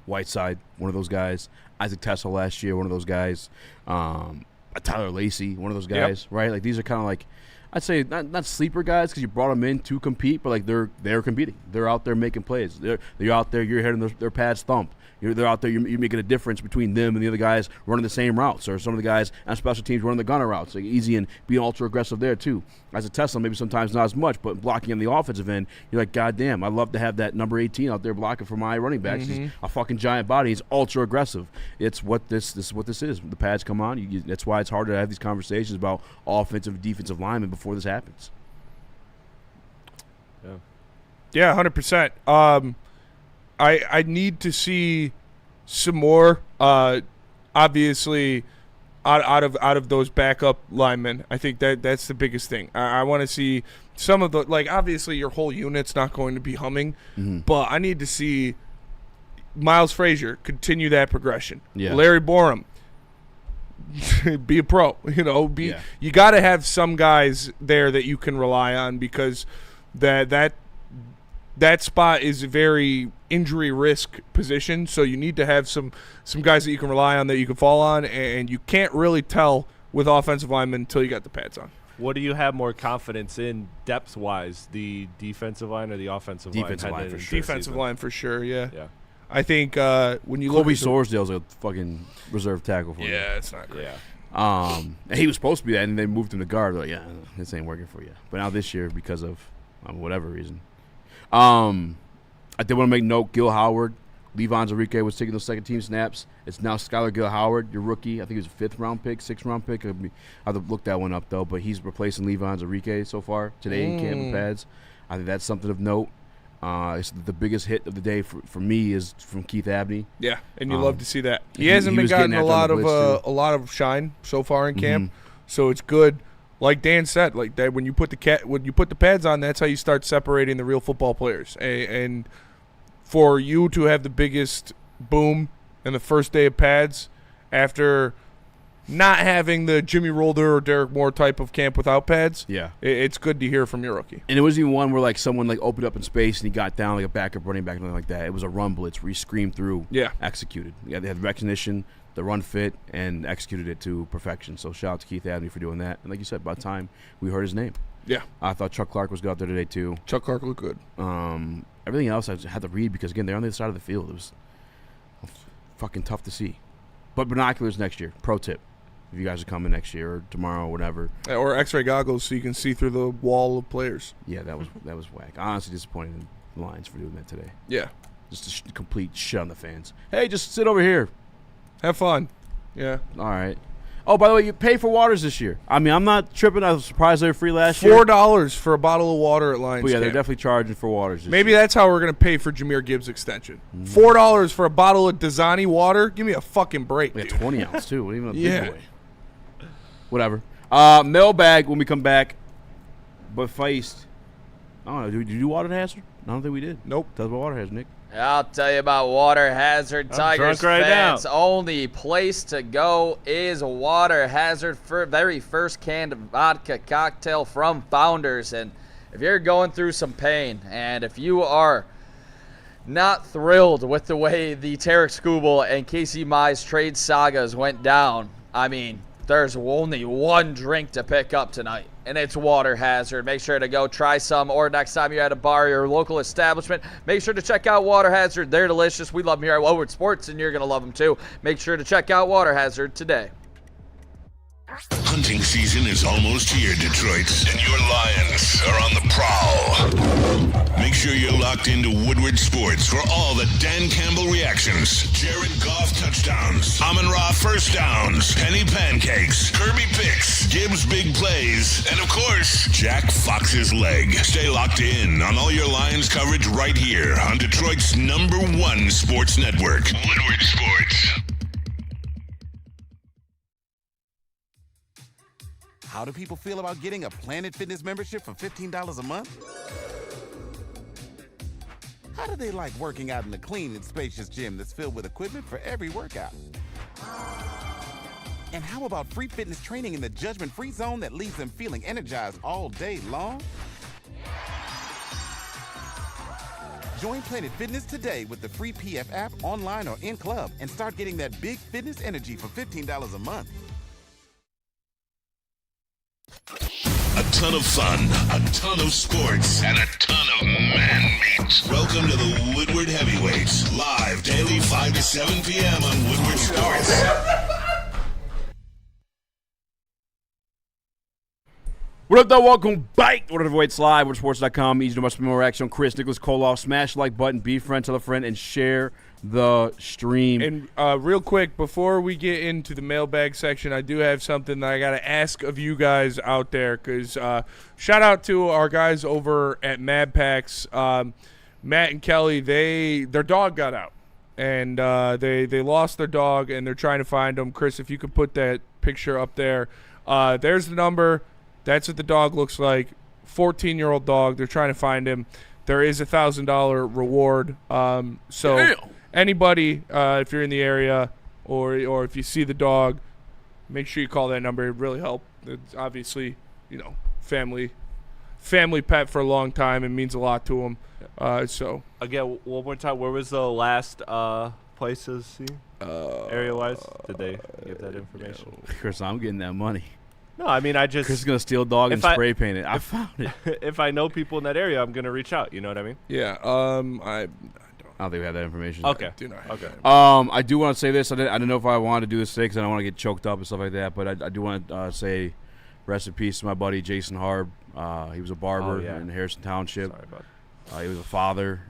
Whiteside, one of those guys. Isaac Tesla last year, one of those guys. Tyler Lacey, one of those guys, right? Like, these are kind of like I'd say not sleeper guys because you brought them in to compete, but like they're competing. They're out there making plays. They're out there. You're hearing their pads thumped. They're out there. You're making a difference between them and the other guys running the same routes, or some of the guys on special teams running the gunner routes. Like easy and being ultra aggressive there too. As a Tesla, maybe sometimes not as much, but blocking on the offensive end, you're like, God damn, I'd love to have that number 18 out there blocking for my running backs. He's a fucking giant body. He's ultra aggressive. It's what this is what this is. The pads come on. That's why it's hard to have these conversations about offensive and defensive linemen before this happens. Yeah, 100%. I need to see some more. Obviously, out of those backup linemen, I think that's the biggest thing. I want to see some of the, like, obviously your whole unit's not going to be humming, but I need to see Miles Frazier continue that progression. Yeah. Larry Larry Borum, be a pro. You got to have some guys there that you can rely on, because that spot is a very injury risk position, so you need to have some guys that you can rely on, that you can fall on, and you can't really tell with offensive linemen until you got the pads on. What do you have more confidence in depth-wise, the defensive line or the offensive line? Defensive line for sure. Defensive line for sure, yeah. I think when you Colby look at Sorsdale's a fucking reserve tackle for me. Yeah, it's not great. And he was supposed to be that, and they moved him to guard. Like, yeah, this ain't working for you. But now this year, because of whatever reason. I did want to make note, Gil Howard, Levon Enrique was taking those second-team snaps. It's now Skylar Gil Howard, your rookie. I think he was a 5th-round pick, 6th-round pick. I have to look that one up, though. But he's replacing Levon Enrique so far today in camp and pads. I think that's something of note. It's the biggest hit of the day for me is from Keith Abney. Yeah, and you love to see that. He hasn't been gotten a lot of shine so far in camp, so it's good. Like Dan said, like that when you put the pads on, that's how you start separating the real football players. And for you to have the biggest boom in the first day of pads after not having the Jimmy Rolder or Derek Moore type of camp without pads, it's good to hear from your rookie. And it wasn't even one where like someone like opened up in space and he got down like a backup running back or something like that. It was a run blitz where he screamed through, executed. Yeah, they had recognition, the run fit, and executed it to perfection. So shout out to Keith Abney for doing that. And like you said, by the time we heard his name. Yeah. I thought Chuck Clark was good out there today too. Chuck Clark looked good. Everything else I just had to read because, again, they're on the other side of the field. It was fucking tough to see. But binoculars next year. Pro tip. If you guys are coming next year or tomorrow or whatever. Or X-ray goggles so you can see through the wall of players. Yeah, that was whack. Honestly disappointed in the Lions for doing that today. Yeah. Just a complete shit on the fans. Hey, just sit over here. Have fun. Yeah. All right. Oh, by the way, you pay for waters this year. I mean, I'm not tripping. I was surprised they were free last year. $4 for a bottle of water at Lions But yeah, camp. they're definitely charging for waters this Maybe year. that's how we're going to pay for Jahmyr Gibbs' extension. $4 for a bottle of Dasani water? Give me a fucking break, Yeah, dude. 20 ounce, too. Even a big boy. Whatever. Mailbag when we come back. But Feist. I don't know. Did you do water hazard? I don't think we did. Nope. Tell us about water hazard, Nick. I'll tell you about Water Hazard. Tigers fans, only place to go is Water Hazard for very first canned vodka cocktail from Founders. And if you're going through some pain, and if you are not thrilled with the way the Tarek Skubal and Casey Mize trade sagas went down, I mean, there's only one drink to pick up tonight, and it's Water Hazard. Make sure to go try some, or next time you're at a bar or your local establishment, make sure to check out Water Hazard. They're delicious. We love them here at Woodward Sports, and you're going to love them too. Make sure to check out Water Hazard today. Hunting season is almost here, Detroit, and your Lions are on the prowl. Make sure you're locked into Woodward Sports for all the Dan Campbell reactions, Jared Goff touchdowns, Amon-Ra first downs, Penny pancakes, Kirby picks, Gibbs big plays, and of course, Jack Fox's leg. Stay locked in on all your Lions coverage right here on Detroit's #1 sports network, Woodward Sports. How do people feel about getting a Planet Fitness membership for $15 a month? How do they like working out in a clean and spacious gym that's filled with equipment for every workout? And how about free fitness training in the judgment-free zone that leaves them feeling energized all day long? Join Planet Fitness today with the free PF app, online or in club, and start getting that big fitness energy for $15 a month. A ton of fun, a ton of sports, and a ton of man meat. Welcome to the Woodward Heavyweights, live daily 5 to 7 p.m. on Woodward Sports. What up, though? Welcome back. Woodward Heavyweights live, WoodwardSports.com. Easy to much more action. Chris, Nicholas, Kholoff. Smash the like button, be a friend, tell a friend, and share the stream. And real quick, before we get into the mailbag section, I do have something that I got to ask of you guys out there. Because shout out to our guys over at Mad Packs. Matt and Kelly, their dog got out. And they lost their dog, and they're trying to find them. Chris, if you could put that picture up there. There's the number. That's what the dog looks like. 14-year-old dog. They're trying to find him. There is a $1,000 reward. So Damn. Anybody, if you're in the area or if you see the dog, make sure you call that number. It really help. It's obviously, family pet for a long time. It means a lot to them. So again, one more time, where was the last places area-wise? Did they give that information? Chris, I'm getting that money. No, I mean, Chris is going to steal a dog and spray paint it. I found it. If I know people in that area, I'm going to reach out. You know what I mean? Yeah. I don't think we have that information. Okay. Okay. I do want to say this. I don't know if I wanted to do this today because I don't want to get choked up and stuff like that. But I do want to say rest in peace to my buddy Jason Harb. He was a barber in Harrison Township. Sorry, bud. He was a father.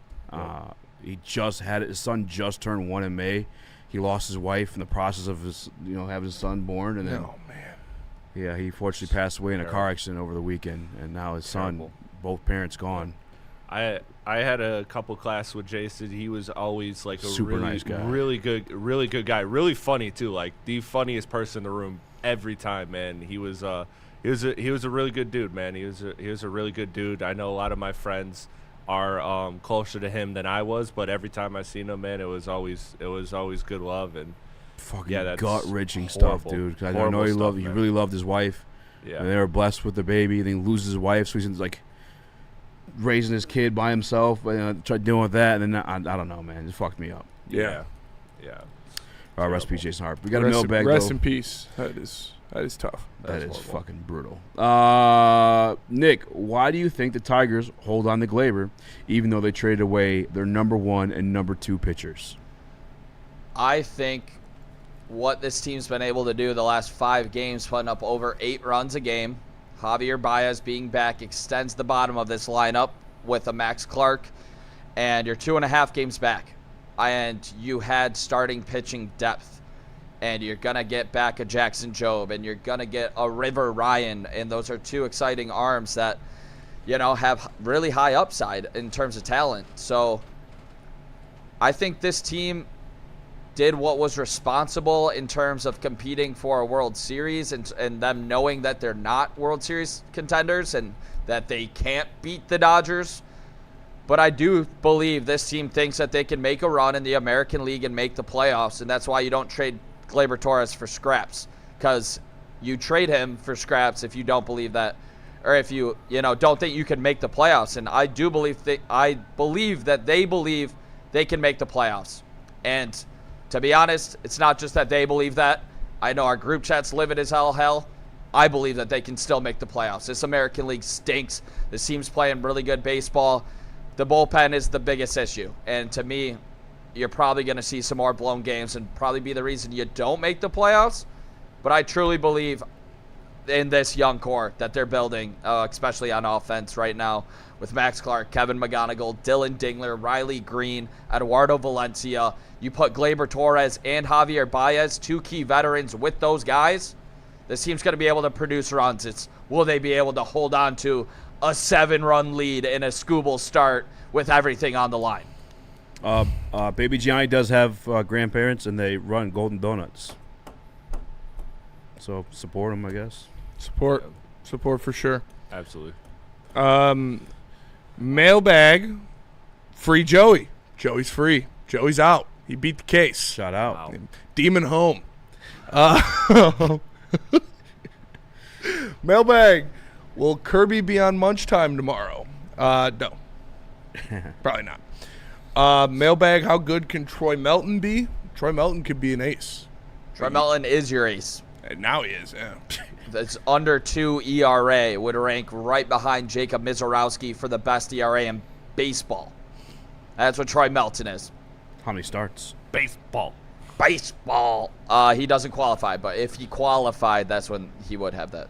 He just had his son just turned 1 in May. He lost his wife in the process of his having his son born, and then oh man. Yeah, he fortunately passed away in a car accident over the weekend, and now his son, both parents gone. I had a couple classes with Jason. He was always like a super nice guy, really good guy, really funny too. Like the funniest person in the room every time, man. He was a really good dude, man. He was a really good dude. I know a lot of my friends are closer to him than I was, but every time I seen him, man, it was always good love and. Fucking gut-wrenching stuff, dude. I know he really loved his wife. Yeah, and they were blessed with the baby. Then he loses his wife, so he's like raising his kid by himself. Tried dealing with that, and then I don't know, man. It just fucked me up. Yeah. All right, rest in peace, Jason Harp. We got a mailbag. Rest in peace. That is tough. That is fucking brutal. Nick, why do you think the Tigers hold on to Gleyber, even though they traded away their number 1 and number 2 pitchers? I think what this team's been able to do the last 5 games, putting up over 8 runs a game. Javier Baez being back extends the bottom of this lineup with a Max Clark, and you're 2.5 games back. And you had starting pitching depth, and you're going to get back a Jackson Jobe, and you're going to get a River Ryan, and those are 2 exciting arms that, have really high upside in terms of talent. So I think this team did what was responsible in terms of competing for a World Series and them knowing that they're not World Series contenders and that they can't beat the Dodgers. But I do believe this team thinks that they can make a run in the American League and make the playoffs, and that's why you don't trade Gleyber Torres for scraps, because you trade him for scraps if you don't believe that, or if you don't think you can make the playoffs. And I do believe that they believe they can make the playoffs. And to be honest, it's not just that they believe that. I know our group chat's livid as hell. I believe that they can still make the playoffs. This American League stinks. This team's playing really good baseball. The bullpen is the biggest issue. And to me, you're probably going to see some more blown games and probably be the reason you don't make the playoffs. But I truly believe in this young core that they're building, especially on offense right now, with Max Clark, Kevin McGonigal, Dylan Dingler, Riley Green, Eduardo Valencia. You put Gleyber Torres and Javier Baez, 2 key veterans, with those guys. This team's going to be able to produce runs. Will they be able to hold on to a 7-run lead in a Scooble start with everything on the line? Baby Gianni does have grandparents, and they run Golden Donuts. So support them, I guess. Support for sure. Absolutely. Mailbag, free Joey. Joey's free. Joey's out. He beat the case. Shout out. Wow. Demon home. Mailbag, will Kirby be on Munch Time tomorrow? No. Probably not. Mailbag, how good can Troy Melton be? Troy Melton could be an ace. Troy Melton is your ace. And now he is, yeah. That's under 2 ERA. Would rank right behind Jacob Mizorowski for the best ERA in baseball. That's what Troy Melton is. How many starts? Baseball. He doesn't qualify, but if he qualified, that's when he would have that.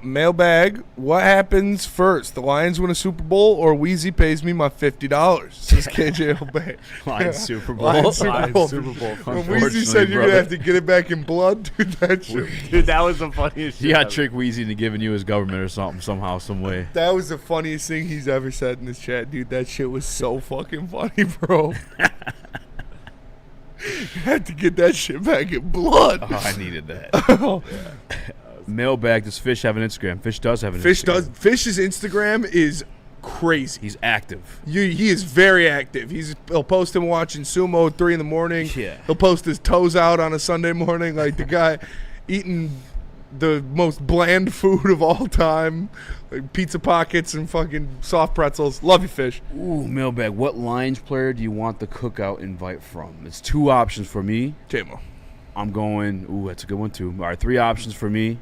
Mailbag. What happens first? The Lions win a Super Bowl or Wheezy pays me my $50? Says KJ Obey. Lions Super Bowl. Lions Super Bowl. Super Bowl. When Wheezy said you're going to have to get it back in blood, dude, that shit. Dude, that was the funniest shit. You got to trick Wheezy into giving you his government or something, somehow, some way. That was the funniest thing he's ever said in this chat, dude. That shit was so fucking funny, bro. You had to get that shit back in blood. Oh, I needed that. Mailbag, does Fish have an Instagram? Fish does have an Instagram. Fish's Instagram is crazy. He's active. He is very active. He'll post him watching sumo at 3 in the morning. Yeah. He'll post his toes out on a Sunday morning, like the guy eating the most bland food of all time, like pizza pockets and fucking soft pretzels. Love you, Fish. Ooh, Mailbag, what Lions player do you want the cookout invite from? It's 2 options for me. J-Mo. I'm going, ooh, that's a good one too. All right, 3 options for me.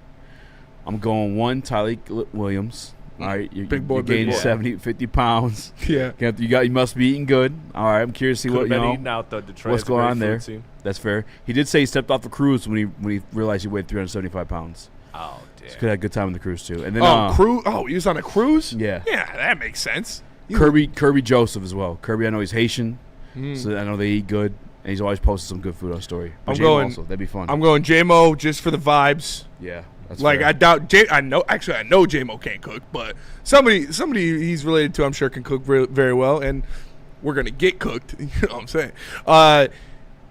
I'm going 1, Tyleik Williams. All right, you're gaining 70, 50 pounds. Yeah. You must be eating good. All right, I'm curious to see Could've been eating out, though. Detroit what's has a going great on there. food scene. That's fair. He did say he stepped off the cruise when he realized he weighed 375 pounds. Oh, damn. So could have a good time on the cruise too. And then cruise. Oh, he was on a cruise. Yeah. Yeah, that makes sense. Kirby Joseph as well. Kirby, I know he's Haitian, Mm. so I know they eat good, and he's always posted some good food on story. But I'm J-Mo going. Also, that'd be fun. I'm going J-Mo just for the vibes. Yeah. That's like fair. I doubt I know J-Mo can't cook, but somebody he's related to, I'm sure, can cook very well, and we're gonna get cooked. You know what I'm saying?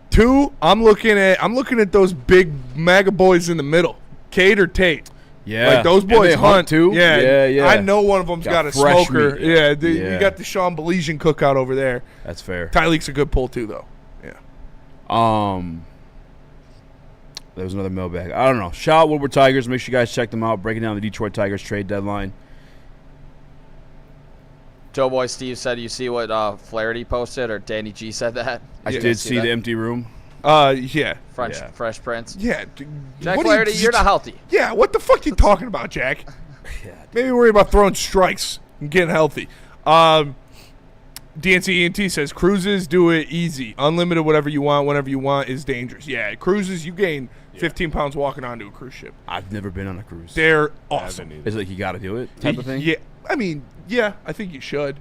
2, I'm looking at those big MAGA boys in the middle, Cade or Tate. Yeah, like those and boys they hunt too. Yeah. I know one of them's got a fresh smoker. meat. Yeah, you got the Sean Belizean cookout over there. That's fair. Tyleek's a good pull too, though. Yeah. There was another mailbag. I don't know. Shout out Woodward Tigers. Make sure you guys check them out. Breaking down the Detroit Tigers trade deadline. Doughboy Steve said, you see what Flaherty posted, or Danny G said that? I did see the empty room. Yeah. Fresh Prince. Yeah. Jack Flaherty, you're not healthy. Yeah, what the fuck are you talking about, Jack? Maybe worry about throwing strikes and getting healthy. DNC ENT says, cruises, do it easy. Unlimited, whatever you want, whenever you want is dangerous. Yeah, cruises, you gain 15 pounds walking onto a cruise ship. I've never been on a cruise. They're awesome. Is it like you got to do it type of thing? Yeah, I mean, yeah, I think you should.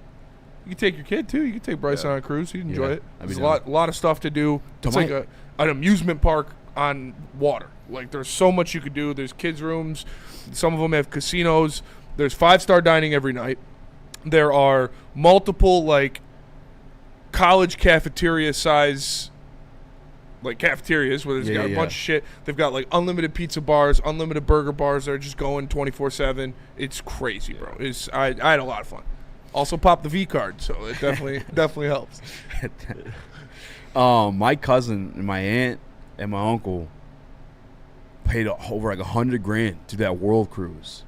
You can take your kid, too. You can take Bryson on a cruise. He'd enjoy it. There's a lot of stuff to do. It's like an amusement park on water. Like, there's so much you could do. There's kids' rooms. Some of them have casinos. There's 5-star dining every night. There are multiple, like, college cafeteria size, like, cafeterias where there's got a bunch of shit. They've got, like, unlimited pizza bars, unlimited burger bars that are just going 24/7. It's crazy, bro. I had a lot of fun. Also pop the V card, so it definitely helps. My cousin and my aunt and my uncle paid over like $100,000 to that world cruise,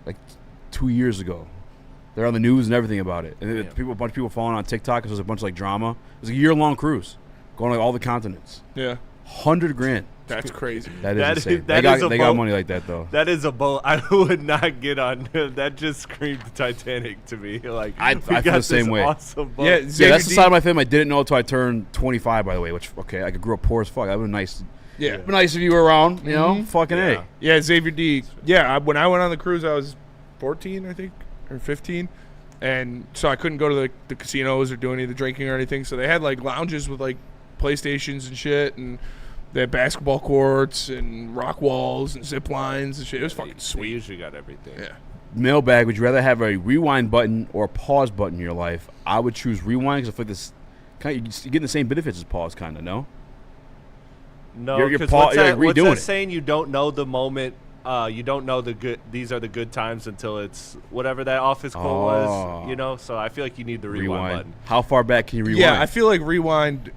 like 2 years ago. They're on the news and everything about it. And a bunch of people following on TikTok because there's a bunch of like drama. It was a year-long cruise, going like all the continents. Yeah, $100,000. That's crazy. That is insane. They got money like that though. That is a boat I would not get on. That just screamed Titanic to me. Like I feel the same way. Awesome boat. Yeah, that's the side of my family I didn't know until I turned 25. By the way, which I grew up poor as fuck. That would be nice. Yeah, it'd be nice if you were around. You know, fucking A. Yeah, Xavier D. Yeah, when I went on the cruise, I was 14, I think, or 15. And so I couldn't go to the casinos or do any of the drinking or anything. So they had like lounges with like PlayStations and shit, and they had basketball courts and rock walls and zip lines and shit. It was fucking sweet. We usually got everything. Yeah. Mailbag, would you rather have a rewind button or a pause button in your life? I would choose rewind because I feel like this you're getting the same benefits as pause, kind of, no? No, because what's that saying? You don't know the moment. You don't know the good. These are the good times until it's whatever that office call was. You know, so I feel like you need the rewind button. How far back can you rewind? Yeah, I feel like rewind.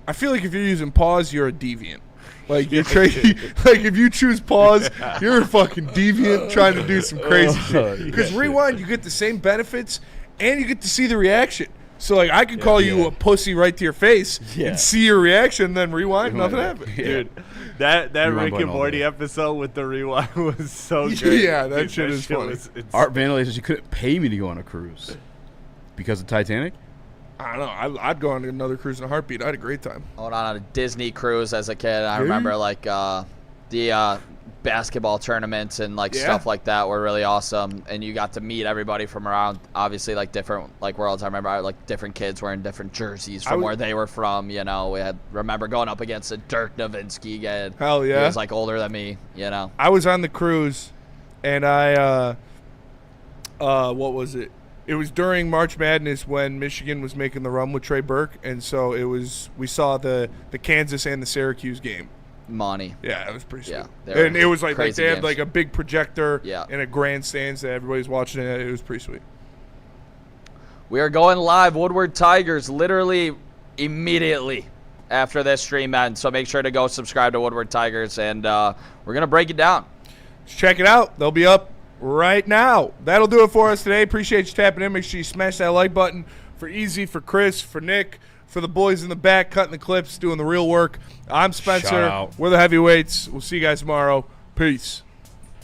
I feel like if you're using pause, you're a deviant. Like you're like if you choose pause, you're a fucking deviant trying to do some crazy shit. Because rewind, you get the same benefits and you get to see the reaction. So, like, I could call you a pussy right to your face and see your reaction, then rewind, nothing happened. Dude, that Rewind Rick button and all Morty day. episode with the rewind was so good. Yeah, that shit is funny. Art Vanderlei says you couldn't pay me to go on a cruise because of Titanic. I don't know. I'd go on another cruise in a heartbeat. I had a great time. I went on a Disney cruise as a kid. I remember like the basketball tournaments and like stuff like that were really awesome. And you got to meet everybody from around, obviously, like different like worlds. I remember like different kids wearing different jerseys from where they were from. You know, we had remember going up against a Dirk Nowitzki kid. Hell yeah, he was like older than me. You know, I was on the cruise, and I what was it? It was during March Madness when Michigan was making the run with Trey Burke, and so we saw the Kansas and the Syracuse game. Money. Yeah, it was pretty sweet. Yeah, and it was like they games. had like a big projector and a grandstands that everybody's watching it. It was pretty sweet. We are going live, Woodward Tigers, literally immediately after this stream ends. So make sure to go subscribe to Woodward Tigers, and we're going to break it down. Just check it out. They'll be up right now. That'll do it for us today. Appreciate you tapping in. Make sure you smash that like button for Easy, for Chris, for Nick, for the boys in the back cutting the clips, doing the real work. I'm Spencer. Shout out. We're the Heavyweights. We'll see you guys tomorrow. Peace.